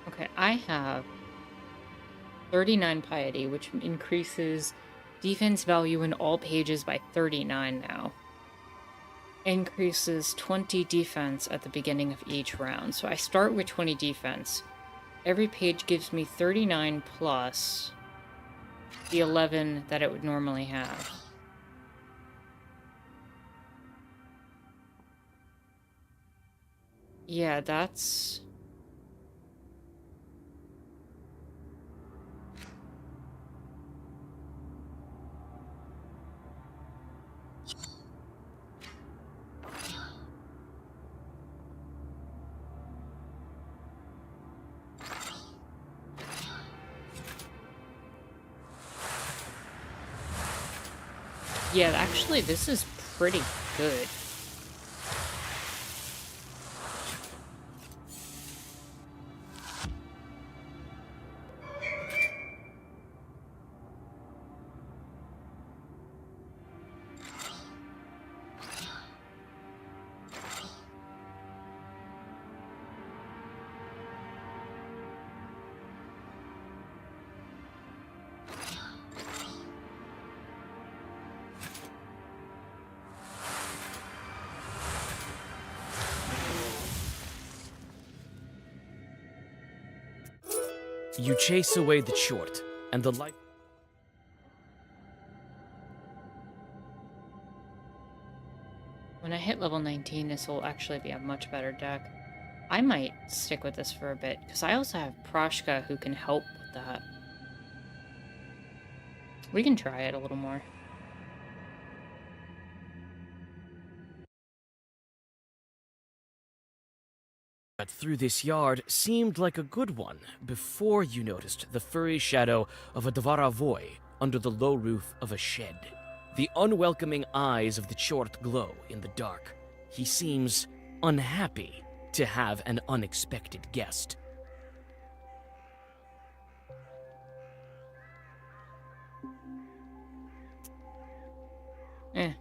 Okay, I have 39 piety, which increases defense value in all pages by 39 now. Increases 20 defense at the beginning of each round. So I start with 20 defense. Every page gives me 39 plus the 11 that it would normally have. Yeah, that's... Yeah, actually, this is pretty good. You chase away the short, and the light... When I hit level 19, this will actually be a much better deck. I might stick with this for a bit, because I also have Proshka who can help with that. We can try it a little more. But through this yard seemed like a good one before you noticed the furry shadow of a Dvaravoy under the low roof of a shed. The unwelcoming eyes of the Chort glow in the dark. He seems unhappy to have an unexpected guest. Eh.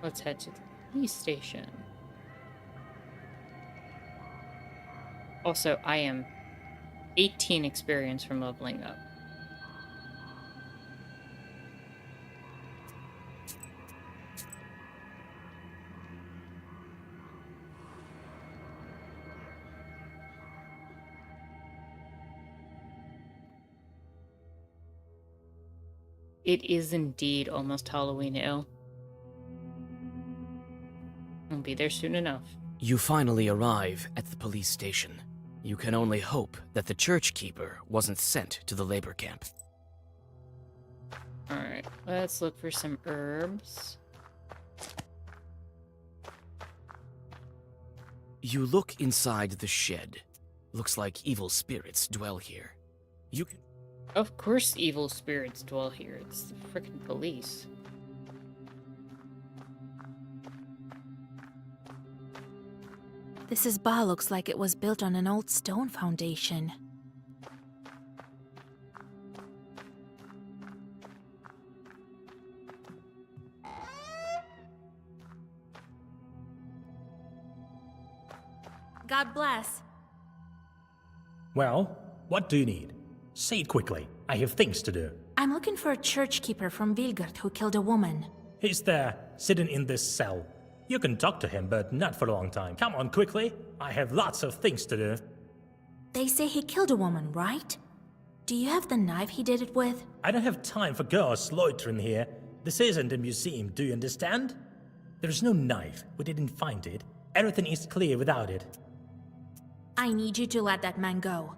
Let's head to the police station. Also, I am 18 experience from leveling up. It is indeed almost Halloween ill. I'll be there soon enough. You finally arrive at the police station. You can only hope that the church keeper wasn't sent to the labor camp. Alright, let's look for some herbs. You look inside the shed. Looks like evil spirits dwell here. You can... Of course evil spirits dwell here. It's the frickin' police. This bar looks like it was built on an old stone foundation. God bless. Well, what do you need? Say it quickly. I have things to do. I'm looking for a church keeper from Vilgard who killed a woman. He's there, sitting in this cell. You can talk to him, but not for a long time. Come on, quickly. I have lots of things to do. They say he killed a woman, right? Do you have the knife he did it with? I don't have time for girls loitering here. This isn't a museum, do you understand? There's no knife. We didn't find it. Everything is clear without it. I need you to let that man go.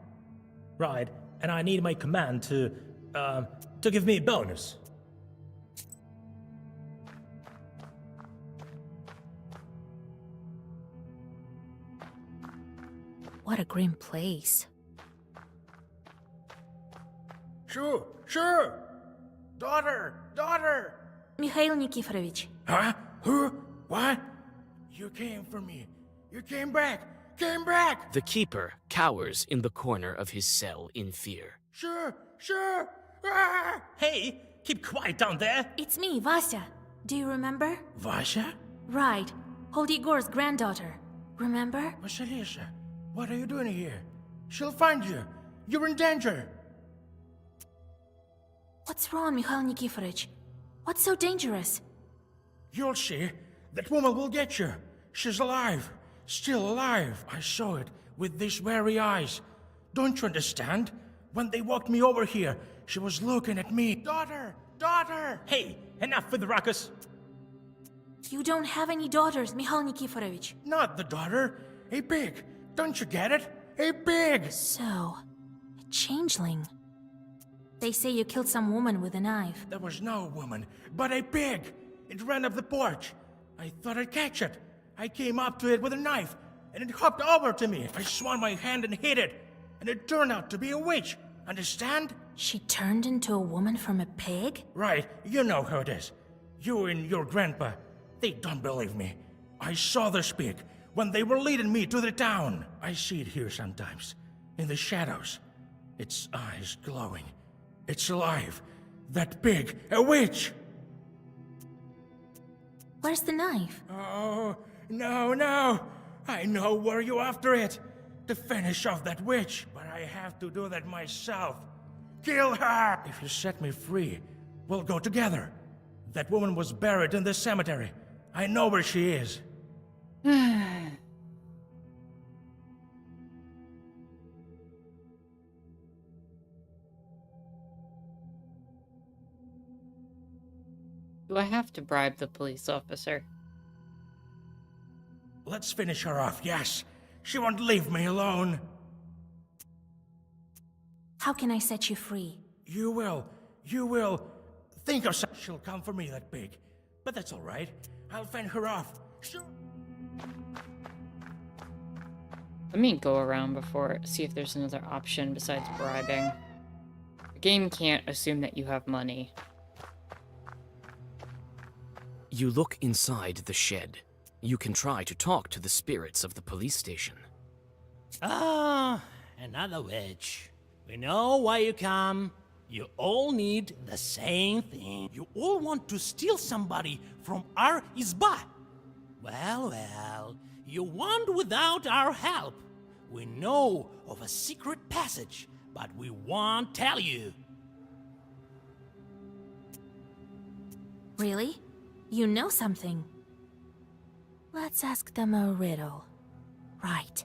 Right, and I need my command to give me a bonus. What a grim place. Sure. Daughter. Mikhail Nikiforovich. Huh? Who? What? You came for me. You came back. The keeper cowers in the corner of his cell in fear. Sure. Ah! Hey, keep quiet down there. It's me, Vasya. Do you remember? Vasya? Right. Old Igor's granddaughter. Remember? Vasilisa, what are you doing here? She'll find you. You're in danger. What's wrong, Mikhail Nikiforovich? What's so dangerous? You'll see. That woman will get you. She's alive. Still alive. I saw it with these very eyes. Don't you understand? When they walked me over here, she was looking at me. Daughter! Hey, enough with the ruckus. You don't have any daughters, Mikhail Nikiforovich. Not the daughter. A pig. Don't you get it? A pig! So, a changeling. They say you killed some woman with a knife. There was no woman, but a pig. It ran up the porch. I thought I'd catch it. I came up to it with a knife, and it hopped over to me. I swung my hand and hit it, and it turned out to be a witch. Understand? She turned into a woman from a pig? Right, you know how it is. You and your grandpa, they don't believe me. I saw this pig when they were leading me to the town. I see it here sometimes, in the shadows. Its eyes glowing. It's alive. That pig, a witch! Where's the knife? Oh, no. I know where you're after it. To finish off that witch, but I have to do that myself. Kill her! If you set me free, we'll go together. That woman was buried in this cemetery. I know where she is. Do I have to bribe the police officer? Let's finish her off, yes. She won't leave me alone. How can I set you free? You will. You will. Think of something. She'll come for me, that pig. But that's all right. I'll fend her off. Sure. Let me go around before, see if there's another option besides bribing. The game can't assume that you have money. You look inside the shed. You can try to talk to the spirits of the police station. Ah, another witch. We know why you come. You all need the same thing. You all want to steal somebody from our Izba. Well, you want without our help. We know of a secret passage, but we won't tell you. Really? You know something? Let's ask them a riddle. Right.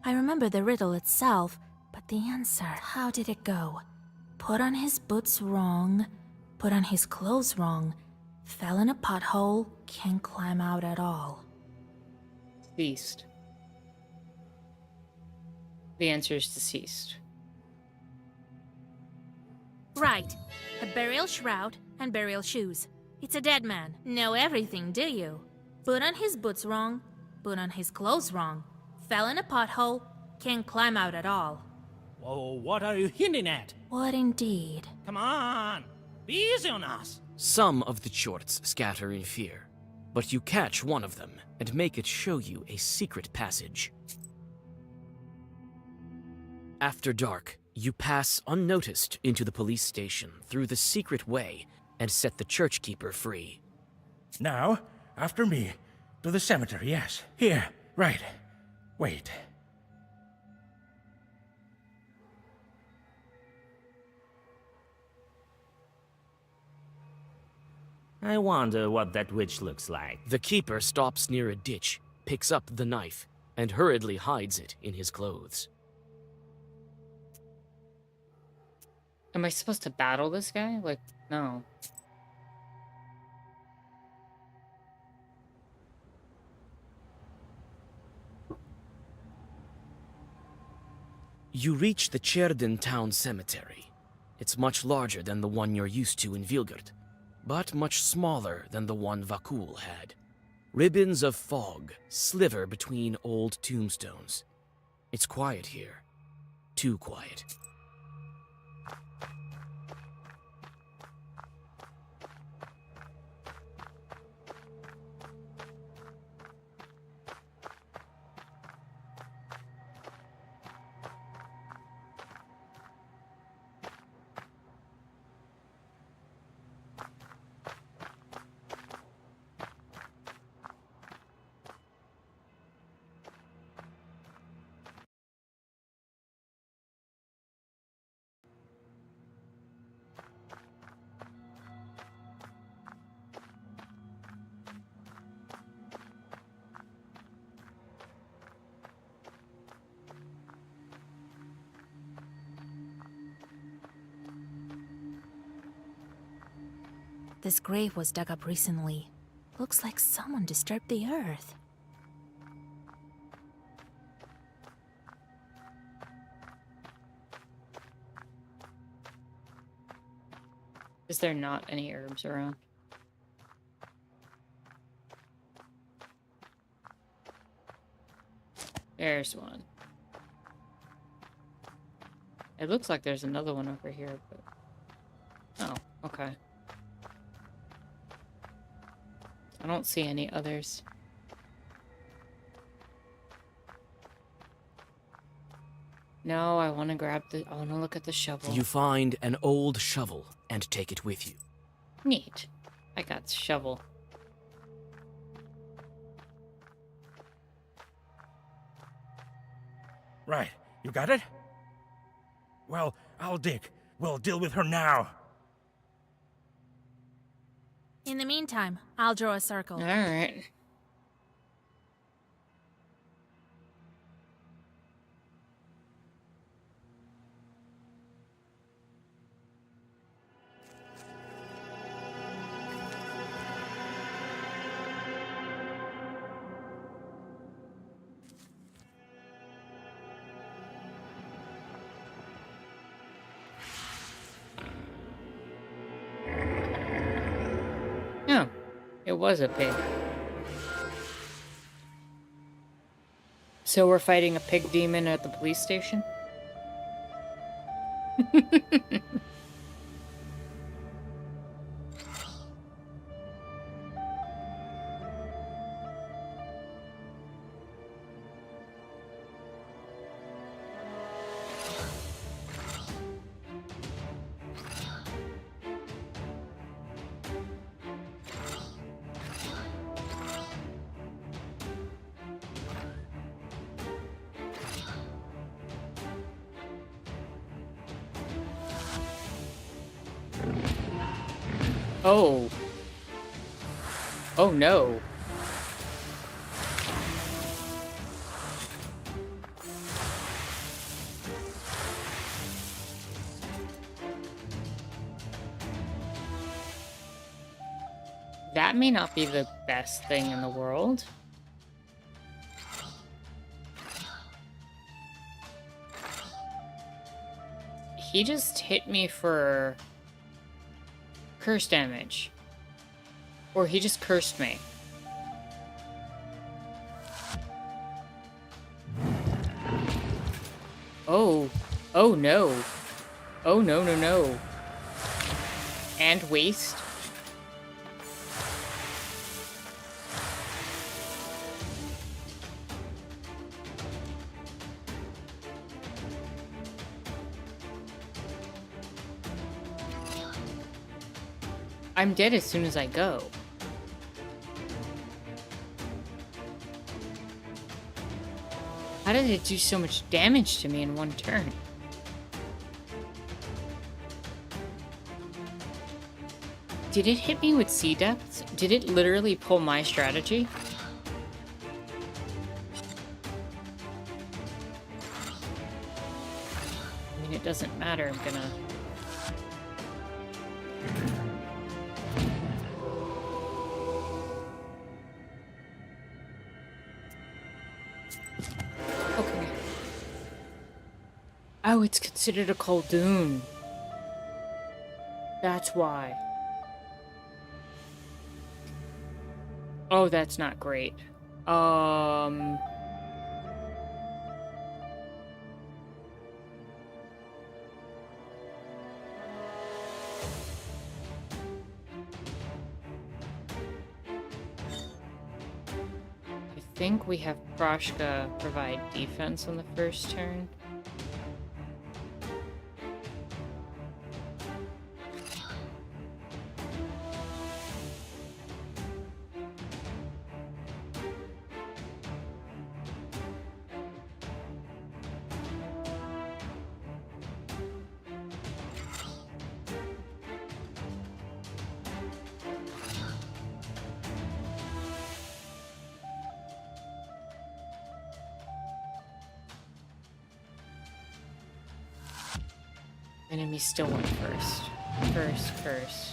I remember the riddle itself, but the answer, how did it go? Put on his boots wrong, put on his clothes wrong, fell in a pothole, can't climb out at all. Deceased. The answer is deceased. Right. A burial shroud and burial shoes. It's a dead man. Know everything, do you? Put on his boots wrong, put on his clothes wrong, fell in a pothole, can't climb out at all. Whoa, what are you hinting at? What indeed? Come on, be easy on us. Some of the chorts scatter in fear, but you catch one of them and make it show you a secret passage. After dark, you pass unnoticed into the police station through the secret way and set the church keeper free. Now, after me, to the cemetery, yes. Here, right. Wait. I wonder what that witch looks like. The keeper stops near a ditch, picks up the knife, and hurriedly hides it in his clothes. Am I supposed to battle this guy? Like, no. You reach the Cherden town cemetery. It's much larger than the one you're used to in Vilgard, but much smaller than the one Vakul had. Ribbons of fog sliver between old tombstones. It's quiet here. Too quiet. This grave was dug up recently. Looks like someone disturbed the earth. Is there not any herbs around? There's one. It looks like there's another one over here, but... Oh, okay. I don't see any others. No, I want to grab the... I want to look at the shovel. You find an old shovel and take it with you. Neat. I got the shovel. Right. You got it? Well, I'll dig. We'll deal with her now. In the meantime, I'll draw a circle. All right. It was a pig. So we're fighting a pig demon at the police station? Oh. Oh no. That may not be the best thing in the world. He just hit me for curse damage. Or he just cursed me. Oh. Oh no. Oh no, no, no. And waste. I'm dead as soon as I go. How did it do so much damage to me in one turn? Did it hit me with Sea Depths? Did it literally pull my strategy? I mean, it doesn't matter. I'm gonna... Okay. Oh, it's considered a Khaldun. That's why. Oh, that's not great. I think we have Proshka provide defense on the first turn. Enemy still went first. Curse.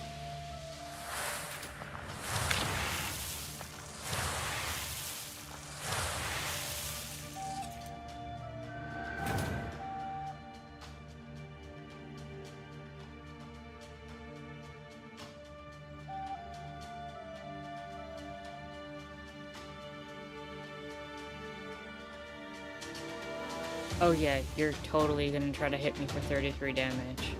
Oh yeah, you're totally gonna try to hit me for 33 damage.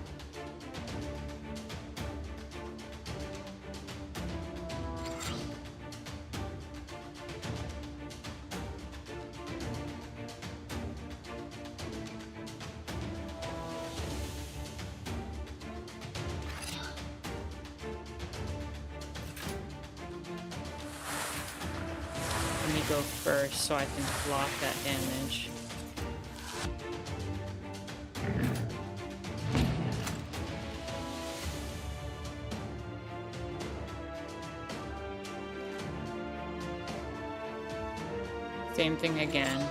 Let me go first so I can block that damage. Same thing again.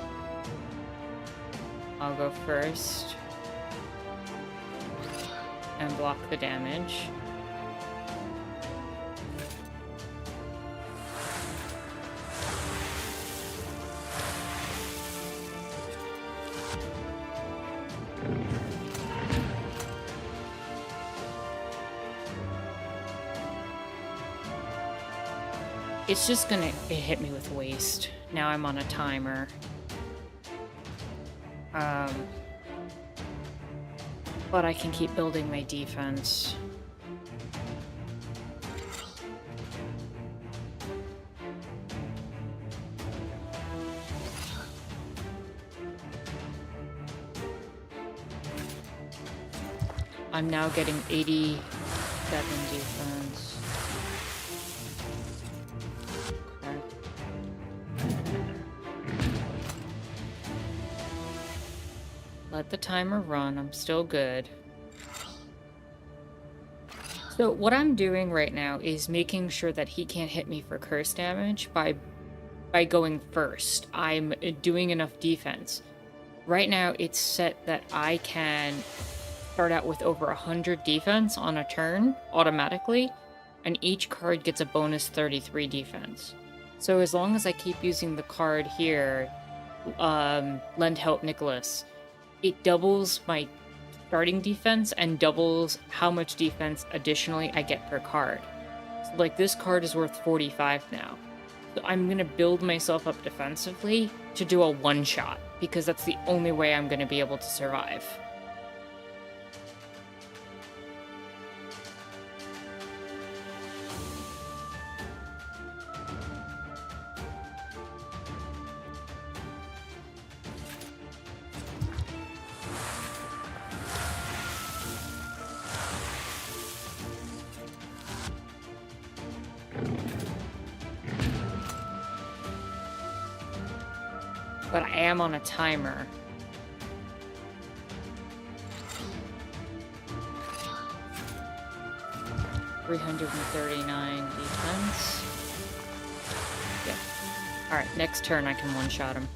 I'll go first and block the damage. It's just gonna hit me with waste. Now I'm on a timer. But I can keep building my defense. I'm now getting 87 defense. Okay. Let the timer run. I'm still good. So what I'm doing right now is making sure that he can't hit me for curse damage by going first. I'm doing enough defense. Right now it's set that I can start out with over 100 defense on a turn automatically, and each card gets a bonus 33 defense. So as long as I keep using the card here, Lend Help Nicholas, it doubles my starting defense and doubles how much defense additionally I get per card. So like this card is worth 45 now. So I'm gonna build myself up defensively to do a one-shot, because that's the only way I'm gonna be able to survive. But I am on a timer. $339 defense. Yeah. Alright, next turn I can one-shot him.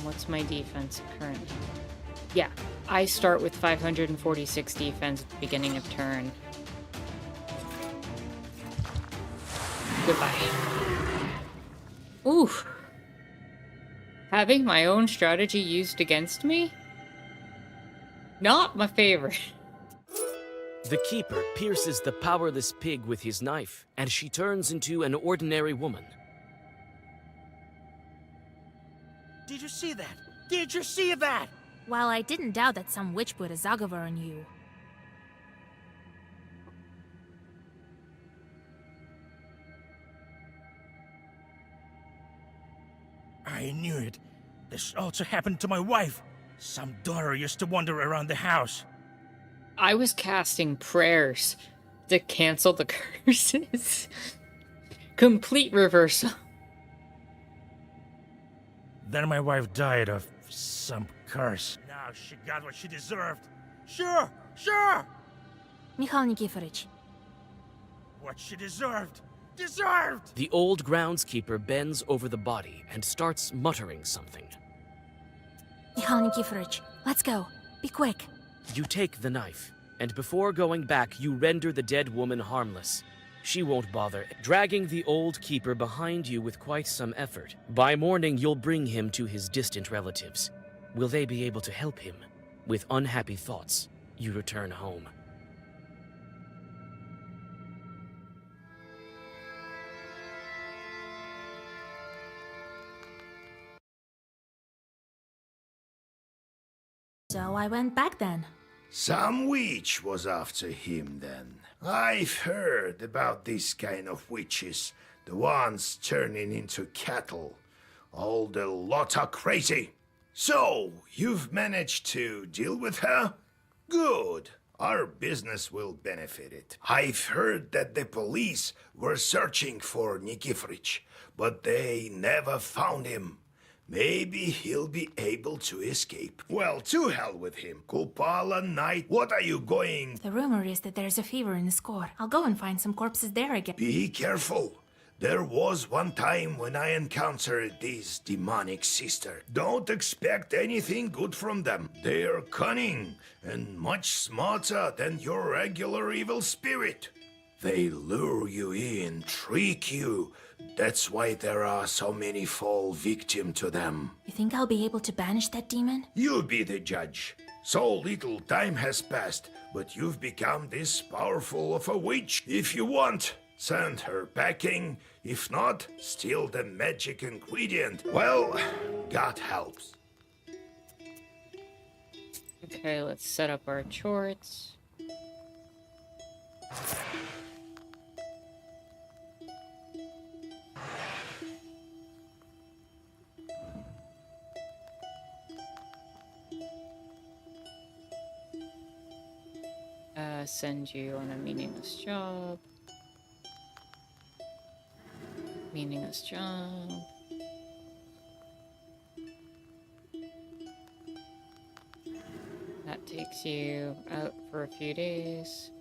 What's my defense currently? Yeah, I start with 546 defense at the beginning of turn. Goodbye. Ooh. Having my own strategy used against me? Not my favorite. The keeper pierces the powerless pig with his knife, and she turns into an ordinary woman. Did you see that? Did you see that? Well, I didn't doubt that some witch put a Zagavar on you. I knew it. This also happened to my wife. Some daughter used to wander around the house. I was casting prayers to cancel the curses. Complete reversal. Then my wife died of some curse. Now she got what she deserved. Sure, sure! Mikhail Nikiforovich. What she deserved. Deserved! The old groundskeeper bends over the body and starts muttering something. Mikhail Nikiforovich, let's go. Be quick. You take the knife, and before going back, you render the dead woman harmless. She won't bother, dragging the old keeper behind you with quite some effort. By morning, you'll bring him to his distant relatives. Will they be able to help him? With unhappy thoughts, you return home. So I went back then. Some witch was after him then. I've heard about this kind of witches, the ones turning into cattle. All the lot are crazy. So, you've managed to deal with her? Good. Our business will benefit it. I've heard that the police were searching for Nikiforovich, but they never found him. Maybe he'll be able to escape. Well, to hell with him. Kupala Knight, what are you going? The rumor is that there's a fever in the score. I'll go and find some corpses there again. Be careful. There was one time when I encountered this demonic sister. Don't expect anything good from them. They're cunning and much smarter than your regular evil spirit. They lure you in, trick you. That's why there are so many fall victim to them. You think I'll be able to banish that demon? You be the judge. So little time has passed, but you've become this powerful of a witch. If you want, send her packing. If not, steal the magic ingredient. Well, God helps. Okay, let's set up our chorts. Send you on a meaningless job. Meaningless job. That takes you out for a few days.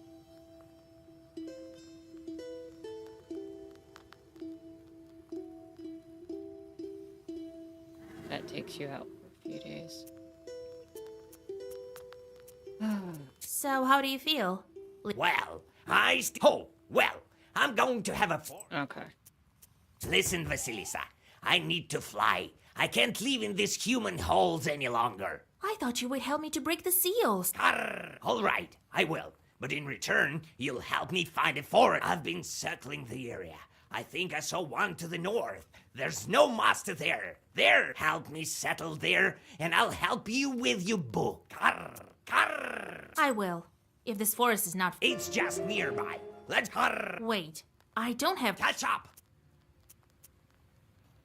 That takes you out for a few days. So, how do you feel? Well, I'm going to have a Okay. Listen, Vasilisa, I need to fly. I can't live in these human holes any longer. I thought you would help me to break the seals. Arr, all right, I will. But in return, you'll help me find a forest. I've been circling the area. I think I saw one to the north. There's no master there. There, help me settle there, and I'll help you with your book. Arr, arr. I will. If this forest is not... It's just nearby. Let's... Arr. Wait, I don't have... Catch up!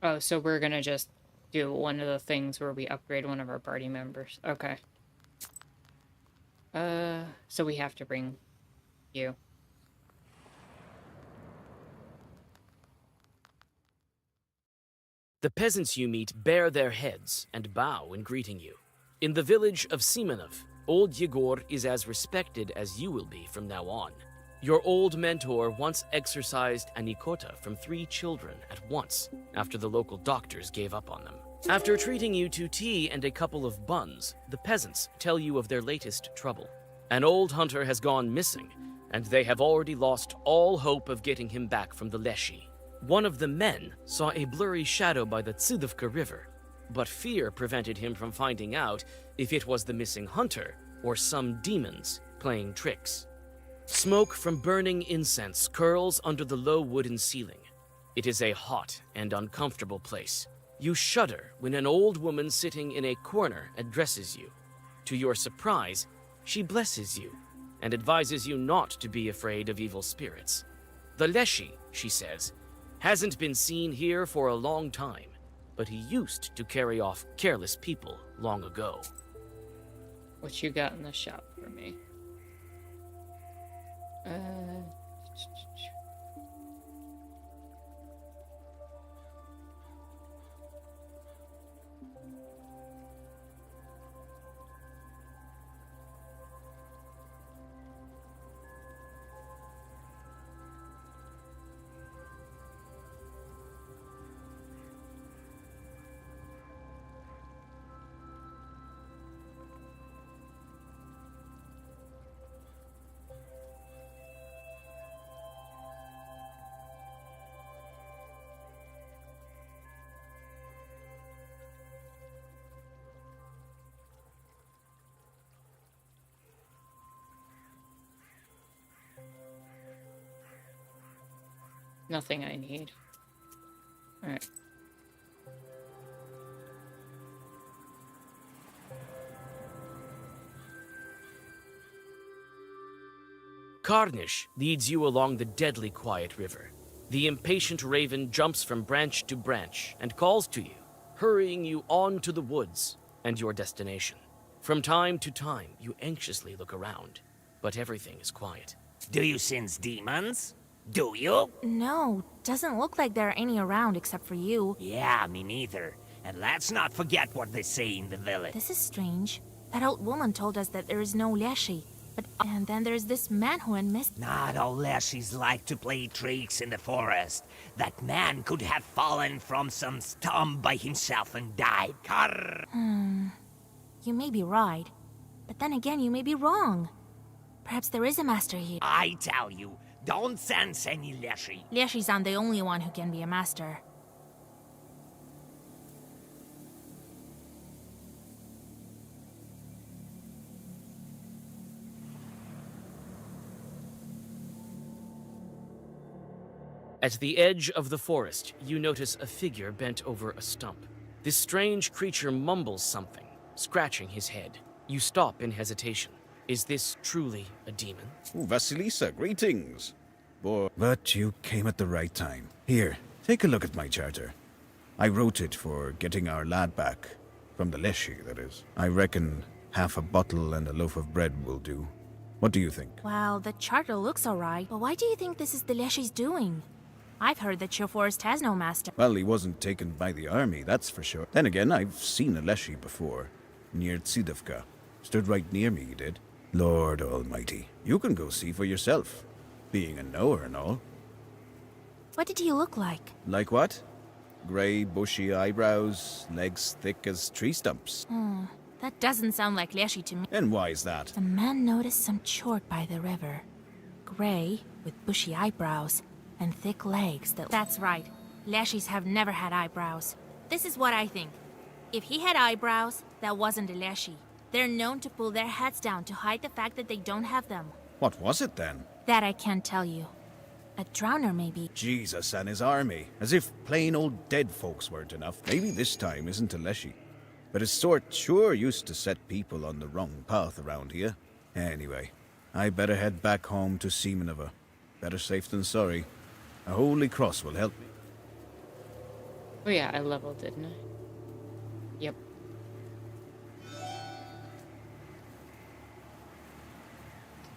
Oh, so we're gonna just do one of the things where we upgrade one of our party members. Okay. So we have to bring you. The peasants you meet bare their heads and bow in greeting you. In the village of Simonov, old Yegor is as respected as you will be from now on. Your old mentor once exorcised a Nikota from 3 children at once after the local doctors gave up on them. After treating you to tea and a couple of buns, the peasants tell you of their latest trouble. An old hunter has gone missing, and they have already lost all hope of getting him back from the Leshy. One of the men saw a blurry shadow by the Tsudovka River, but fear prevented him from finding out if it was the missing hunter or some demons playing tricks. Smoke from burning incense curls under the low wooden ceiling. It is a hot and uncomfortable place. You shudder when an old woman sitting in a corner addresses you. To your surprise, she blesses you and advises you not to be afraid of evil spirits. The Leshy, she says, hasn't been seen here for a long time, but he used to carry off careless people long ago. What you got in the shop for me? Nothing I need. Alright. Karnish leads you along the deadly quiet river. The impatient raven jumps from branch to branch and calls to you, hurrying you on to the woods and your destination. From time to time, you anxiously look around, but everything is quiet. Do you sense demons? Do you? No, doesn't look like there are any around except for you. Yeah, me neither. And let's not forget what they say in the village. This is strange. That old woman told us that there is no Leshy. And then there's this man who went missing. Not all Leshies like to play tricks in the forest. That man could have fallen from some stump by himself and died. Carr. You may be right. But then again, you may be wrong. Perhaps there is a master here. I tell you, Don't sense any Leshy. Leshy's not the only one who can be a master. At the edge of the forest, you notice a figure bent over a stump. This strange creature mumbles something, scratching his head. You stop in hesitation. Is this truly a demon? Vasilisa, greetings. But you came at the right time. Here, take a look at my charter. I wrote it for getting our lad back. From the Leshy, that is. I reckon half a bottle and a loaf of bread will do. What do you think? Well, the charter looks alright, but why do you think this is the Leshy's doing? I've heard that your forest has no master. Well, he wasn't taken by the army, that's for sure. Then again, I've seen a Leshy before. Near Tsidovka. Stood right near me, he did. Lord almighty. You can go see for yourself. Being a knower and all. What did he look like? Like what? Grey, bushy eyebrows, legs thick as tree stumps. That doesn't sound like Leshy to me. And why is that? The man noticed some chort by the river. Grey, with bushy eyebrows, and thick legs that... That's right. Leshies have never had eyebrows. This is what I think. If he had eyebrows, that wasn't a Leshy. They're known to pull their heads down to hide the fact that they don't have them. What was it then? That I can't tell you. A drowner, maybe. Jesus and his army. As if plain old dead folks weren't enough. Maybe this time isn't a Leshy. But his sort sure used to set people on the wrong path around here. Anyway, I better head back home to Semenova. Better safe than sorry. A holy cross will help me. Oh yeah, I leveled, didn't I? Yep.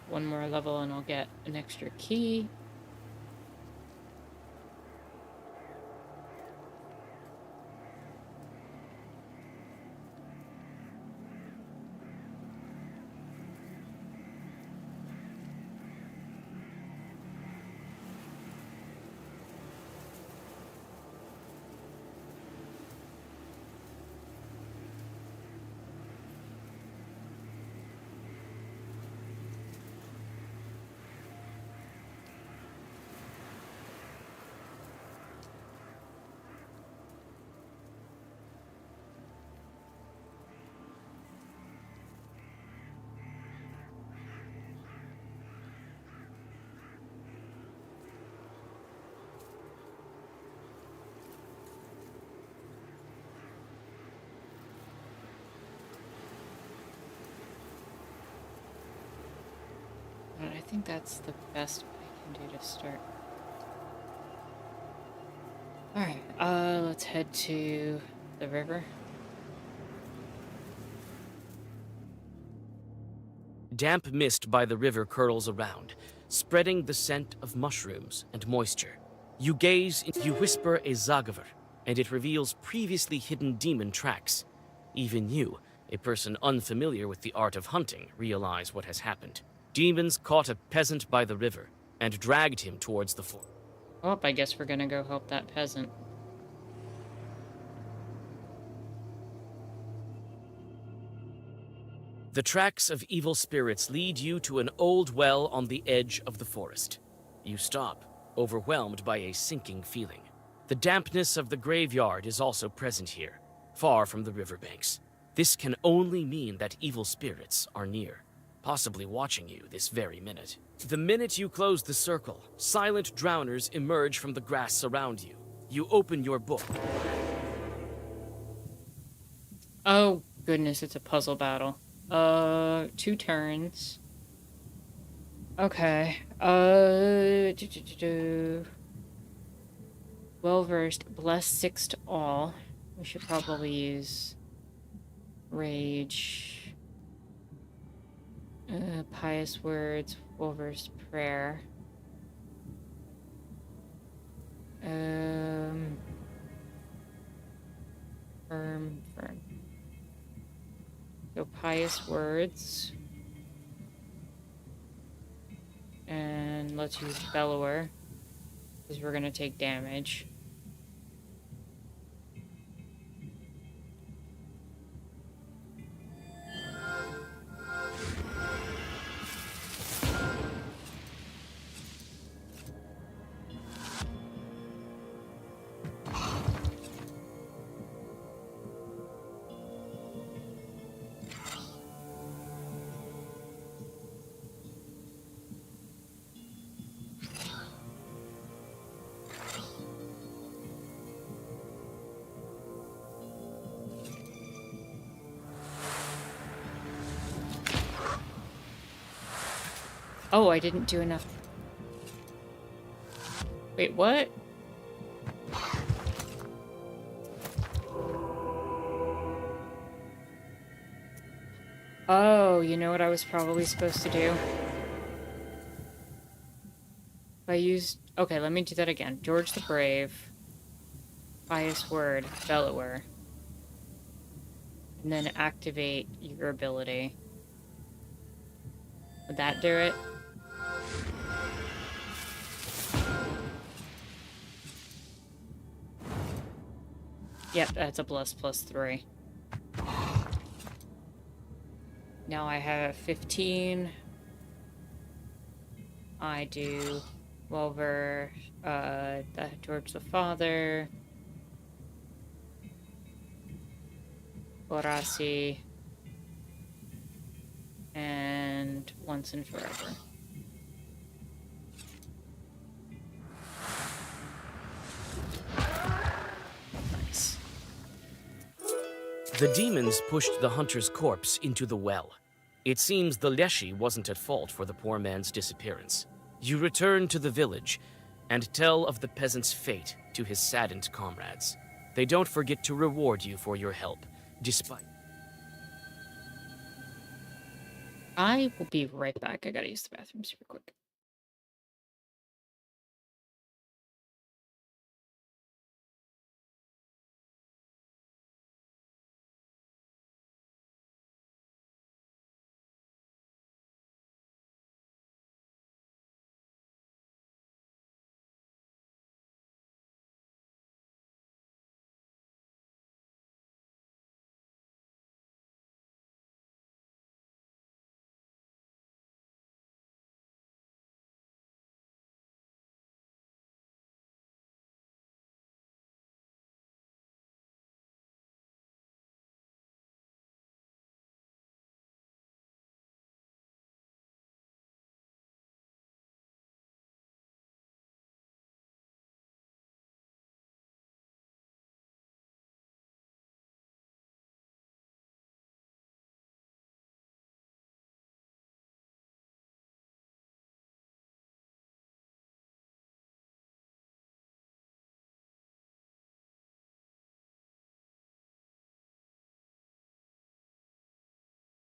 One more level and I'll get an extra key. I think that's the best I can do to start. Alright, let's head to the river. Damp mist by the river curls around, spreading the scent of mushrooms and moisture. You gaze, you whisper a Zagaver, and it reveals previously hidden demon tracks. Even you, a person unfamiliar with the art of hunting, realize what has happened. Demons caught a peasant by the river and dragged him towards the fort. Oh, I guess we're gonna go help that peasant. The tracks of evil spirits lead you to an old well on the edge of the forest. You stop, overwhelmed by a sinking feeling. The dampness of the graveyard is also present here, far from the riverbanks. This can only mean that evil spirits are near, possibly watching you this very minute. The minute you close the circle, silent drowners emerge from the grass around you. You open your book. Oh, goodness, it's a puzzle battle. 2 turns. Okay. Well-versed, bless 6 to all. We should probably use rage. Pious words, well-versed prayer. Firm. So pious words. And let's use Bellower, because we're gonna take damage. Oh, I didn't do enough. Wait, what? Oh, you know what I was probably supposed to do? If I used... Okay, let me do that again. George the Brave. Pious Word. Bellower. And then activate your ability. Would that do it? Yep, that's a +3. Now I have 15. I do Wolver, George the Father, Borasi, and Once and Forever. Nice. The demons pushed the hunter's corpse into the well. It seems the Leshy wasn't at fault for the poor man's disappearance. You return to the village and tell of the peasant's fate to his saddened comrades. They don't forget to reward you for your help, despite... I will be right back. I gotta use the bathroom super quick.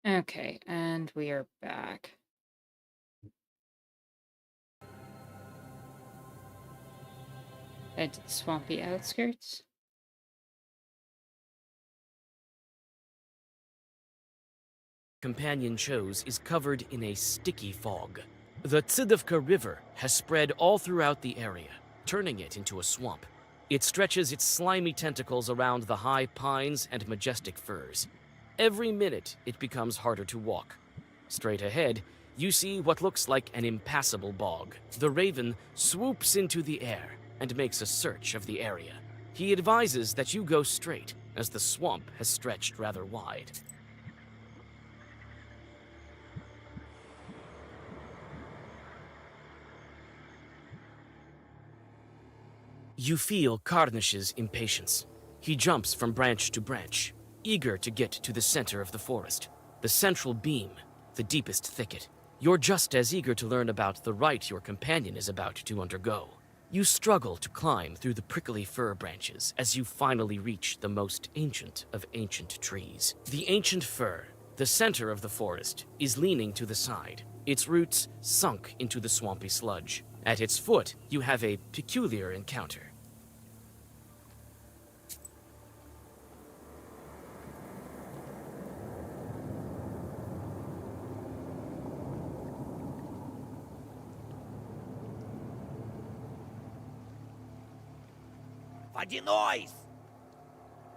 Okay, and we are back. Head to the swampy outskirts. Companion chose is covered in a sticky fog. The Tsidovka River has spread all throughout the area, turning it into a swamp. It stretches its slimy tentacles around the high pines and majestic firs. Every minute, it becomes harder to walk. Straight ahead, you see what looks like an impassable bog. The Raven swoops into the air and makes a search of the area. He advises that you go straight, as the swamp has stretched rather wide. You feel Karnash's impatience. He jumps from branch to branch, eager to get to the center of the forest, the central beam, the deepest thicket. You're just as eager to learn about the rite your companion is about to undergo. You struggle to climb through the prickly fir branches as you finally reach the most ancient of ancient trees. The ancient fir, the center of the forest, is leaning to the side, its roots sunk into the swampy sludge. At its foot, you have a peculiar encounter. What the noise?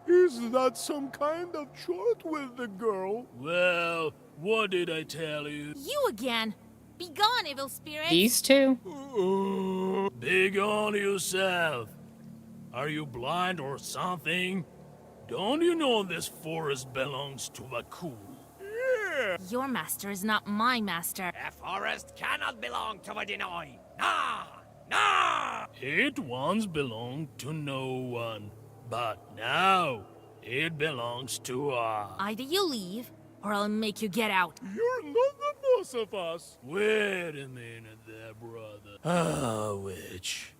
Is that some kind of short with the girl? Well, what did I tell you? You again! Be gone, evil spirit! These two? Big on yourself. Are you blind or something? Don't you know this forest belongs to Vakul? Yeah! Your master is not my master. The forest cannot belong to Vadinoi. Nah! Nah! It once belonged to no one, but now it belongs to us. Either you leave, or I'll make you get out. You're not the both of us. Wait a minute there, brother. Ah, witch.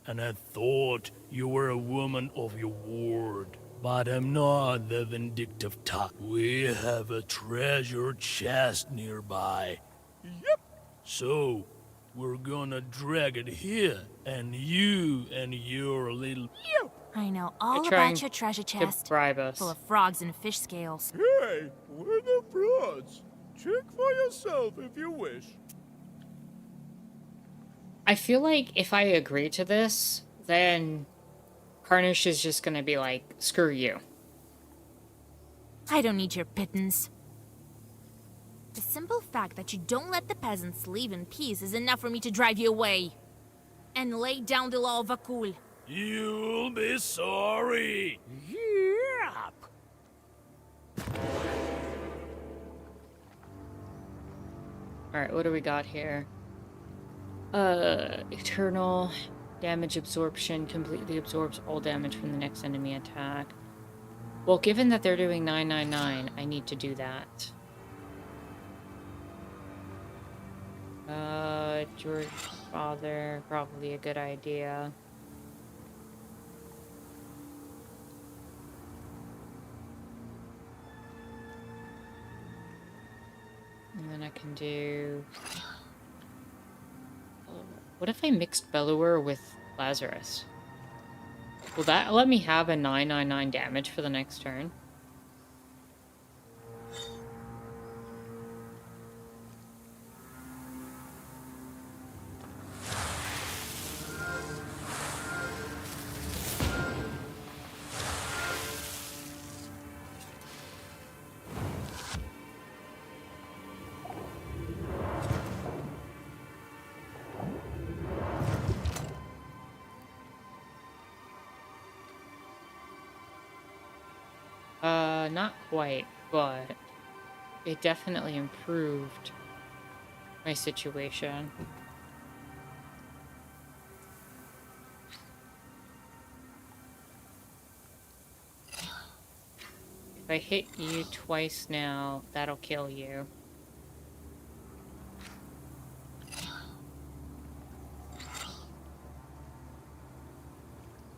And I thought you were a woman of your word. But I'm not the vindictive type. We have a treasure chest nearby. Yep. So, we're gonna drag it here, and you and your little... I know all They're trying about your treasure to chest. bribe us. Full of frogs and fish scales. Hey, we're the frauds. Check for yourself if you wish. I feel like if I agree to this, then Carnish is just gonna be like, screw you. I don't need your pittance. The simple fact that you don't let the peasants leave in peace is enough for me to drive you away. And lay down the law of Vakul. You'll be sorry. Yep. Alright, what do we got here? Eternal damage absorption completely absorbs all damage from the next enemy attack. Well, given that they're doing 999, I need to do that. George Father, probably a good idea. And then I can do... What if I mixed Belluer with Lazarus? Will that let me have a 999 damage for the next turn? Not quite, but it definitely improved my situation. If I hit you twice now, that'll kill you.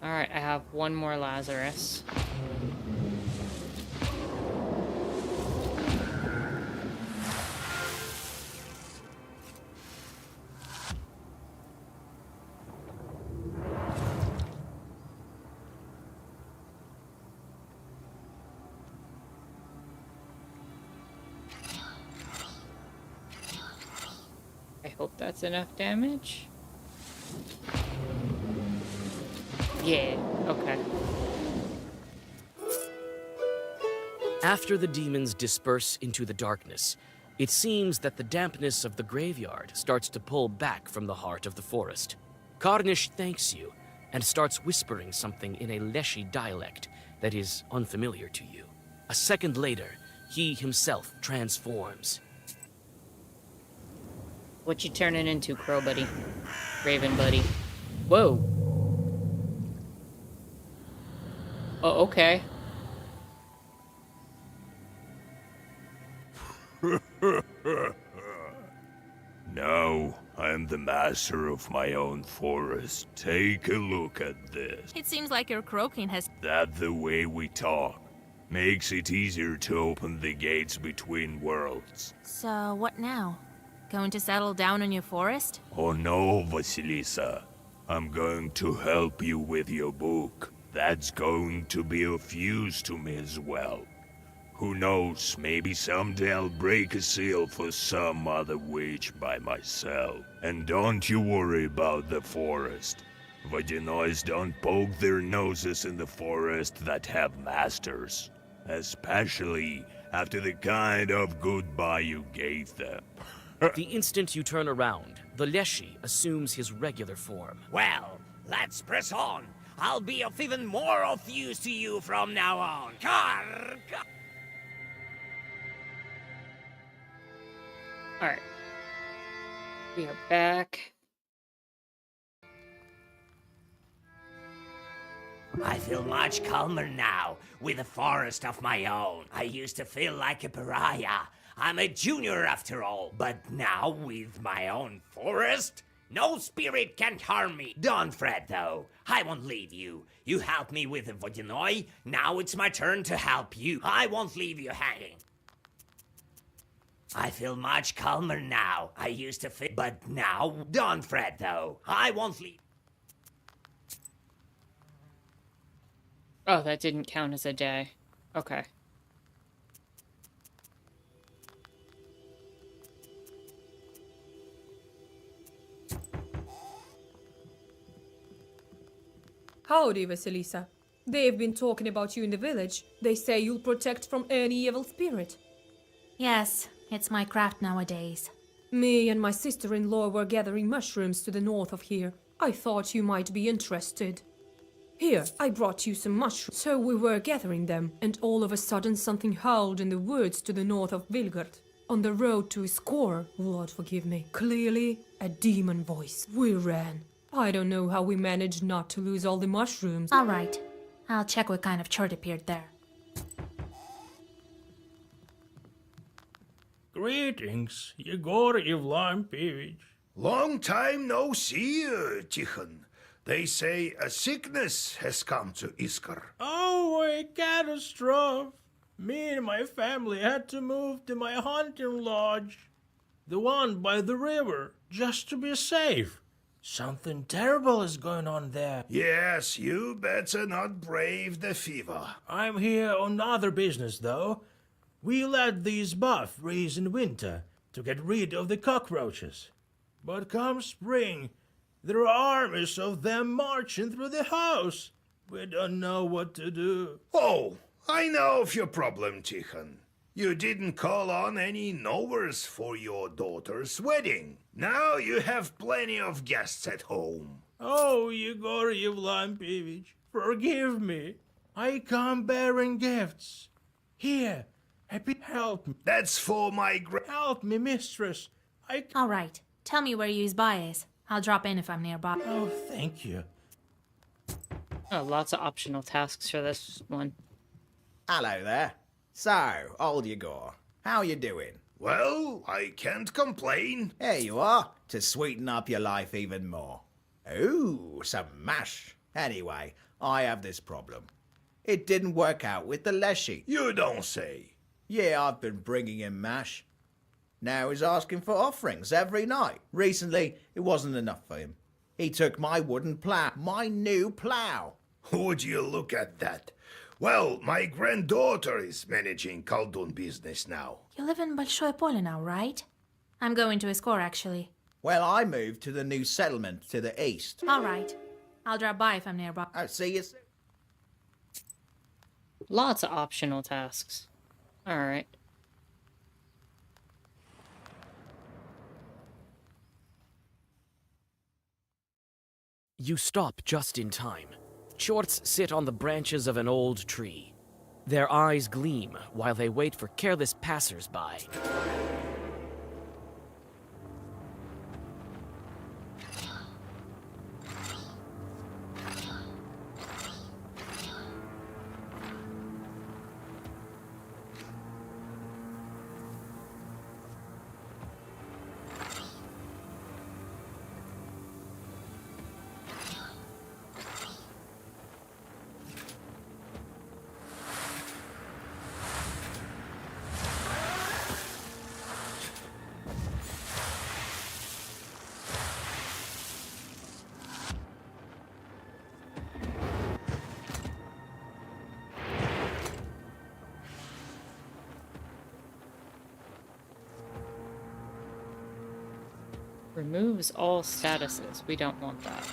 Alright, I have one more Lazarus. I hope that's enough damage. Yeah, okay. After the demons disperse into the darkness, it seems that the dampness of the graveyard starts to pull back from the heart of the forest. Carnish thanks you and starts whispering something in a Leshy dialect that is unfamiliar to you. A second later, he himself transforms. What you turning into, Crow Buddy? Raven Buddy. Whoa. Oh, okay. Now I am the master of my own forest. Take a look at this. It seems like your croaking has... That's the way we talk. Makes it easier to open the gates between worlds. So, what now? Going to settle down in your forest? Oh no, Vasilisa. I'm going to help you with your book. That's going to be of use to me as well. Who knows, maybe someday I'll break a seal for some other witch by myself. And don't you worry about the forest. Vadinois don't poke their noses in the forest that have masters. Especially after the kind of goodbye you gave them. The instant you turn around, the Leshy assumes his regular form. Well, let's press on. I'll be of even more of use to you from now on. Kark! Alright. We are back. I feel much calmer now, with a forest of my own. I used to feel like a pariah. I'm a junior after all. But now, with my own forest, no spirit can harm me. Don't fret, though. I won't leave you. You helped me with the Vodyanoi. Now it's my turn to help you. I won't leave you hanging. I feel much calmer now. I used to feel, but now, don't fret, though. I won't leave. Oh, that didn't count as a day. Okay. Howdy, Vasilisa. They've been talking about you in the village. They say you'll protect from any evil spirit. Yes, it's my craft nowadays. Me and my sister-in-law were gathering mushrooms to the north of here. I thought you might be interested. Here, I brought you some mushrooms. So we were gathering them, and all of a sudden something howled in the woods to the north of Vilgard. On the road to Iskor, Lord forgive me, clearly a demon voice. We ran. I don't know how we managed not to lose all the mushrooms. All right. I'll check what kind of chart appeared there. Greetings, Yegor Evlampevich. Long time no see, Tikhon. They say a sickness has come to Iskar. Oh, a catastrophe. Me and my family had to move to my hunting lodge. The one by the river, just to be safe. Something terrible is going on there. Yes, you better not brave the fever. I'm here on other business, though. We let these buff raise in winter to get rid of the cockroaches. But come spring, there are armies of them marching through the house. We don't know what to do. Oh, I know of your problem, Tikhon. You didn't call on any knowers for your daughter's wedding. Now you have plenty of guests at home. Oh, Yegor Evlampevich, forgive me. I come bearing gifts. Here, help me. That's for my Help me, mistress. All right. Tell me where you's by is. I'll drop in if I'm nearby. Oh, thank you. Oh, lots of optional tasks for this one. Hello there. So, old Yegor, how you doing? Well, I can't complain. Here you are, to sweeten up your life even more. Ooh, some mash. Anyway, I have this problem. It didn't work out with the Leshy. You don't say. Yeah, I've been bringing him mash. Now he's asking for offerings every night. Recently, it wasn't enough for him. He took my wooden plough, my new plough. Would you look at that? Well, my granddaughter is managing Khaldun business now. You live in Большое Поле now, right? I'm going to Iskor, actually. Well, I moved to the new settlement to the east. All right. I'll drop by if I'm nearby. I'll see you soon. Lots of optional tasks. Alright. You stop just in time. Chorts sit on the branches of an old tree. Their eyes gleam while they wait for careless passers-by. Removes all statuses. We don't want that.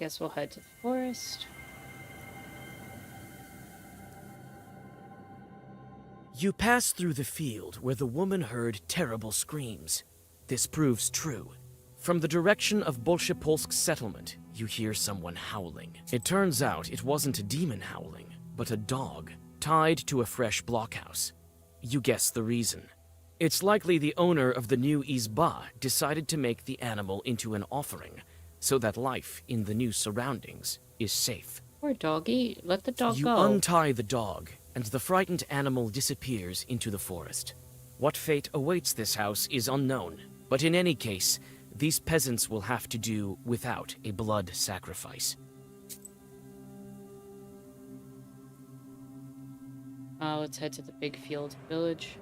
guess we'll head to the forest. You pass through the field where the woman heard terrible screams. This proves true. From the direction of Bolshepolsk settlement, you hear someone howling. It turns out it wasn't a demon howling, but a dog, tied to a fresh blockhouse. You guess the reason. It's likely the owner of the new izba decided to make the animal into an offering, so that life in the new surroundings is safe. Poor doggy, let the dog You go. untie the dog, and the frightened animal disappears into the forest. What fate awaits this house is unknown, but in any case, these peasants will have to do without a blood sacrifice. Let's head to the big field village.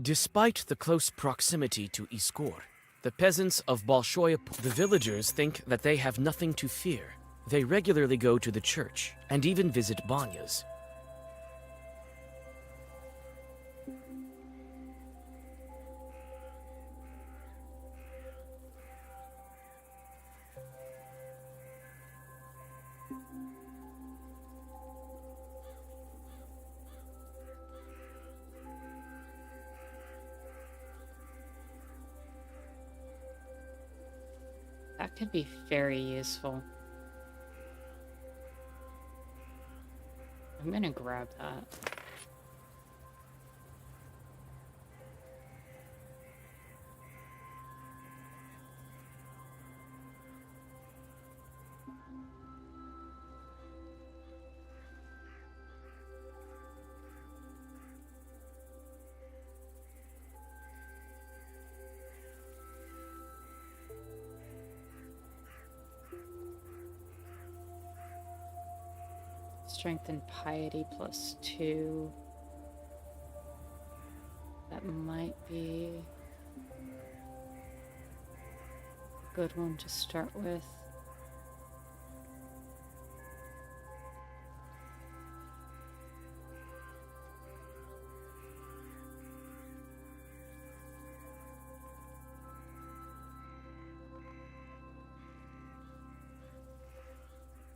Despite the close proximity to Iskor, the peasants of Bolshoye, the villagers think that they have nothing to fear. They regularly go to the church and even visit banyas. That could be very useful. I'm gonna grab that. Strength and piety +2. That might be a good one to start with.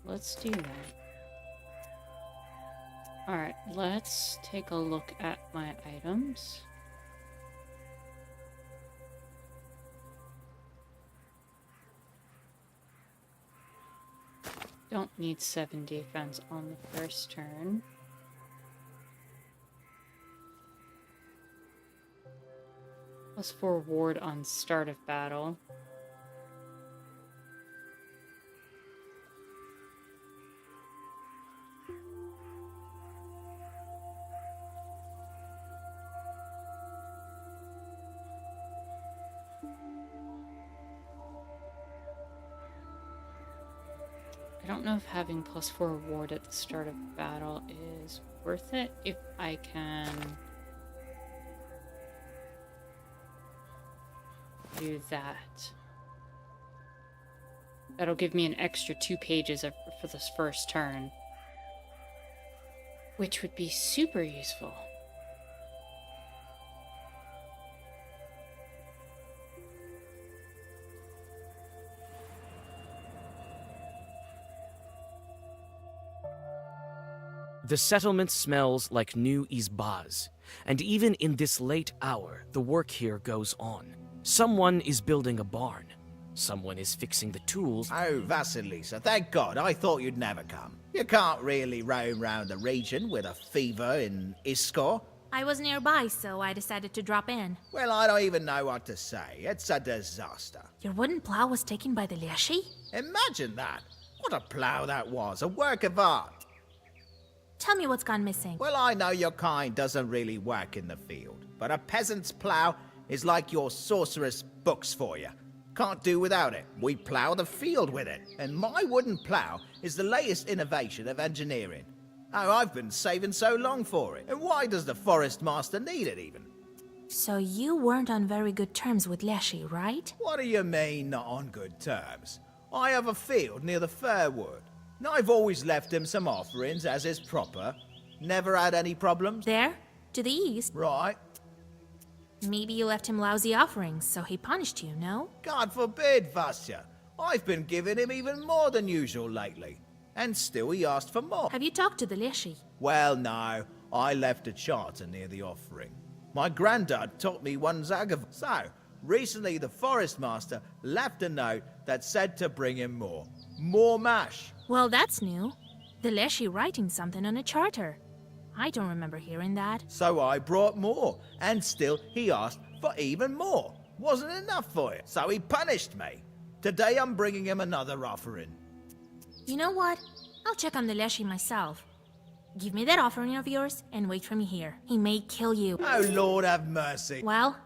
Let's do that. Alright, let's take a look at my items. Don't need 7 defense on the first turn. +4 ward on start of battle. I don't know if having +4 ward at the start of battle is worth it if I can do that. That'll give me an extra 2 pages for this first turn, which would be super useful. The settlement smells like new izbas, and even in this late hour, the work here goes on. Someone is building a barn. Someone is fixing the tools. Oh, Vasilisa, thank God, I thought you'd never come. You can't really roam round the region with a fever in Iskor. I was nearby, so I decided to drop in. Well, I don't even know what to say. It's a disaster. Your wooden plow was taken by the Leshy? Imagine that. What a plow that was, a work of art. Tell me what's gone missing. Well, I know your kind doesn't really work in the field, but a peasant's plow is like your sorceress books for you. Can't do without it. We plow the field with it, and my wooden plow is the latest innovation of engineering. Oh, I've been saving so long for it, and why does the forest master need it even? So you weren't on very good terms with Leshy, right? What do you mean, not on good terms? I have a field near the Fairwood, and I've always left him some offerings as is proper. Never had any problems. There? To the east? Right. Maybe you left him lousy offerings, so he punished you, no? God forbid, Vasya. I've been giving him even more than usual lately. And still he asked for more. Have you talked to the Leshy? Well, no. I left a charter near the offering. My granddad taught me one Zagav. So, recently the forest master left a note that said to bring him more. More mash. Well, that's new. The Leshy writing something on a charter. I don't remember hearing that. So I brought more, and still he asked for even more. Wasn't enough for him, so he punished me. Today I'm bringing him another offering. You know what? I'll check on the Leshy myself. Give me that offering of yours and wait for me here. He may kill you. Oh, Lord have mercy. Well,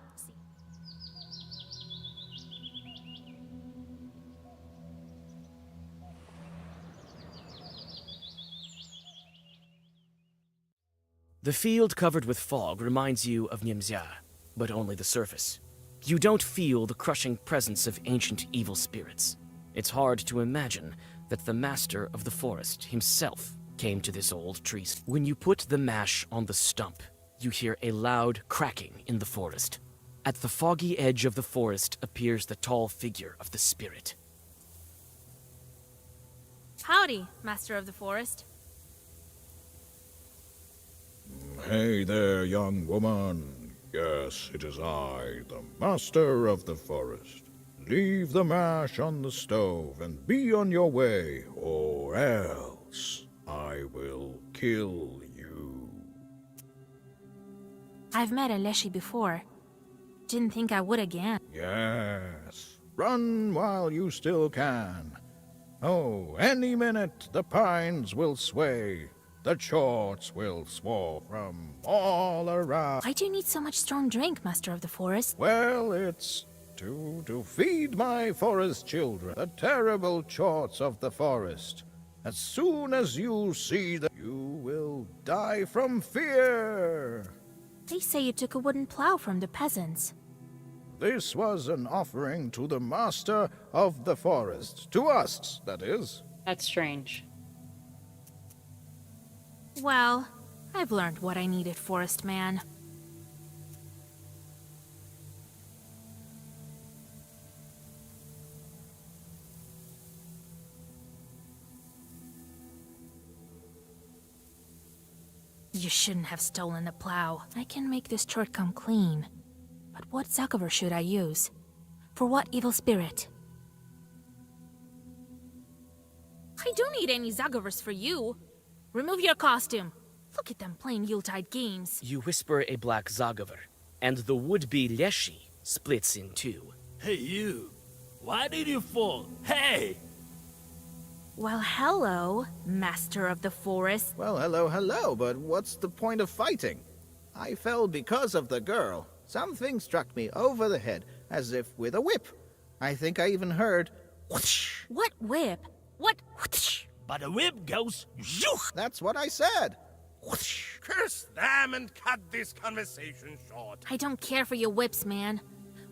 The field covered with fog reminds you of Nimzia, but only the surface. You don't feel the crushing presence of ancient evil spirits. It's hard to imagine that the master of the forest himself came to this old tree. When you put the mash on the stump, you hear a loud cracking in the forest. At the foggy edge of the forest appears the tall figure of the spirit. howdy, Master of the Forest. Hey there, young woman. Yes, it is I, the Master of the Forest. Leave the mash on the stove and be on your way, or else I will kill you. I've met a Leshy before. Didn't think I would again. Yes, run while you still can. Oh, any minute the pines will sway. The chorts will swarm from all around. Why do you need so much strong drink, Master of the Forest? Well, it's to feed my forest children, the terrible chorts of the forest. As soon as you see them, you will die from fear. They say you took a wooden plow from the peasants. This was an offering to the Master of the Forest. To us, that is. That's strange. Well, I've learned what I needed, Forest Man. You shouldn't have stolen the plow. I can make this chort come clean. But what Zakover should I use? For what evil spirit? I don't need any Zagovers for you. Remove your costume. Look at them playing Yuletide games. You whisper a black Zagover, and the would-be Leshy splits in two. Hey, you! Why did you fall? Hey! Well, hello, Master of the Forest. Well, hello, but what's the point of fighting? I fell because of the girl. Something struck me over the head, as if with a whip. I think I even heard whoosh. What whip? What whoosh? But a whip goes zhoosh. That's what I said. Whoosh. Curse them and cut this conversation short. I don't care for your whips, man.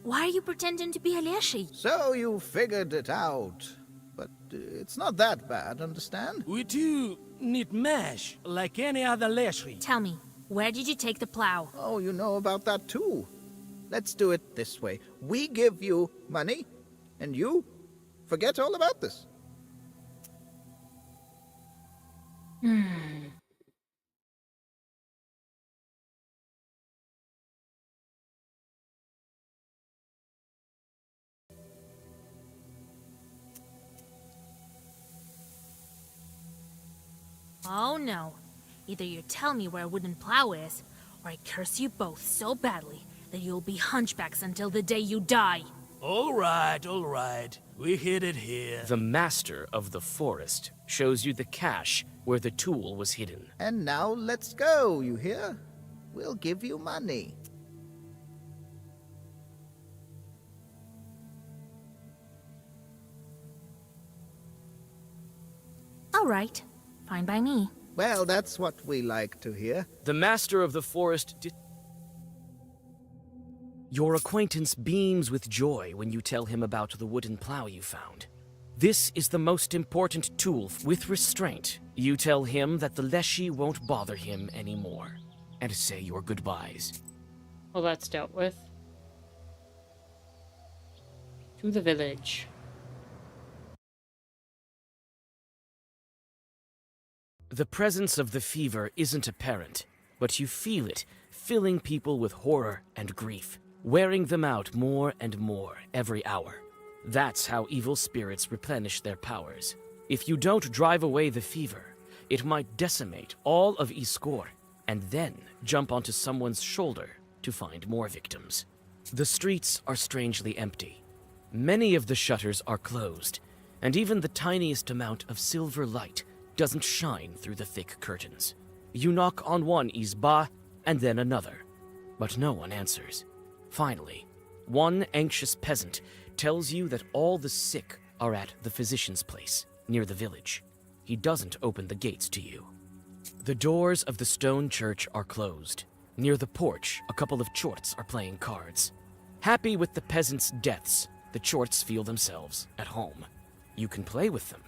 Why are you pretending to be a Leshy? So you figured it out. But it's not that bad, understand? We do need mash, like any other Leshy. Tell me, where did you take the plow? Oh, you know about that too. Let's do it this way. We give you money, and you forget all about this. Oh no. Either you tell me where a wooden plow is, or I curse you both so badly that you'll be hunchbacks until the day you die. All right. We hid it here. The Master of the Forest shows you the cache where the tool was hidden. And now let's go, you hear? We'll give you money. All right. Fine by me. Well, that's what we like to hear. The Master of the Forest Your acquaintance beams with joy when you tell him about the wooden plow you found. This is the most important tool. With restraint, you tell him that the Leshy won't bother him anymore, and say your goodbyes. Well, that's dealt with. To the village. The presence of the fever isn't apparent, but you feel it, filling people with horror and grief, wearing them out more and more every hour. That's how evil spirits replenish their powers. If you don't drive away the fever, it might decimate all of Iskor, and then jump onto someone's shoulder to find more victims. The streets are strangely empty. Many of the shutters are closed, and even the tiniest amount of silver light doesn't shine through the thick curtains. You knock on one izba and then another, but no one answers. Finally, one anxious peasant tells you that all the sick are at the physician's place, near the village. He doesn't open the gates to you. The doors of the stone church are closed. Near the porch, a couple of chorts are playing cards. Happy with the peasants' deaths, the chorts feel themselves at home. You can play with them,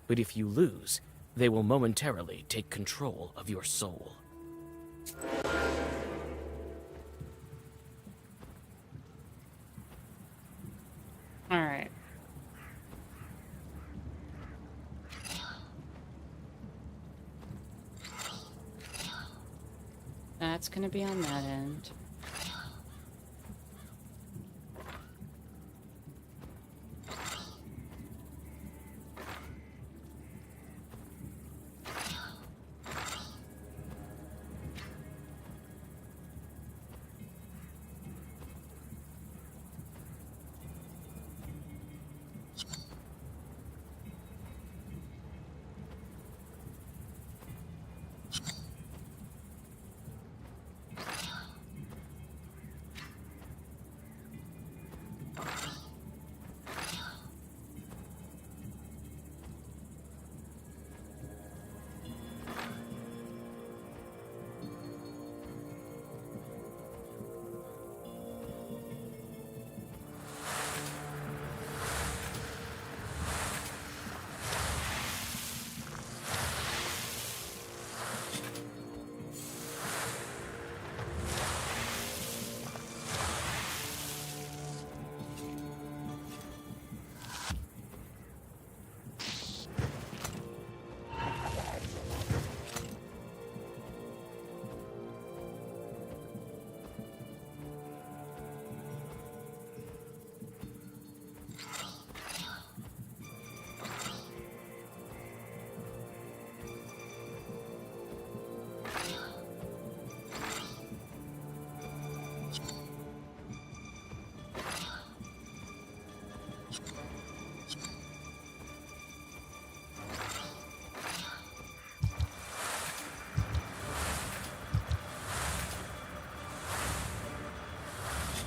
but if you lose, they will momentarily take control of your soul. Alright. That's gonna be on that end.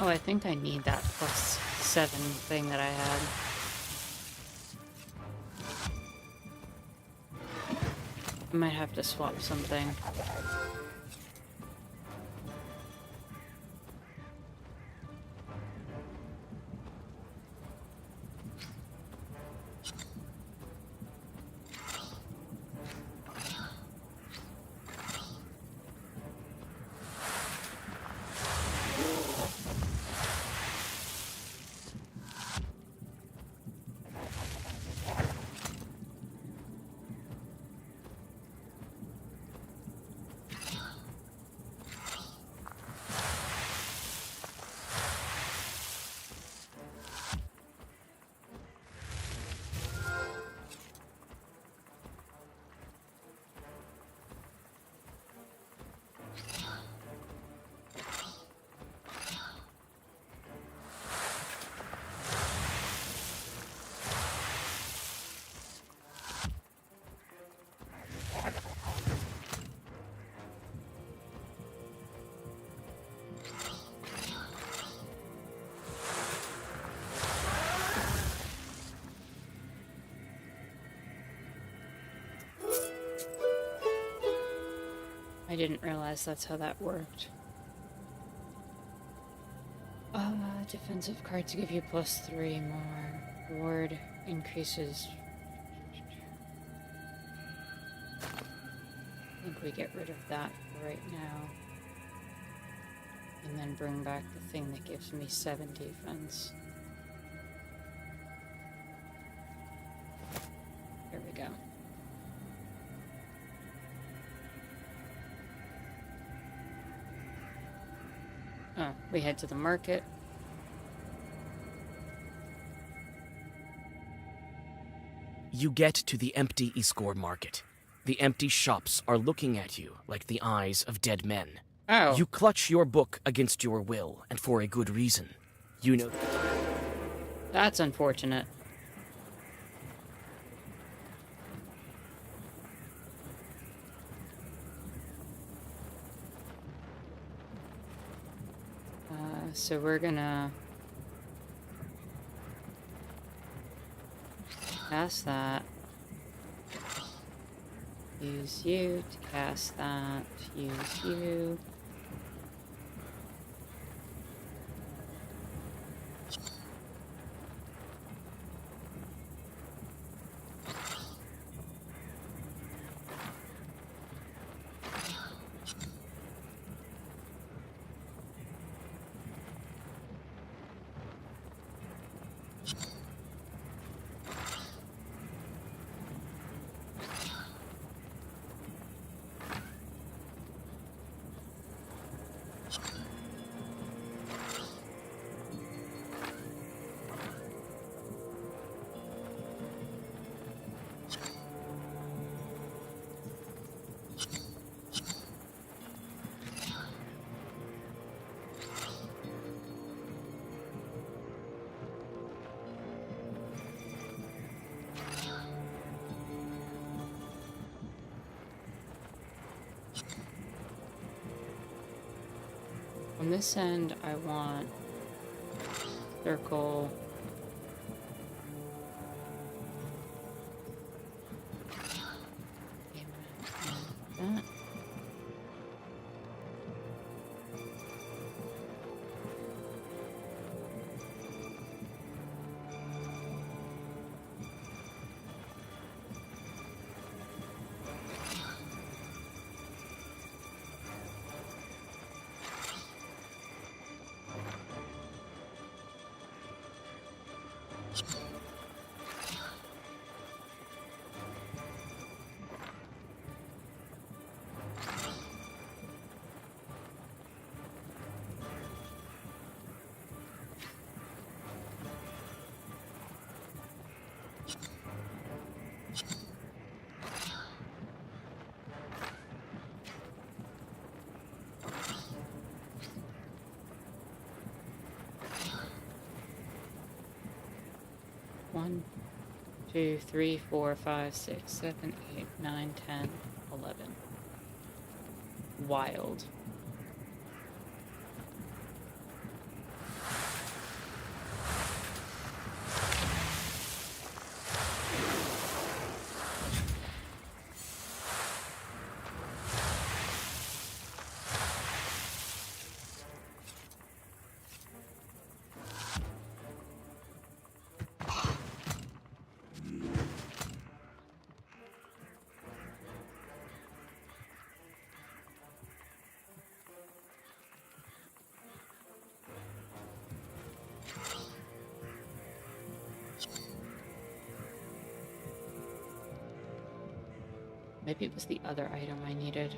Oh, I think I need that +7 thing that I had. I might have to swap something. I didn't realize that's how that worked. Defensive cards give you +3 more. Ward increases. I think we get rid of that for right now. And then bring back the thing that gives me 7 defense. we head to the market. You get to the empty Iskor market. The empty shops are looking at you like the eyes of dead men. Oh. You clutch your book against your will, and for a good reason. You know... That's unfortunate. So we're gonna cast that. Use you to cast that. Use you. On this end, I want circle. That. One, 2, 3, 4, 5, 6, 7, 8, 9, 10, 11. Wild. Maybe it was the other item I needed.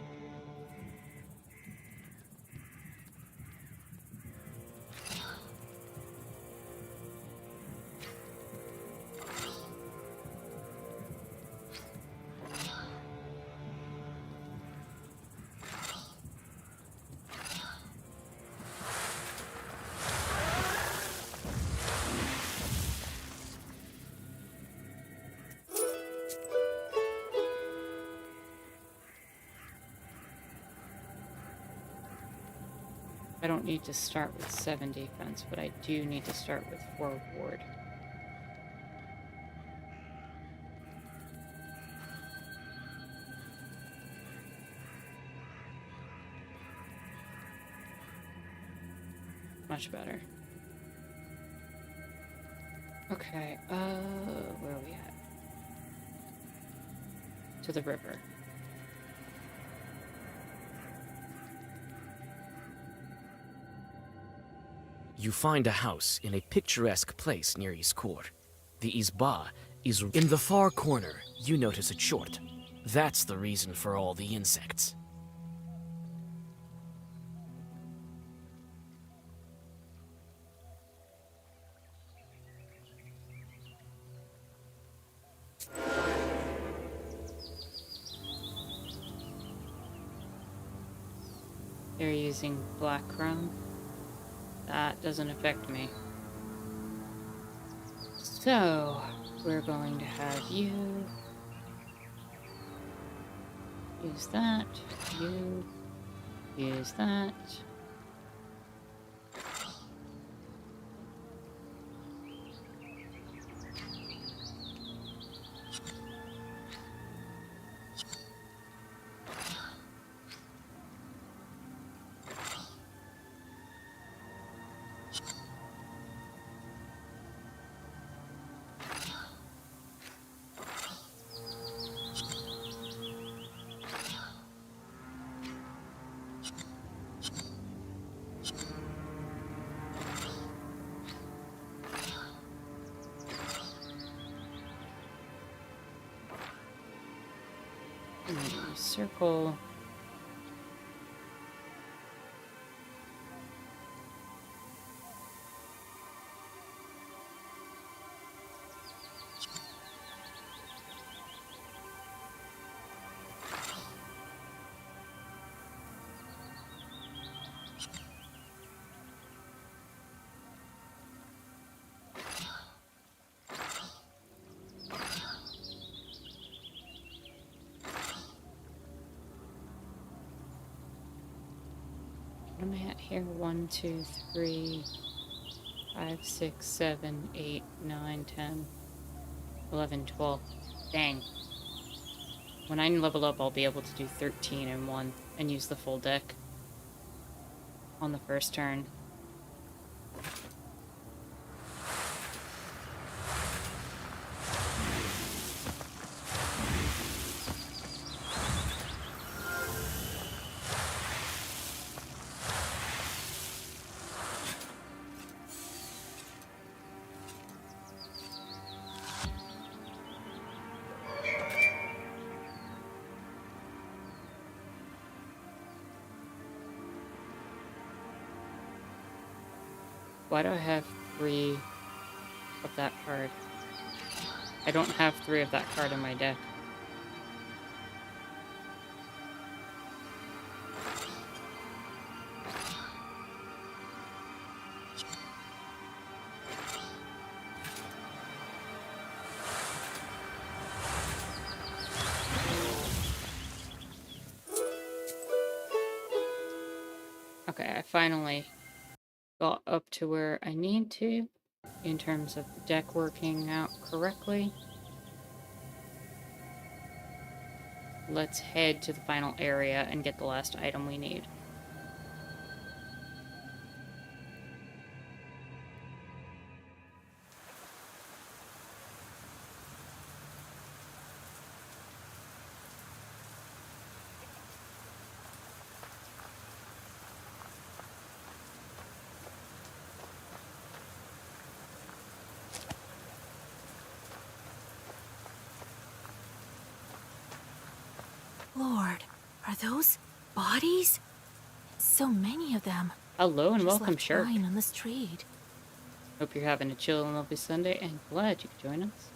I don't need to start with 7 defense, but I do need to start with 4 ward. Much better. Okay, where are we at? To the river. You find a house in a picturesque place near Iskor. The Izba is in the far corner. You notice a chort. That's the reason for all the insects. They're using black chrome. That doesn't affect me. So, we're going to have you use that, you use that. Circle. What am I at here? 1, 2, 3, 5, 6, 7, 8, 9, 10, 11, 12. Dang. When I level up, I'll be able to do 13 in one and use the full deck on the first turn. Why do I have 3 of that card? I don't have 3 of that card in my deck. Okay, I finally got up to where I need to in terms of the deck working out correctly. Let's head to the final area and get the last item we need. Lord, are those bodies? So many of them. Hello and Just welcome, left Shirk. lying on the street. Hope you're having a chill and lovely Sunday, and glad you could join us.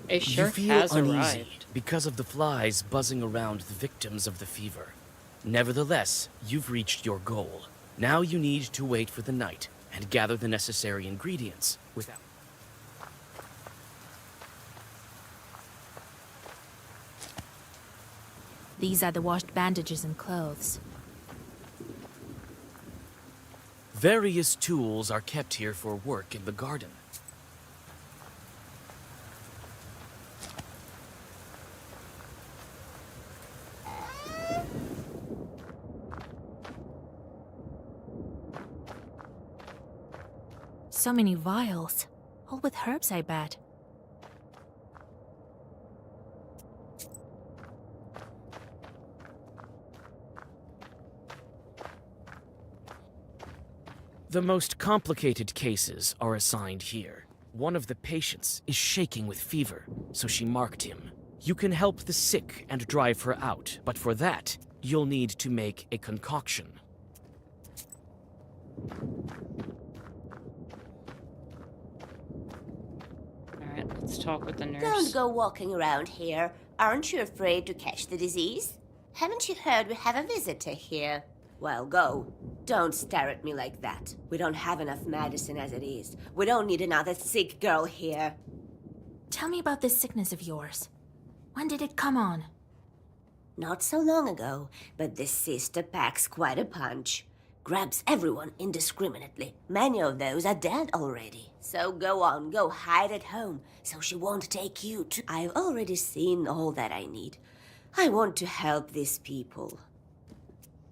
A You Shirk feel has uneasy arrived. because of the flies buzzing around the victims of the fever. Nevertheless, you've reached your goal. Now you need to wait for the night and gather the necessary ingredients without... These are the washed bandages and clothes. Various tools are kept here for work in the garden. So many vials. All with herbs, I bet. The most complicated cases are assigned here. One of the patients is shaking with fever, so she marked him. You can help the sick and drive her out, but for that, you'll need to make a concoction. Alright, let's talk with the nurse. Don't go walking around here. Aren't you afraid to catch the disease? Haven't you heard we have a visitor here? Well, go. Don't stare at me like that. We don't have enough medicine as it is. We don't need another sick girl here. Tell me about this sickness of yours. When did it come on? Not so long ago, but this sister packs quite a punch. Grabs everyone indiscriminately. Many of those are dead already. So go on, go hide at home, so she won't take you too. I've already seen all that I need. I want to help these people.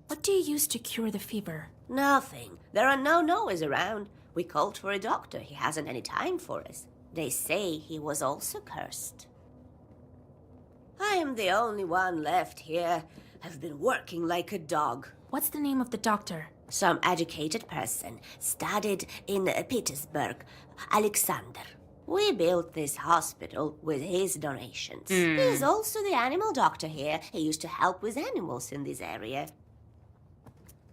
What do you use to cure the fever? Nothing. There are no Noahs around. We called for a doctor. He hasn't any time for us. They say he was also cursed. I am the only one left here. I've been working like a dog. What's the name of the doctor? Some educated person. Studied in Petersburg. Alexander. We built this hospital with his donations. He's also the animal doctor here. He used to help with animals in this area.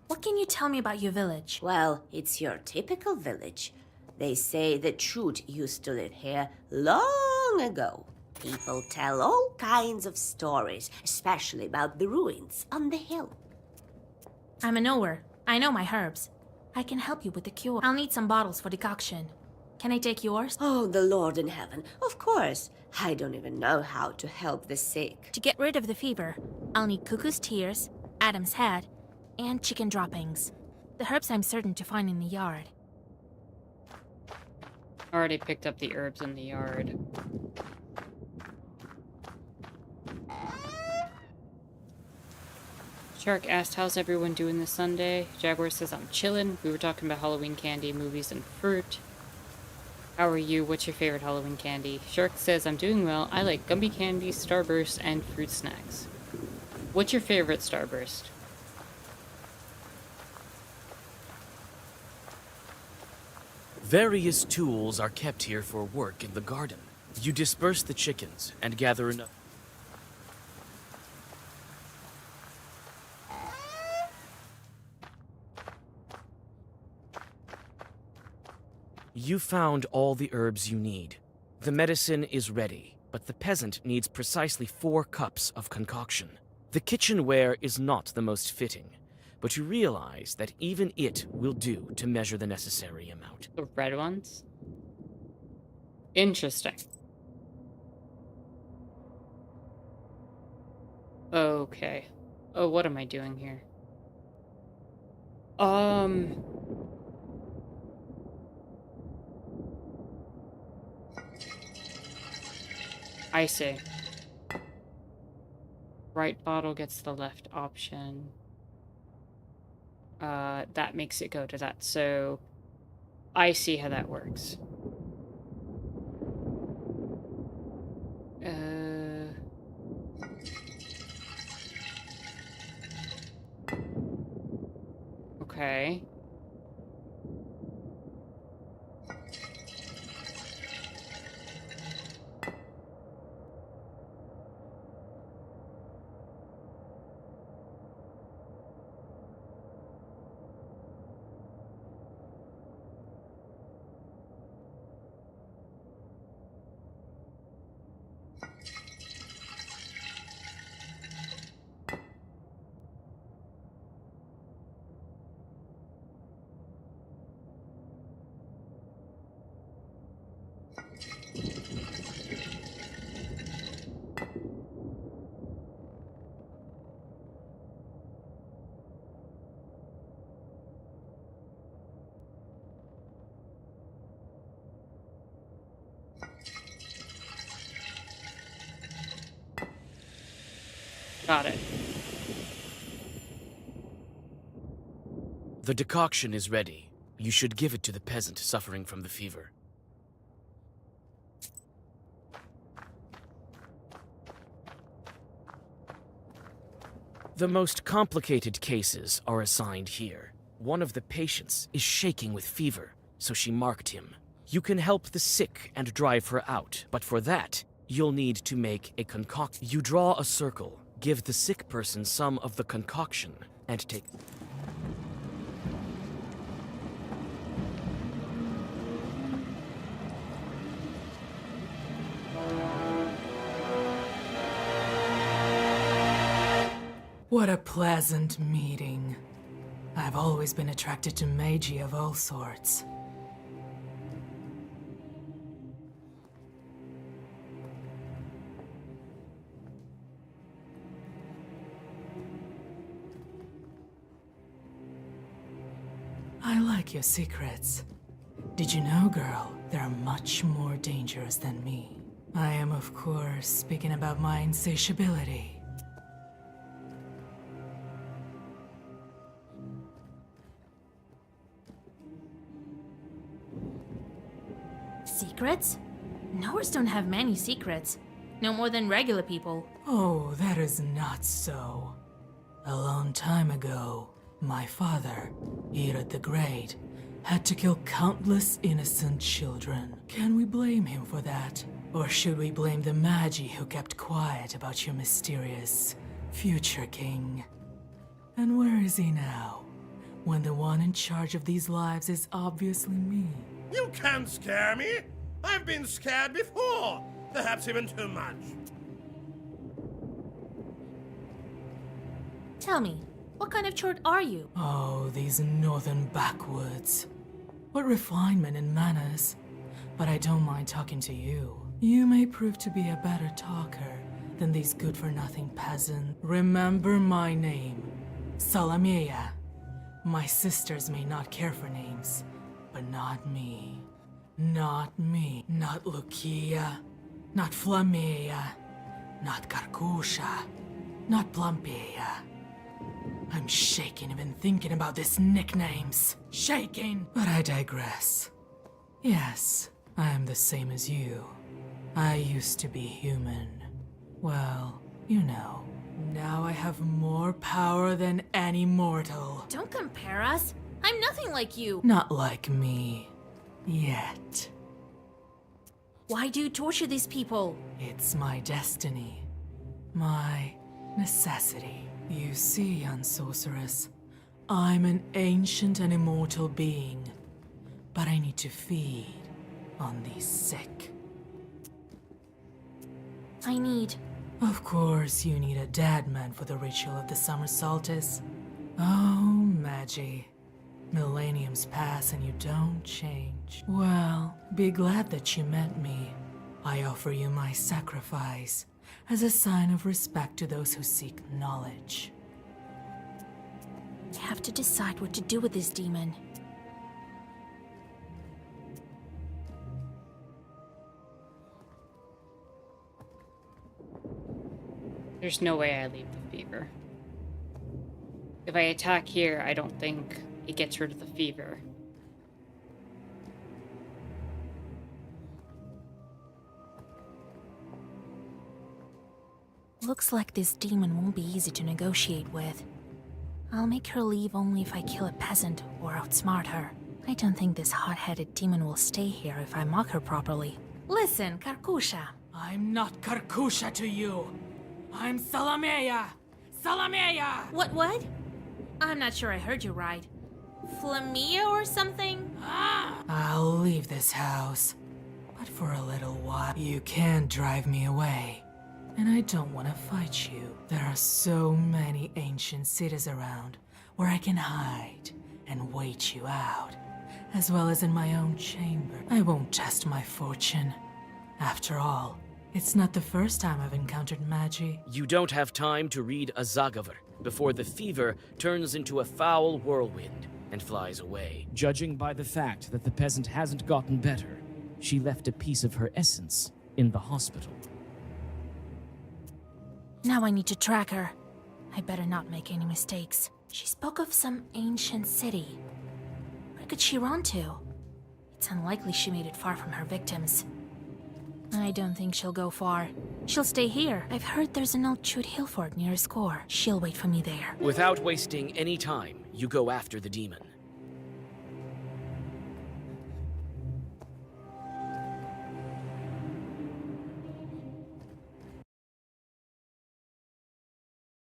What can you tell me about your village? Well, it's your typical village. They say that Chut used to live here long ago. People tell all kinds of stories, especially about the ruins on the hill. I'm a knower. I know my herbs. I can help you with the cure. I'll need some bottles for decoction. Can I take yours? Oh, the Lord in heaven. Of course. I don't even know how to help the sick. To get rid of the fever, I'll need cuckoo's tears, Adam's head, and chicken droppings. The herbs I'm certain to find in the yard. Already picked up the herbs in the yard. Shark asked, how's everyone doing this Sunday? Jaguar says, I'm chillin'. We were talking about Halloween candy, movies, and fruit. How are you? What's your favorite Halloween candy? Shark says, I'm doing well. I like gummy candy, Starburst, and fruit snacks. What's your favorite Starburst? Various tools are kept here for work in the garden. You disperse the chickens and gather enough. You found all the herbs you need. The medicine is ready, but the peasant needs precisely 4 cups of concoction. The kitchenware is not the most fitting, but you realize that even it will do to measure the necessary amount. The red ones? Interesting. Okay. Oh, what am I doing here? I see. Right bottle gets the left option. That makes it go to that, so I see how that works. Okay. Got it. The decoction is ready. You should give it to the peasant suffering from the fever. The most complicated cases are assigned here. One of the patients is shaking with fever, so she marked him. You can help the sick and drive her out, but for that, you'll need to make a concoction. You draw a circle, give the sick person some of the concoction, and take... What a pleasant meeting. I've always been attracted to magi of all sorts. I like your secrets. Did you know, girl, they're much more dangerous than me. I am, of course, speaking about my insatiability. Secrets? Knowers don't have many secrets. No more than regular people. Oh, that is not so. A long time ago, my father, Irod the Great, had to kill countless innocent children. Can we blame him for that? Or should we blame the Magi who kept quiet about your mysterious future king? And where is he now, when the one in charge of these lives is obviously me? You can't scare me! I've been scared before! Perhaps even too much. Tell me, what kind of chort are you? Oh, these northern backwoods. What refinement and manners. But I don't mind talking to you. You may prove to be a better talker than these good-for-nothing peasants. Remember my name, Salamea. My sisters may not care for names, but not me. Not me. Not Lucia. Not Flamea. Not Karkusha. Not Plumpea. I'm shaking even thinking about these nicknames. Shaking! But I digress. Yes, I am the same as you. I used to be human. Well, you know. Now I have more power than any mortal. Don't compare us. I'm nothing like you. Not like me. Yet. Why do you torture these people? It's my destiny. My necessity. You see, young sorceress, I'm an ancient and immortal being, but I need to feed on these sick. I need... Of course, you need a dead man for the ritual of the summer solstice. Oh, Magi. Millenniums pass and you don't change. Well, be glad that you met me. I offer you my sacrifice as a sign of respect to those who seek knowledge. I have to decide what to do with this demon. There's no way I leave the fever. If I attack here, I don't think it gets rid of the fever. Looks like this demon won't be easy to negotiate with. I'll make her leave only if I kill a peasant or outsmart her. I don't think this hot-headed demon will stay here if I mock her properly. Listen, Karkusha. I'm not Karkusha to you. I'm Salamea! Salamea! What? I'm not sure I heard you right. Flamea or something? I'll leave this house. But for a little while, you can't drive me away. And I don't want to fight you. There are so many ancient cities around where I can hide and wait you out, as well as in my own chamber. I won't test my fortune. After all, it's not the first time I've encountered Magi. You don't have time to read a Zagavar before the fever turns into a foul whirlwind and flies away. Judging by the fact that the peasant hasn't gotten better, she left a piece of her essence in the hospital. Now I need to track her. I better not make any mistakes. She spoke of some ancient city. Where could she run to? It's unlikely she made it far from her victims. I don't think she'll go far. She'll stay here. I've heard there's an old chewed hill fort near Skor. She'll wait for me there. Without wasting any time, you go after the demon.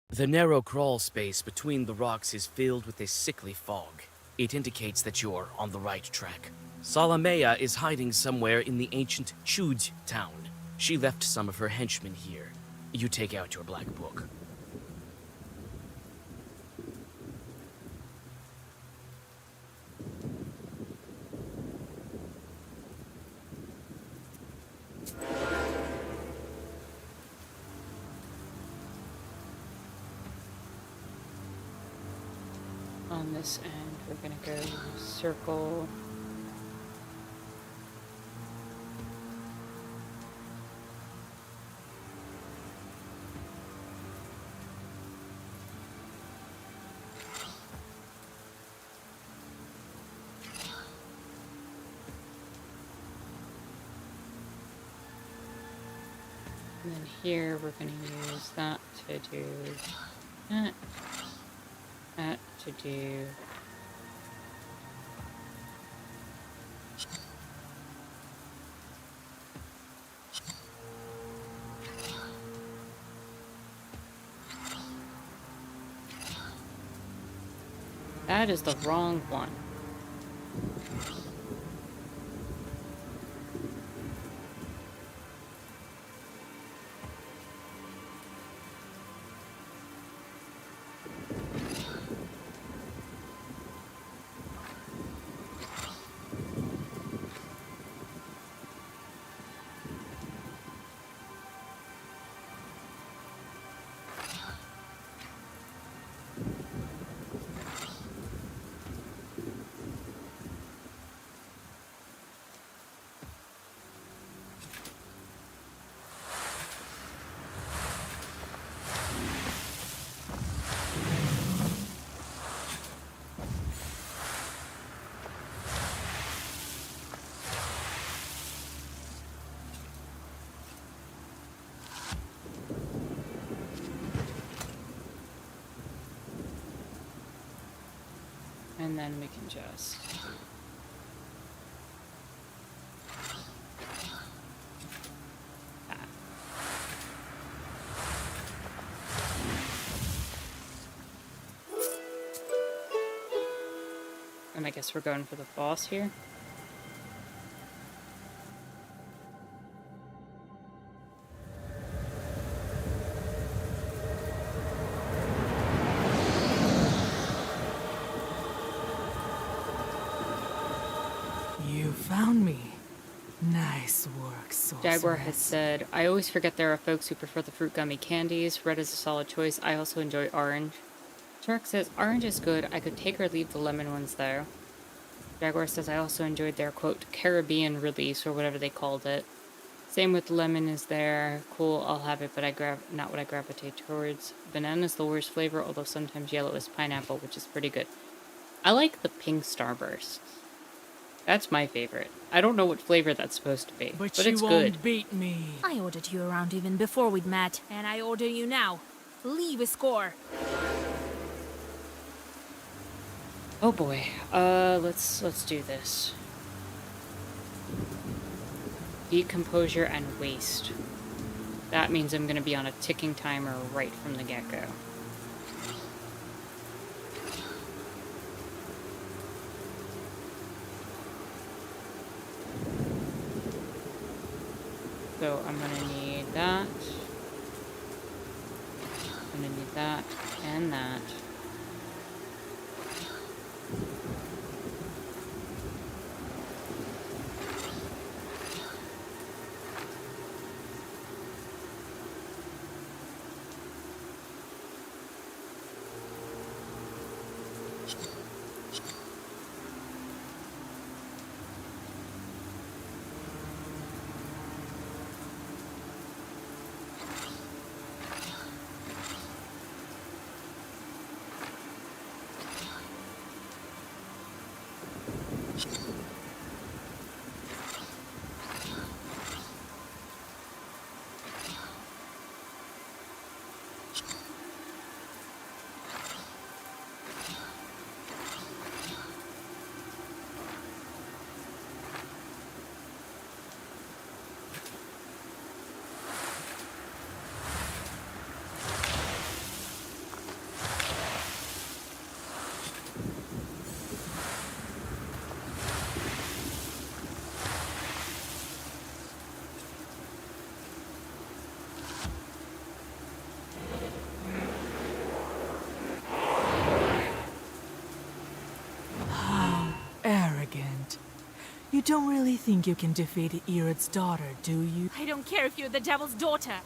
The narrow crawl space between the rocks is filled with a sickly fog. It indicates that you're on the right track. Salamea is hiding somewhere in the ancient Chud town. She left some of her henchmen here. You take out your black book. on this end, we're gonna go circle. And then here we're going to use that to do that, that to do that is the wrong one. And then we can just and I guess we're going for the boss here. You found me. Nice work, sorceress. Jaguar has said, I always forget there are folks who prefer the fruit gummy candies. Red is a solid choice. I also enjoy orange. Shark says, orange is good. I could take or leave the lemon ones though. Jaguar says, I also enjoyed their, quote, Caribbean release, or whatever they called it. Same with lemon is there. Cool, I'll have it, but not what I gravitate towards. Banana's the worst flavor, although sometimes yellow is pineapple, which is pretty good. I like the pink Starburst. That's my favorite. I don't know what flavor that's supposed to be, but you it's won't good. beat me. I ordered you around even before we'd met, and I order you now. Leave a score. Oh boy. Let's do this. Decomposure and waste. That means I'm gonna be on a ticking timer right from the get-go. So I'm gonna need that. I'm gonna need that and that. Arrogant. You don't really think you can defeat Erod's daughter, do you? I don't care if you're the devil's daughter.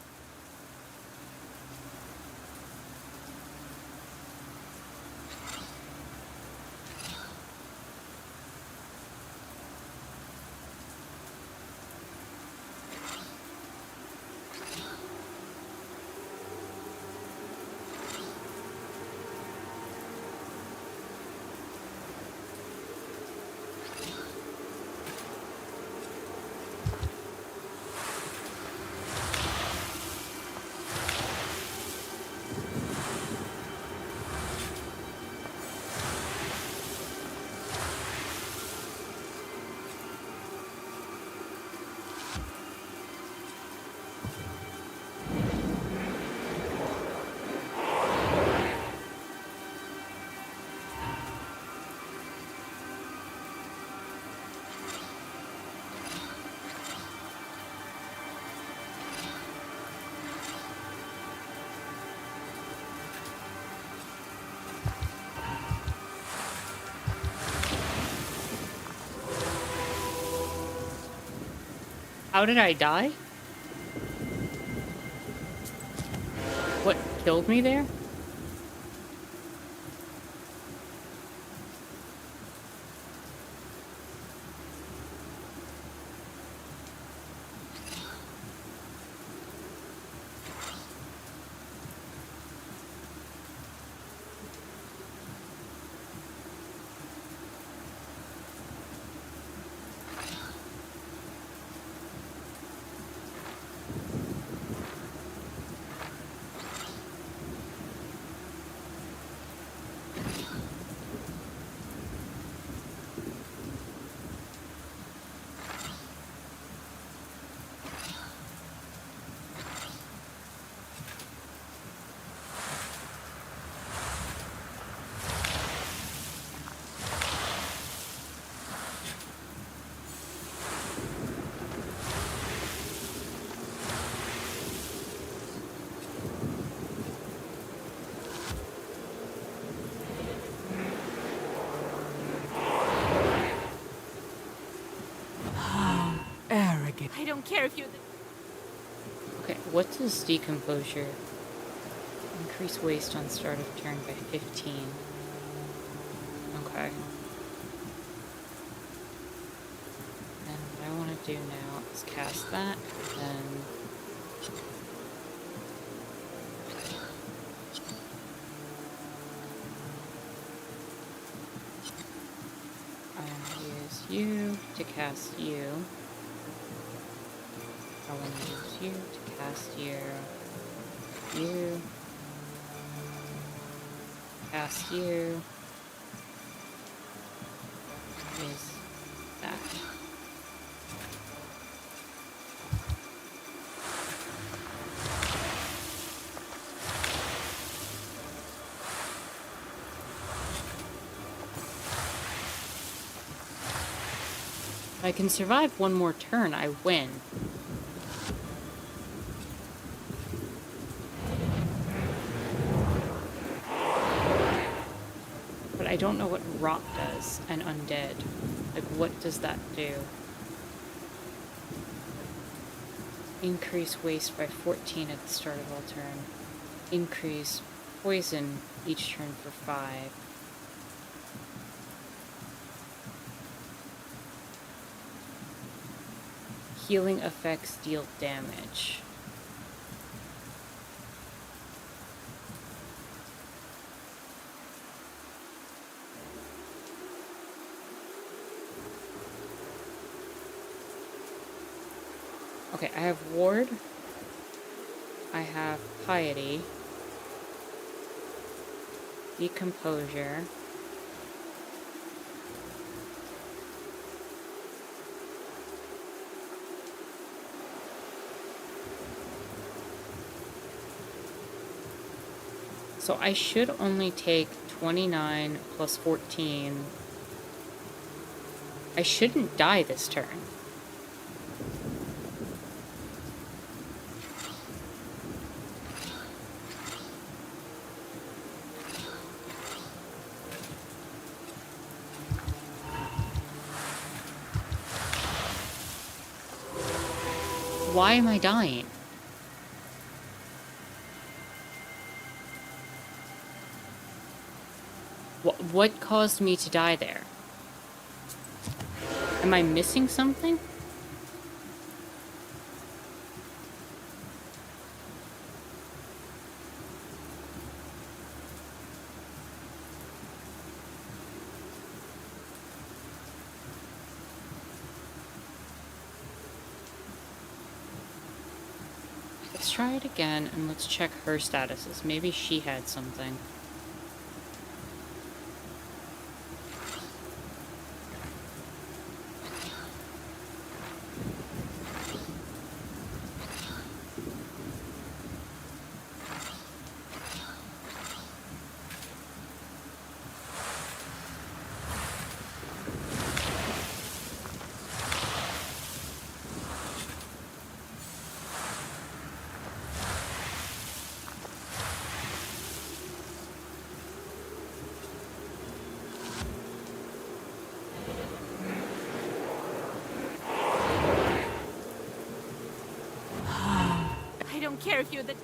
How did I die? What killed me there? Arrogant. I don't care if you're Okay, what does decomposure? Increase waste on start of turn by 15. Okay. And what I want to do now is cast that, then I want to use you to cast you. I want to use you to cast you. You. Cast you. Use that. If I can survive one more turn, I win. But I don't know what rot does and undead. Like, what does that do? Increase waste by 14 at the start of all turn. Increase poison each turn for 5. Healing effects deal damage. Okay, I have Ward. I have Piety. Decomposure. So I should only take 29 plus 14. I shouldn't die this turn. Why am I dying? What caused me to die there? Am I missing something? Let's try it again and let's check her statuses. Maybe she had something. don't care if you're the...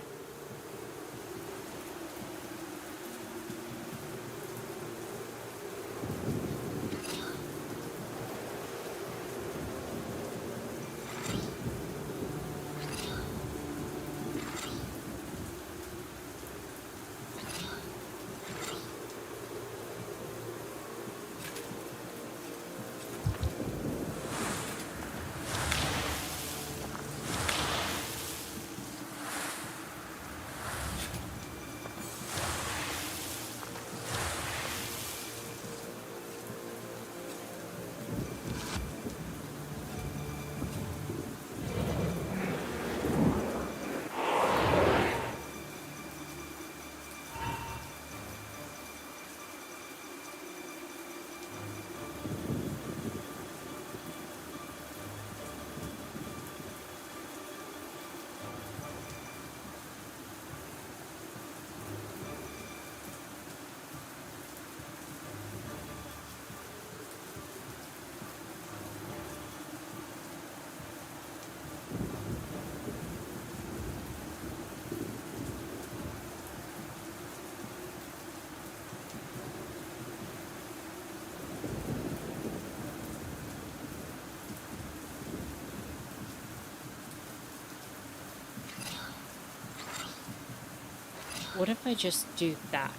What if I just do that?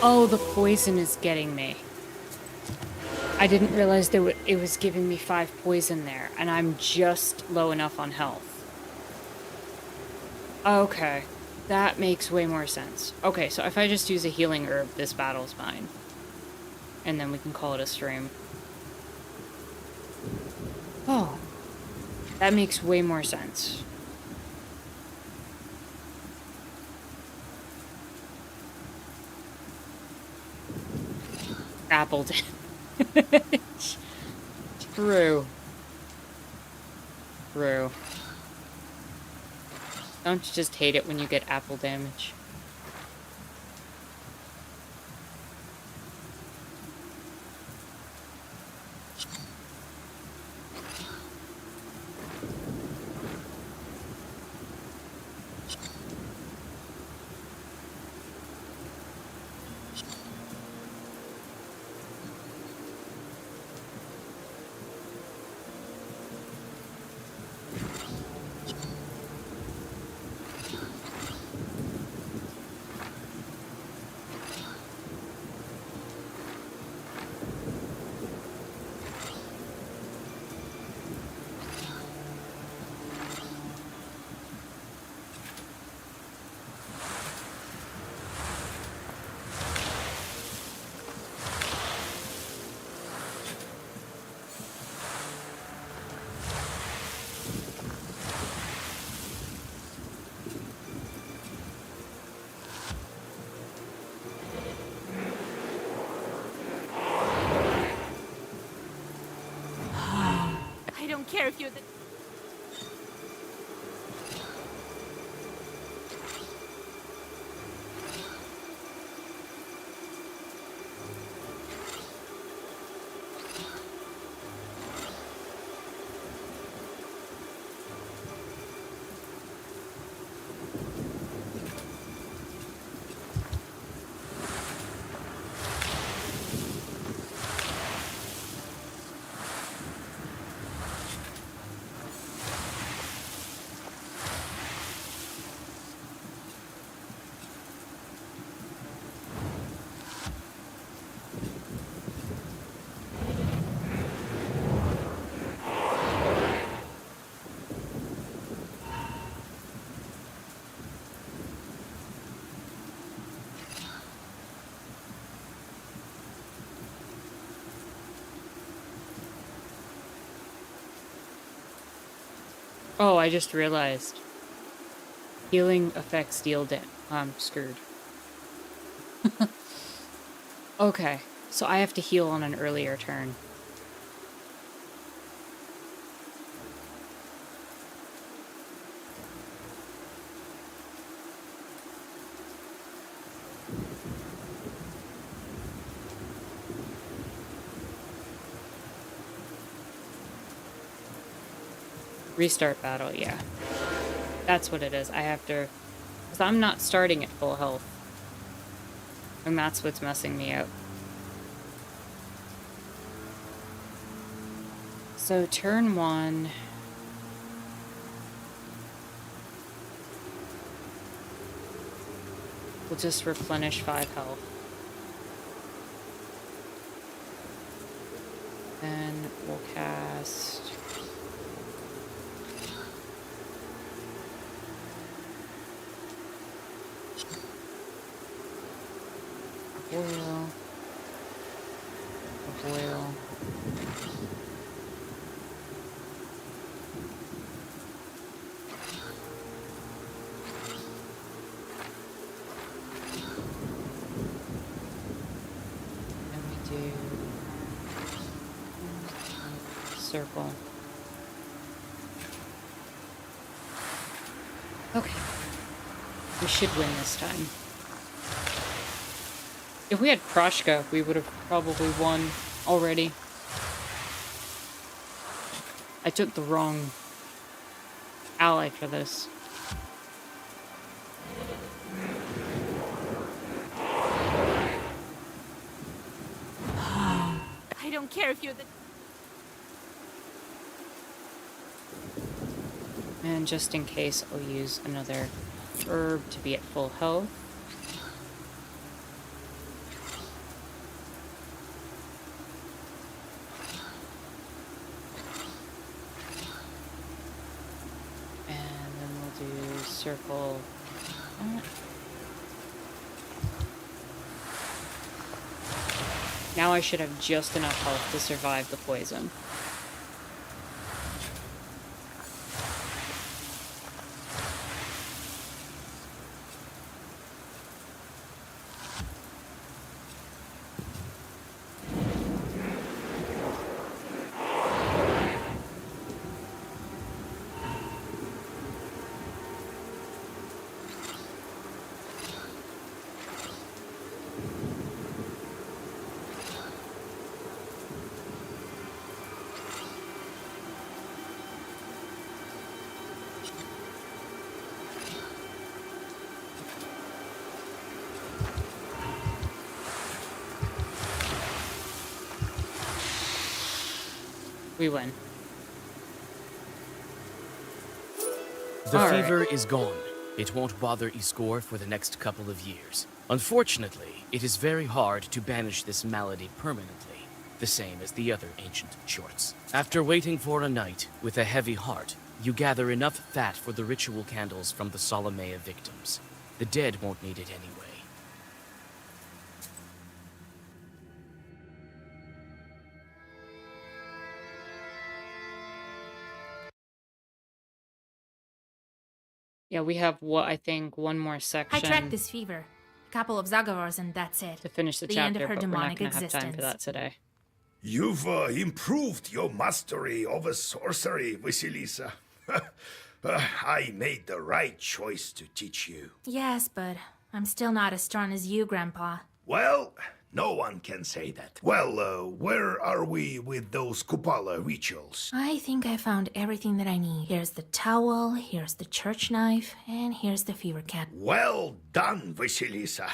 Oh, the poison is getting me. I didn't realize it was giving me 5 poison there, and I'm just low enough on health. Okay, that makes way more sense. Okay, so if I just use a healing herb, this battle's fine. And then we can call it a stream. Oh, that makes way more sense. Apple damage. True. True. Don't you just hate it when you get apple damage? I don't care if you're the... Oh, I just realized. Healing affects deal damage. I'm screwed. Okay, so I have to heal on an earlier turn. Restart battle, yeah. That's what it is. I have to... Because I'm not starting at full health. And that's what's messing me up. So turn 1... We'll just replenish 5 health. Then we'll cast... Boil. Boil. Then we do circle. Okay. We should win this time. If we had Proshka, we would have probably won already. I took the wrong ally for this. I don't care if you're the... And just in case, I'll use another herb to be at full health. Circle. Now I should have just enough health to survive the poison. We win. The All fever right. is gone. It won't bother Iskor for the next couple of years. Unfortunately, it is very hard to banish this malady permanently, the same as the other ancient shorts. After waiting for a night with a heavy heart, you gather enough fat for the ritual candles from the Solomea victims. The dead won't need it anyway. Yeah, we have what I think one more I section tracked this fever. A couple of Zagavars and that's it. to finish the end chapter, of her but we're not demonic going to have time existence. for that today. You've improved your mastery over sorcery, Vasilisa. I made the right choice to teach you. Yes, but I'm still not as strong as you, Grandpa. Well, no one can say that. Well, where are we with those Kupala rituals? I think I found everything that I need. Here's the towel, here's the church knife, and here's the fever cap. Well done, Vasilisa.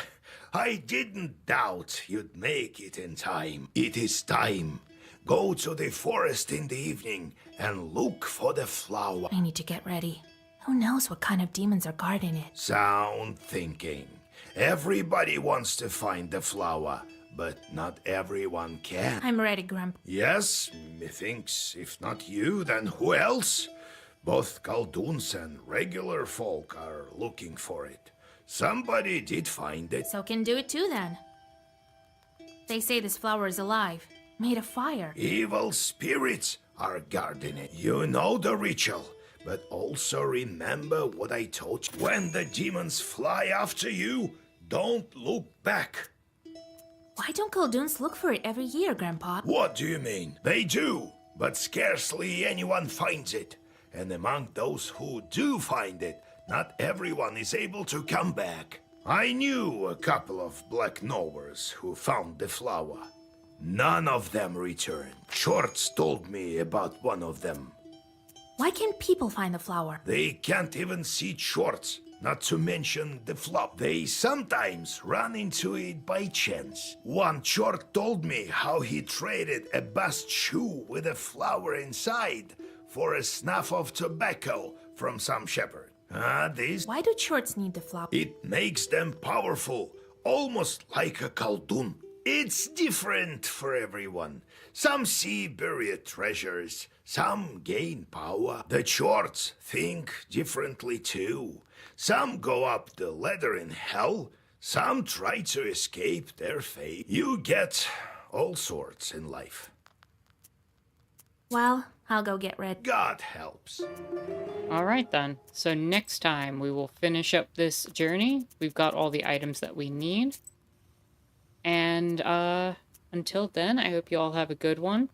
I didn't doubt you'd make it in time. It is time. Go to the forest in the evening and look for the flower. I need to get ready. Who knows what kind of demons are guarding it? Sound thinking. Everybody wants to find the flower, but not everyone can. I'm ready, Grandpa. Yes, methinks if not you, then who else? Both Kalduns and regular folk are looking for it. Somebody did find it. So can do it too, then. They say this flower is alive, made of fire. Evil spirits are guarding it. You know the ritual, but also remember what I taught you. When the demons fly after you, don't look back. Why don't Kalduns look for it every year, Grandpa? What do you mean? They do, but scarcely anyone finds it. And among those who do find it, not everyone is able to come back. I knew a couple of Black Knowers who found the flower. None of them returned. Shorts told me about one of them. Why can't people find the flower? They can't even see shorts, not to mention the flop. They sometimes run into it by chance. One short told me how he traded a bast shoe with a flower inside for a snuff of tobacco from some shepherd. This... Why do shorts need the flower? It makes them powerful, almost like a Khaldun. It's different for everyone. Some see buried treasures, some gain power. The shorts think differently too. Some go up the ladder in hell, some try to escape their fate. You get all sorts in life. Well, I'll go get red. God helps. Alright then, so next time we will finish up this journey. We've got all the items that we need. And until then, I hope you all have a good one.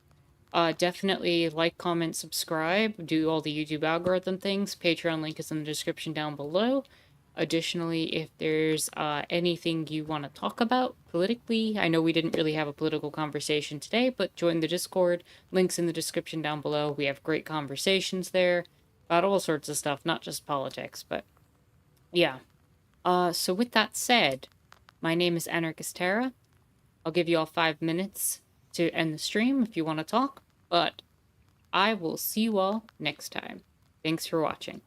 Definitely like, comment, subscribe, do all the YouTube algorithm things. Patreon link is in the description down below. Additionally, if there's anything you want to talk about politically, I know we didn't really have a political conversation today, but join the Discord. Links in the description down below. We have great conversations there about all sorts of stuff, not just politics, but yeah. So with that said, my name is Anarchist Terra. I'll give you all 5 minutes to end the stream if you want to talk, but I will see you all next time. Thanks for watching.